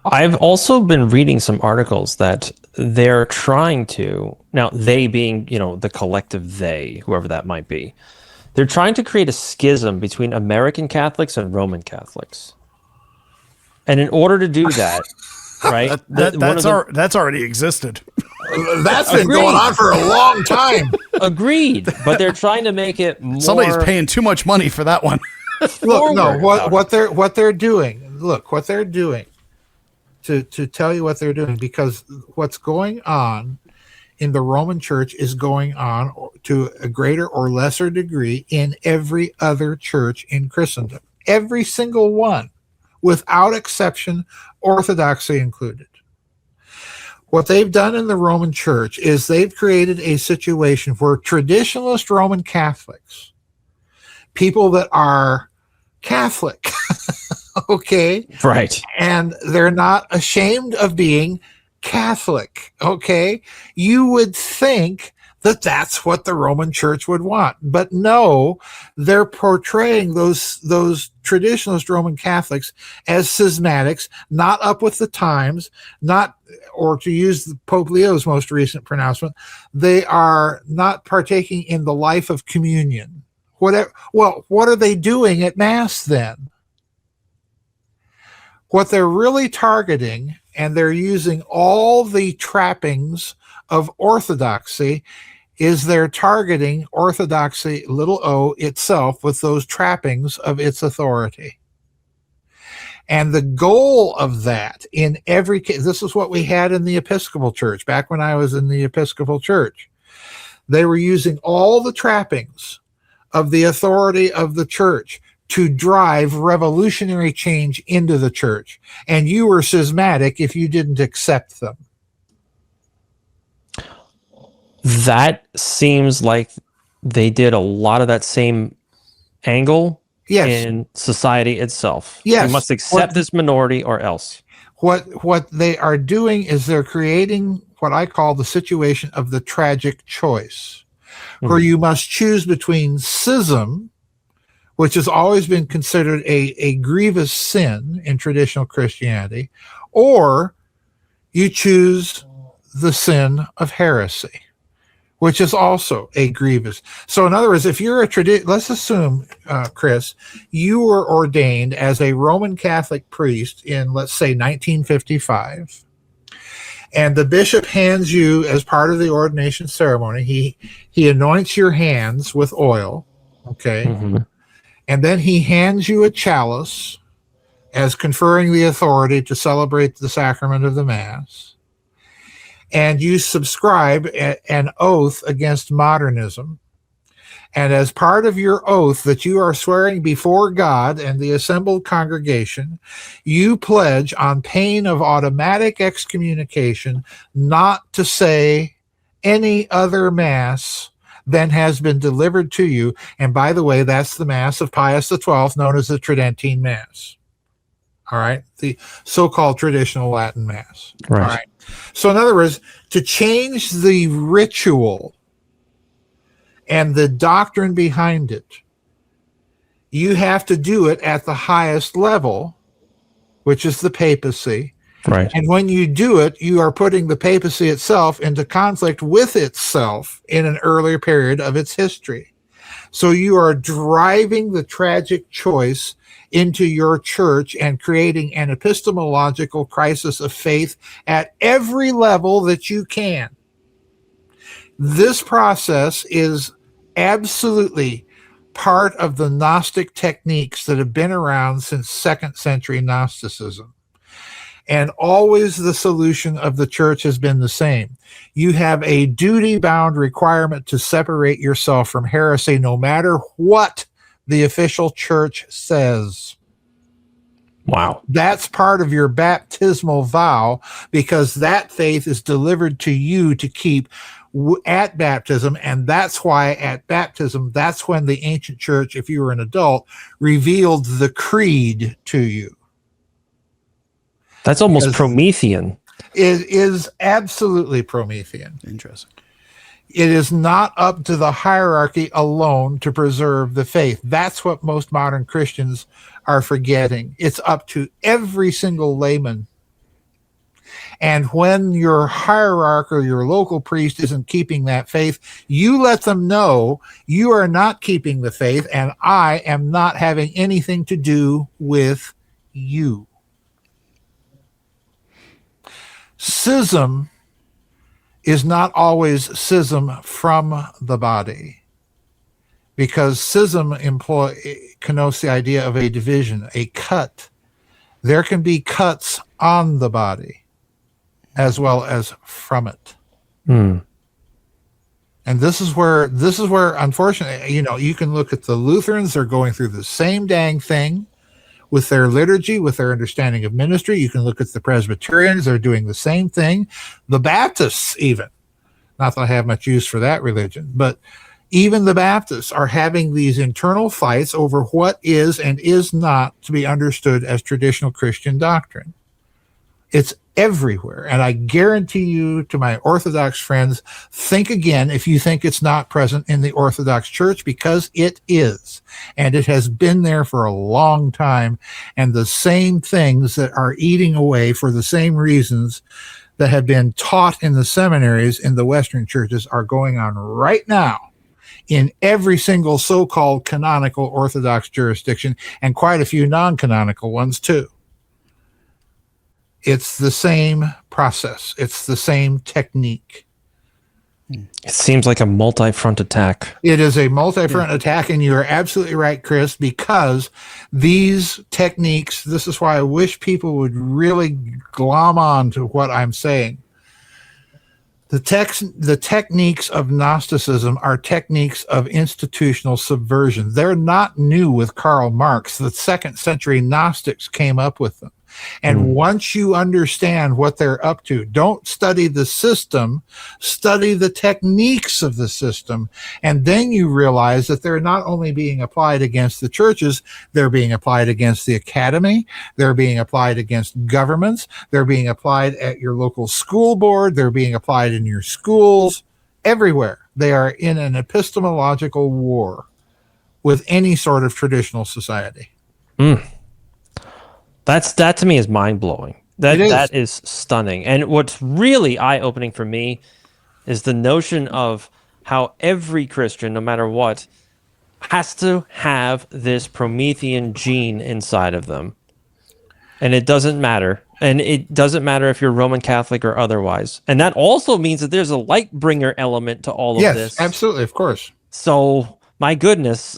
I've also been reading some articles that they're trying to, now they being, the collective they, whoever that might be, they're trying to create a schism between American Catholics and Roman Catholics. And in order to do that, right? That's already existed. That's been going on for a long time. Agreed. But they're trying to make it more... Somebody's paying too much money for that one. Look, no, what they're doing. Look, what they're doing. To tell you what they're doing, because what's going on in the Roman Church is going on to a greater or lesser degree in every other church in Christendom. Every single one, without exception, Orthodoxy included. What they've done in the Roman Church is they've created a situation where traditionalist Roman Catholics, people that are Catholic, okay, right, and they're not ashamed of being Catholic, okay, you would think that that's what the Roman Church would want. But no, they're portraying those traditionalist Roman Catholics as schismatics, not up with the times, not, or to use Pope Leo's most recent pronouncement, they are not partaking in the life of communion. Whatever. Well, what are they doing at Mass then? What they're really targeting, and they're using all the trappings of orthodoxy, is they're targeting orthodoxy, little o, itself, with those trappings of its authority. And the goal of that in every case, this is what we had in the Episcopal Church, back when I was in the Episcopal Church. They were using all the trappings of the authority of the church to drive revolutionary change into the church. And you were schismatic if you didn't accept them. That seems like they did a lot of that same angle in society itself. Yes. You must accept this minority or else. What they are doing is they're creating what I call the situation of the tragic choice, where you must choose between schism, which has always been considered a grievous sin in traditional Christianity, or you choose the sin of heresy, which is also a grievous. So in other words, if you're let's assume, Chris, you were ordained as a Roman Catholic priest in, let's say, 1955, and the bishop hands you, as part of the ordination ceremony, he anoints your hands with oil, okay? Mm-hmm. And then he hands you a chalice as conferring the authority to celebrate the sacrament of the Mass. And you subscribe an oath against modernism. And as part of your oath that you are swearing before God and the assembled congregation, you pledge on pain of automatic excommunication not to say any other Mass than has been delivered to you. And by the way, that's the Mass of Pius XII, known as the Tridentine Mass. All right? The so-called traditional Latin Mass. Right. All right. So in other words, to change the ritual and the doctrine behind it, you have to do it at the highest level, which is the papacy. Right. And when you do it, you are putting the papacy itself into conflict with itself in an earlier period of its history. So you are driving the tragic choice into your church and creating an epistemological crisis of faith at every level that you can. This process is absolutely part of the Gnostic techniques that have been around since 2nd century Gnosticism. And always the solution of the church has been the same. You have a duty-bound requirement to separate yourself from heresy, no matter what the official church says. Wow. That's part of your baptismal vow, because that faith is delivered to you to keep at baptism. And that's why at baptism, that's when the ancient church, if you were an adult, revealed the creed to you. That's almost Promethean. It is absolutely Promethean. Interesting. It is not up to the hierarchy alone to preserve the faith. That's what most modern Christians are forgetting. It's up to every single layman. And when your hierarch or your local priest isn't keeping that faith, you let them know you are not keeping the faith, and I am not having anything to do with you. Schism is not always schism from the body, because schism connotes the idea of a division, a cut. There can be cuts on the body as well as from it. And this is where, unfortunately, you can look at the Lutherans. They're going through the same dang thing with their liturgy, with their understanding of ministry. You can look at the Presbyterians. They're doing the same thing. The Baptists, even, not that I have much use for that religion, but even the Baptists are having these internal fights over what is and is not to be understood as traditional Christian doctrine. It's everywhere. And I guarantee you, to my Orthodox friends, think again if you think it's not present in the Orthodox Church, because it is. And it has been there for a long time. And the same things that are eating away for the same reasons that have been taught in the seminaries in the Western churches are going on right now in every single so-called canonical Orthodox jurisdiction, and quite a few non-canonical ones too. It's the same process. It's the same technique. It seems like a multi-front attack. It is a multi-front attack, and you're absolutely right, Chris, because these techniques, this is why I wish people would really glom on to what I'm saying. The techniques of Gnosticism are techniques of institutional subversion. They're not new with Karl Marx. The 2nd century Gnostics came up with them. And once you understand what they're up to, don't study the system, study the techniques of the system. And then you realize that they're not only being applied against the churches, they're being applied against the academy, they're being applied against governments, they're being applied at your local school board, they're being applied in your schools, everywhere. They are in an epistemological war with any sort of traditional society. That to me is mind-blowing. That is stunning. And what's really eye-opening for me is the notion of how every Christian, no matter what, has to have this Promethean gene inside of them. And it doesn't matter. And it doesn't matter if you're Roman Catholic or otherwise. And that also means that there's a light bringer element to all of this. Yes, absolutely, of course. So, my goodness.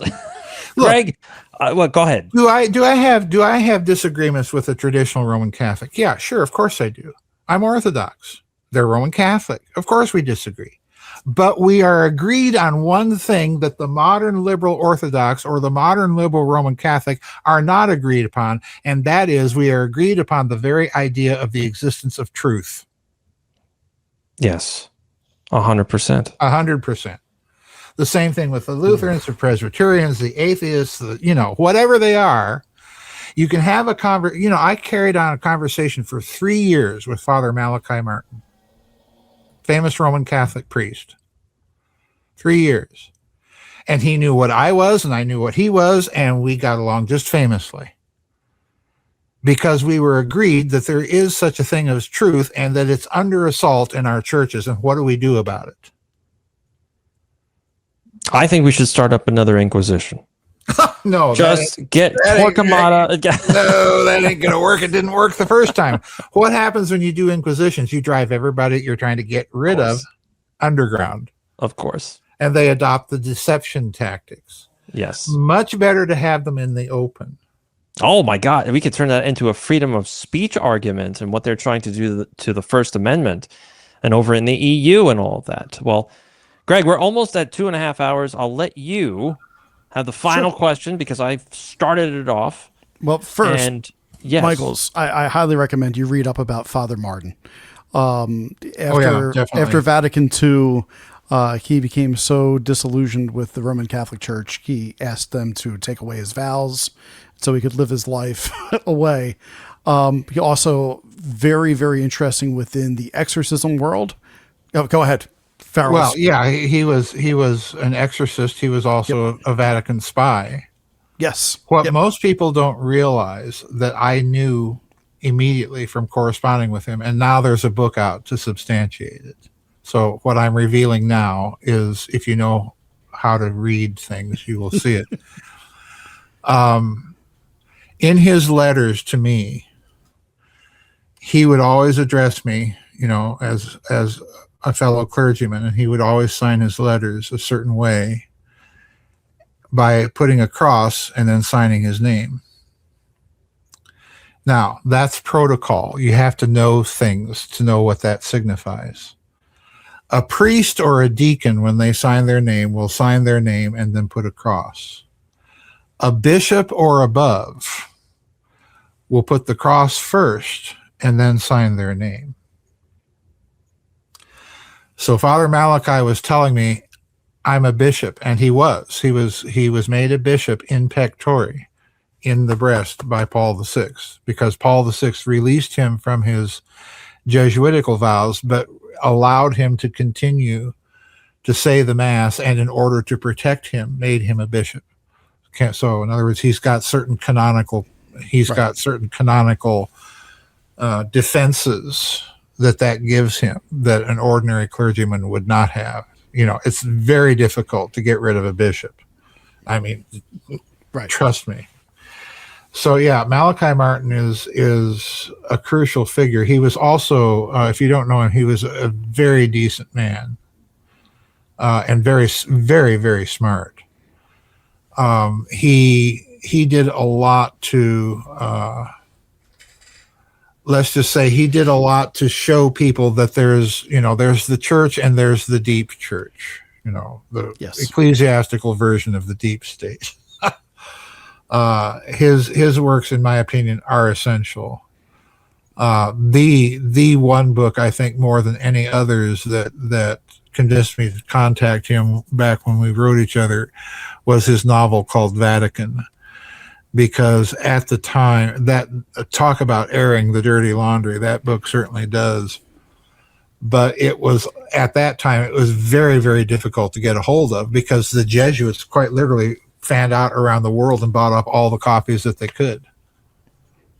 Look, Greg, well, go ahead. Do I have disagreements with a traditional Roman Catholic? Yeah, sure, of course I do. I'm Orthodox. They're Roman Catholic. Of course we disagree. But we are agreed on one thing that the modern liberal Orthodox or the modern liberal Roman Catholic are not agreed upon, and that is we are agreed upon the very idea of the existence of truth. Yes, 100%. 100%. The same thing with the Lutherans, the Presbyterians, the atheists, whatever they are. You can have a I carried on a conversation for 3 years with Father Malachi Martin, famous Roman Catholic priest. 3 years. And he knew what I was, and I knew what he was, and we got along just famously. Because we were agreed that there is such a thing as truth, and that it's under assault in our churches, and what do we do about it? I think we should start up another Inquisition. No, just get Torquemada. No, that ain't gonna work. It didn't work the first time. What happens when you do Inquisitions? You drive everybody you're trying to get rid of underground. Of course. And they adopt the deception tactics. Yes. Much better to have them in the open. Oh my God. We could turn that into a freedom of speech argument and what they're trying to do to the First Amendment and over in the EU and all of that. Well, Greg, we're almost at 2.5 hours. I'll let you have the final question because I've started it off. Well, first, and yes. Michaels, I highly recommend you read up about Father Martin. Definitely. After Vatican II, he became so disillusioned with the Roman Catholic Church, he asked them to take away his vows so he could live his life away. He also very, very interesting within the exorcism world. Oh, go ahead. Farrell. Well, yeah, he was an exorcist. He was also a Vatican spy. Yes. What most people don't realize that I knew immediately from corresponding with him, and now there's a book out to substantiate it. So what I'm revealing now is, if you know how to read things, you will see it. In his letters to me, he would always address me, as a fellow clergyman, and he would always sign his letters a certain way by putting a cross and then signing his name. Now, that's protocol. You have to know things to know what that signifies. A priest or a deacon, when they sign their name, will sign their name and then put a cross. A bishop or above will put the cross first and then sign their name. So Father Malachi was telling me I'm a bishop, and he was. He was made a bishop in pectore, in the breast by Paul VI, because Paul VI released him from his Jesuitical vows, but allowed him to continue to say the Mass, and in order to protect him, made him a bishop. So, in other words, he's got certain canonical defenses that gives him that an ordinary clergyman would not have. It's very difficult to get rid of a bishop. I mean, trust me. So yeah, Malachi Martin is a crucial figure. He was also, if you don't know him, he was a very decent man, and very, very, very smart. He did a lot to, let's just say, he did a lot to show people that there's the church and there's the deep church. The ecclesiastical version of the deep state. His works, in my opinion, are essential. The one book I think more than any others that convinced me to contact him back when we wrote each other was his novel called Vatican, because at the time, that talk about airing the dirty laundry, that book certainly does. But it was, at that time, it was very, very difficult to get a hold of, because the Jesuits quite literally fanned out around the world and bought up all the copies that they could.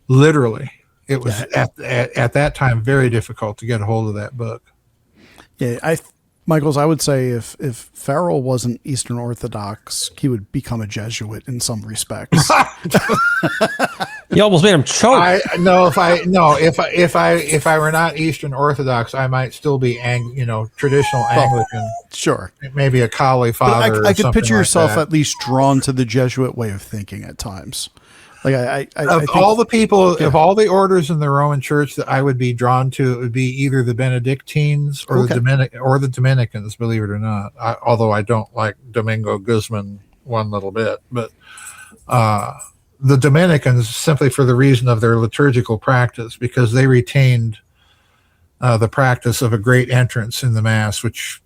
Literally. It was at that time very difficult to get a hold of that book. Yeah, Michaels, I would say if Farrell wasn't Eastern Orthodox, he would become a Jesuit in some respects. You almost made him choke. If I were not Eastern Orthodox, I might still be traditional Anglican. Sure, maybe a Colley father. I could picture yourself like at least drawn to the Jesuit way of thinking at times. Like I think, all the people, of all the orders in the Roman Church that I would be drawn to, it would be either the Benedictines or the Dominicans. Believe it or not, although I don't like Domingo Guzman one little bit, but the Dominicans, simply for the reason of their liturgical practice, because they retained the practice of a great entrance in the Mass, which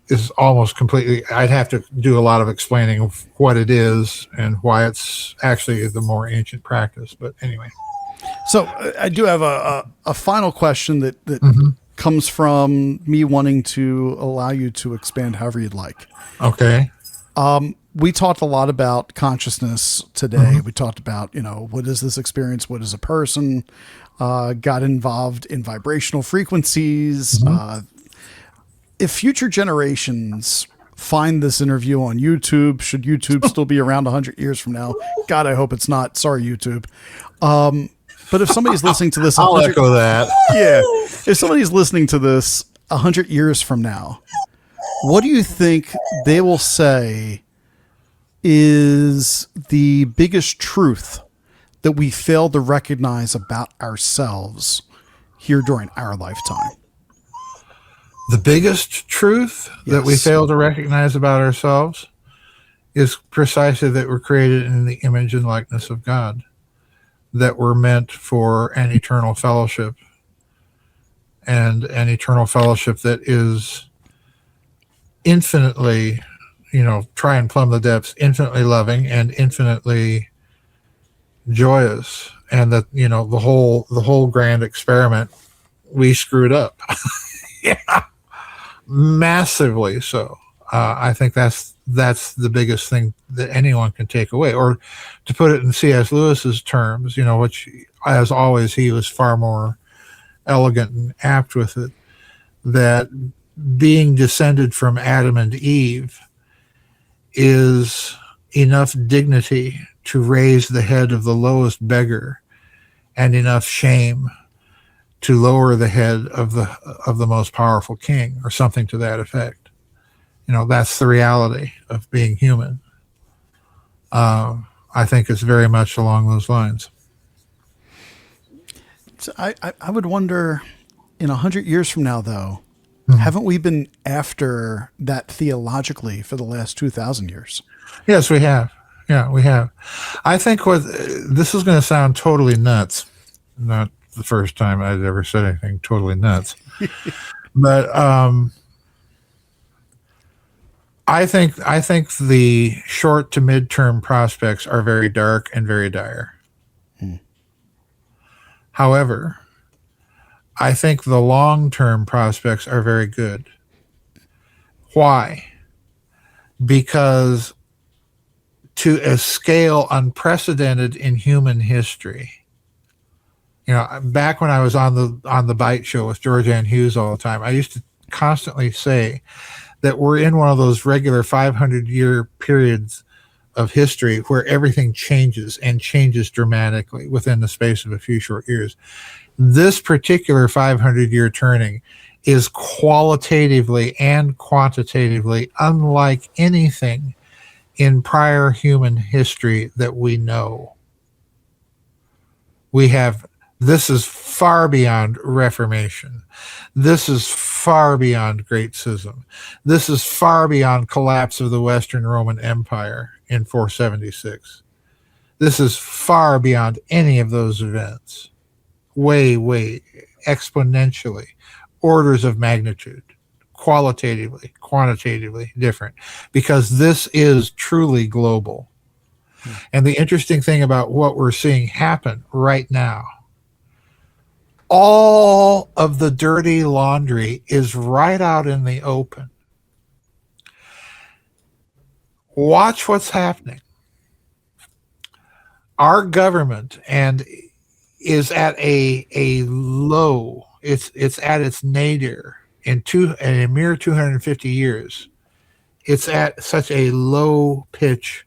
is almost completely, I'd have to do a lot of explaining of what it is and why it's actually the more ancient practice. But anyway. So I do have a final question that comes from me wanting to allow you to expand however you'd like. Okay. We talked a lot about consciousness today. We talked about, what is this experience? What is a person? Got involved in vibrational frequencies. If future generations find this interview on YouTube, should YouTube still be around 100 years from now? God, I hope it's not. Sorry, YouTube. But if somebody's listening to this, I'll echo that. Yeah. If somebody's listening to this 100 years from now, what do you think they will say is the biggest truth that we failed to recognize about ourselves here during our lifetime? The biggest truth that we fail to recognize about ourselves is precisely that we're created in the image and likeness of God, that we're meant for an eternal fellowship, and an eternal fellowship that is infinitely, try and plumb the depths, infinitely loving and infinitely joyous, and that, the whole grand experiment, we screwed up. Massively so. I think that's the biggest thing that anyone can take away. Or to put it in C.S. Lewis's terms, which, as always, he was far more elegant and apt with it, that being descended from Adam and Eve is enough dignity to raise the head of the lowest beggar, and enough shame to lower the head of the most powerful king, or something to that effect. That's the reality of being human. I think it's very much along those lines. So I would wonder, in 100 years from now, though, haven't we been after that theologically for the last 2,000 years? Yes, we have. Yeah, we have. I think this is going to sound totally nuts. Not the first time I'd ever said anything totally nuts. But I think the short to midterm prospects are very dark and very dire. However, I think the long-term prospects are very good. Why? Because to a scale unprecedented in human history, back when I was on the Bite Show with George Ann Hughes all the time, I used to constantly say that we're in one of those regular 500-year periods of history where everything changes and changes dramatically within the space of a few short years. This particular 500-year turning is qualitatively and quantitatively unlike anything in prior human history that we know. This is far beyond Reformation. This is far beyond Great Schism. This is far beyond collapse of the Western Roman Empire in 476. This is far beyond any of those events. Way, way exponentially, orders of magnitude, qualitatively, quantitatively different, because this is truly global. And the interesting thing about what we're seeing happen right now, all of the dirty laundry is right out in the open. Watch what's happening. Our government is at a low. It's at its nadir in a mere 250 years. It's at such a low pitch,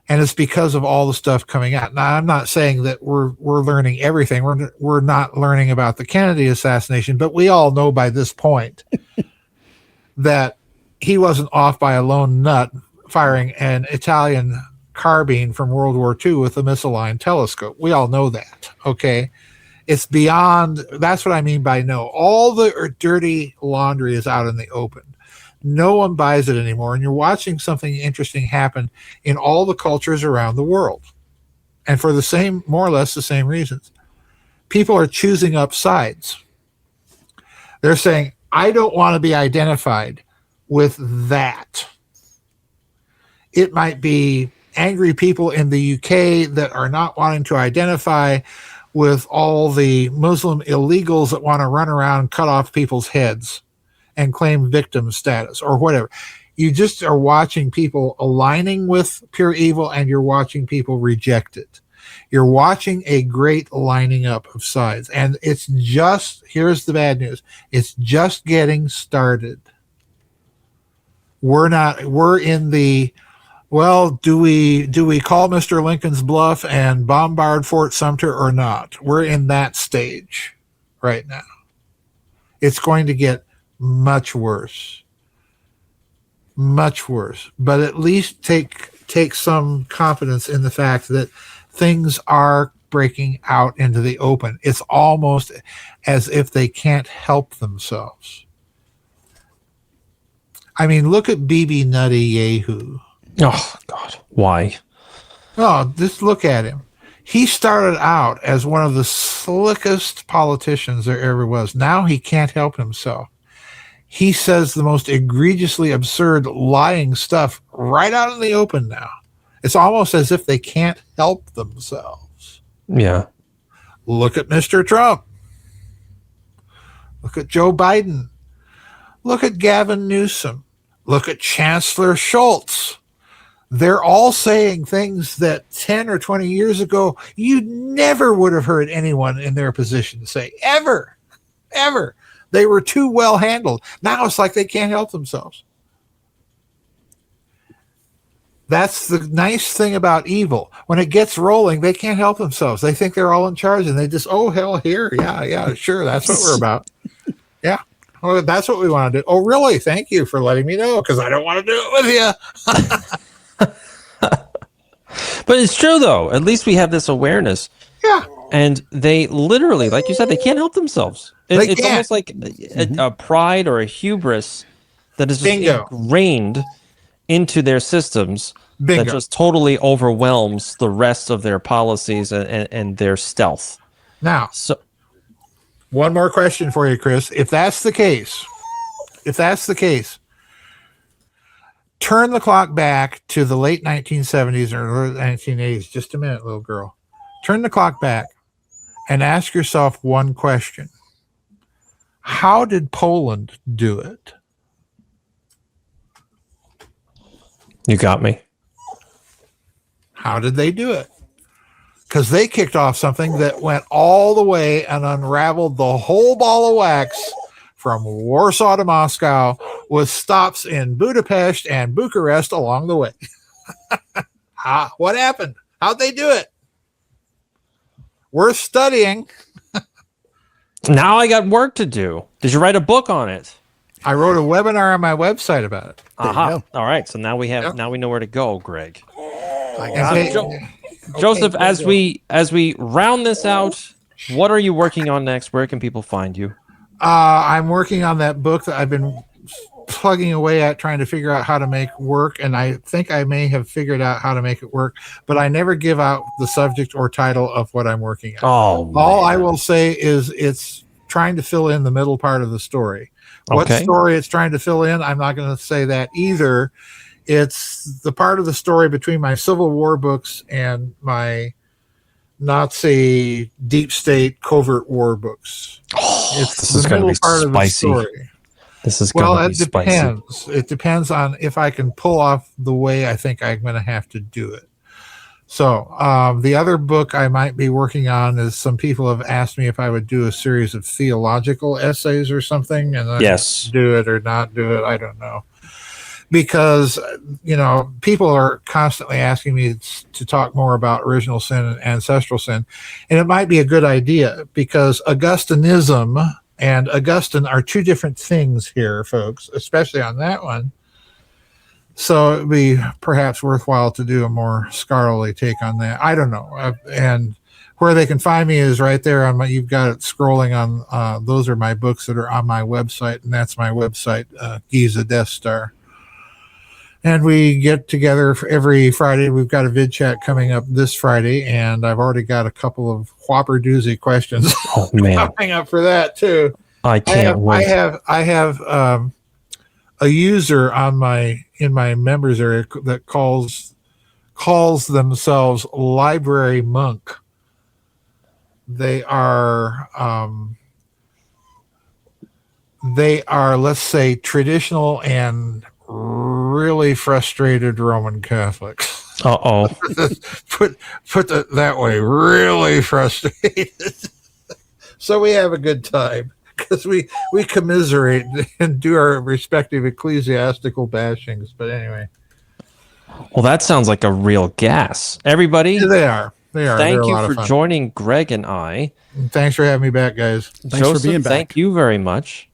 and it's because of all the stuff coming out. Now, I'm not saying that we're learning everything. We're not learning about the Kennedy assassination, but we all know by this point that he wasn't off by a lone nut firing an Italian carbine from World War II with a missile-line telescope. We all know that, okay? It's beyond, that's what I mean by no. All the dirty laundry is out in the open. No one buys it anymore, and you're watching something interesting happen in all the cultures around the world. And for the same, more or less the same reasons. People are choosing up sides. They're saying, I don't want to be identified with that. It might be angry people in the UK that are not wanting to identify with all the Muslim illegals that want to run around, cut off people's heads and claim victim status or whatever. You just are watching people aligning with pure evil, and you're watching people reject it. You're watching a great lining up of sides. And it's just, here's the bad news. It's just getting started. We're in the, well, do we call Mr. Lincoln's bluff and bombard Fort Sumter or not? We're in that stage right now. It's going to get much worse. Much worse. But at least take some confidence in the fact that things are breaking out into the open. It's almost as if they can't help themselves. I mean, look at BB Nutty Yehu. Oh, God. Why? Oh, just look at him. He started out as one of the slickest politicians there ever was. Now he can't help himself. He says the most egregiously absurd, lying stuff right out in the open now. It's almost as if they can't help themselves. Yeah. Look at Mr. Trump. Look at Joe Biden. Look at Gavin Newsom. Look at Chancellor Schultz. They're all saying things that 10 or 20 years ago, you never would have heard anyone in their position say, ever. They were too well handled. Now it's like they can't help themselves. That's the nice thing about evil. When it gets rolling, they can't help themselves. They think they're all in charge, and they just, oh, hell, here. Yeah, sure. That's what we're about. Yeah. Oh, that's what we want to do. Oh, really? Thank you for letting me know, because I don't want to do it with you. But it's true, though. At least we have this awareness. Yeah. And they literally, like you said, they can't help themselves. It's almost like a pride or a hubris that is just ingrained into their systems. Bingo. That just totally overwhelms the rest of their policies and their stealth. Now, one more question for you, Chris. If that's the case, turn the clock back to the late 1970s or early 1980s. Just a minute, little girl. Turn the clock back and ask yourself one question. How did Poland do it? You got me. How did they do it? Because they kicked off something that went all the way and unraveled the whole ball of wax from Warsaw to Moscow, with stops in Budapest and Bucharest along the way. What happened? How'd they do it? Worth studying. Now I got work to do. Did you write a book on it? I wrote a webinar on my website about it. Aha. All right. So now we have. Yep. Now we know where to go, Greg. Joseph, as we round this out, what are you working on next? Where can people find you? I'm working on that book that I've been plugging away at, trying to figure out how to make work, and I think I may have figured out how to make it work, but I never give out the subject or title of what I'm working on. All I will say is it's trying to fill in the middle part of the story. What story it's trying to fill in, I'm not going to say that either. It's the part of the story between my Civil War books and my Nazi deep state covert war books. This is going to be spicy. This is going to be spicy. Depends. It depends on if I can pull off the way I think I'm going to have to do it. So the other book I might be working on is, some people have asked me if I would do a series of theological essays or something, and then do it or not do it. I don't know. Because, people are constantly asking me to talk more about original sin and ancestral sin. And it might be a good idea, because Augustinism and Augustine are two different things here, folks, especially on that one. So it'd be perhaps worthwhile to do a more scholarly take on that. I don't know. And where they can find me is right there on you've got it scrolling on, those are my books that are on my website. And that's my website, Giza Death Star. And we get together every Friday. We've got a vid chat coming up this Friday, and I've already got a couple of whopper doozy questions coming up for that too. I can't wait. I have a user in my members area that calls themselves Library Monk. They are let's say traditional and really frustrated Roman Catholics. Put it that way, really frustrated. So we have a good time because we commiserate and do our respective ecclesiastical bashings. But anyway. Well, that sounds like a real gas. Everybody. Yeah, they are. Thank you for joining Greg and I. Thanks for having me back, guys. Thanks for being back. Thank you very much.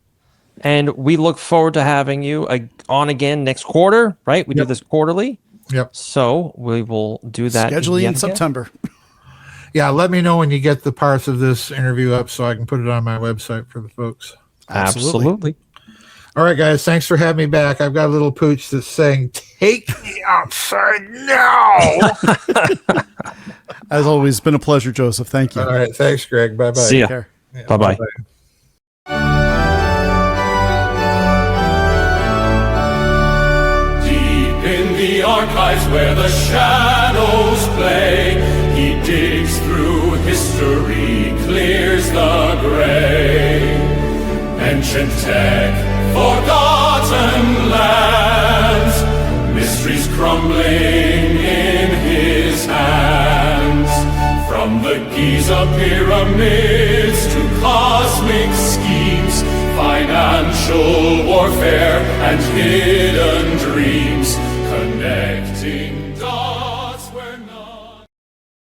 And we look forward to having you on again next quarter, right? We do this quarterly. Yep. So we will do that. Scheduling in September. Yeah, let me know when you get the parts of this interview up so I can put it on my website for the folks. Absolutely. All right, guys. Thanks for having me back. I've got a little pooch that's saying, "Take me outside now." As always, been a pleasure, Joseph. Thank you. All right. Thanks, Greg. Bye-bye. See ya. Yeah, bye-bye. In the archives where the shadows play, he digs through history, clears the gray. Ancient tech, forgotten lands, mysteries crumbling in his hands. From the Giza pyramids to cosmic schemes, financial warfare and hidden dreams.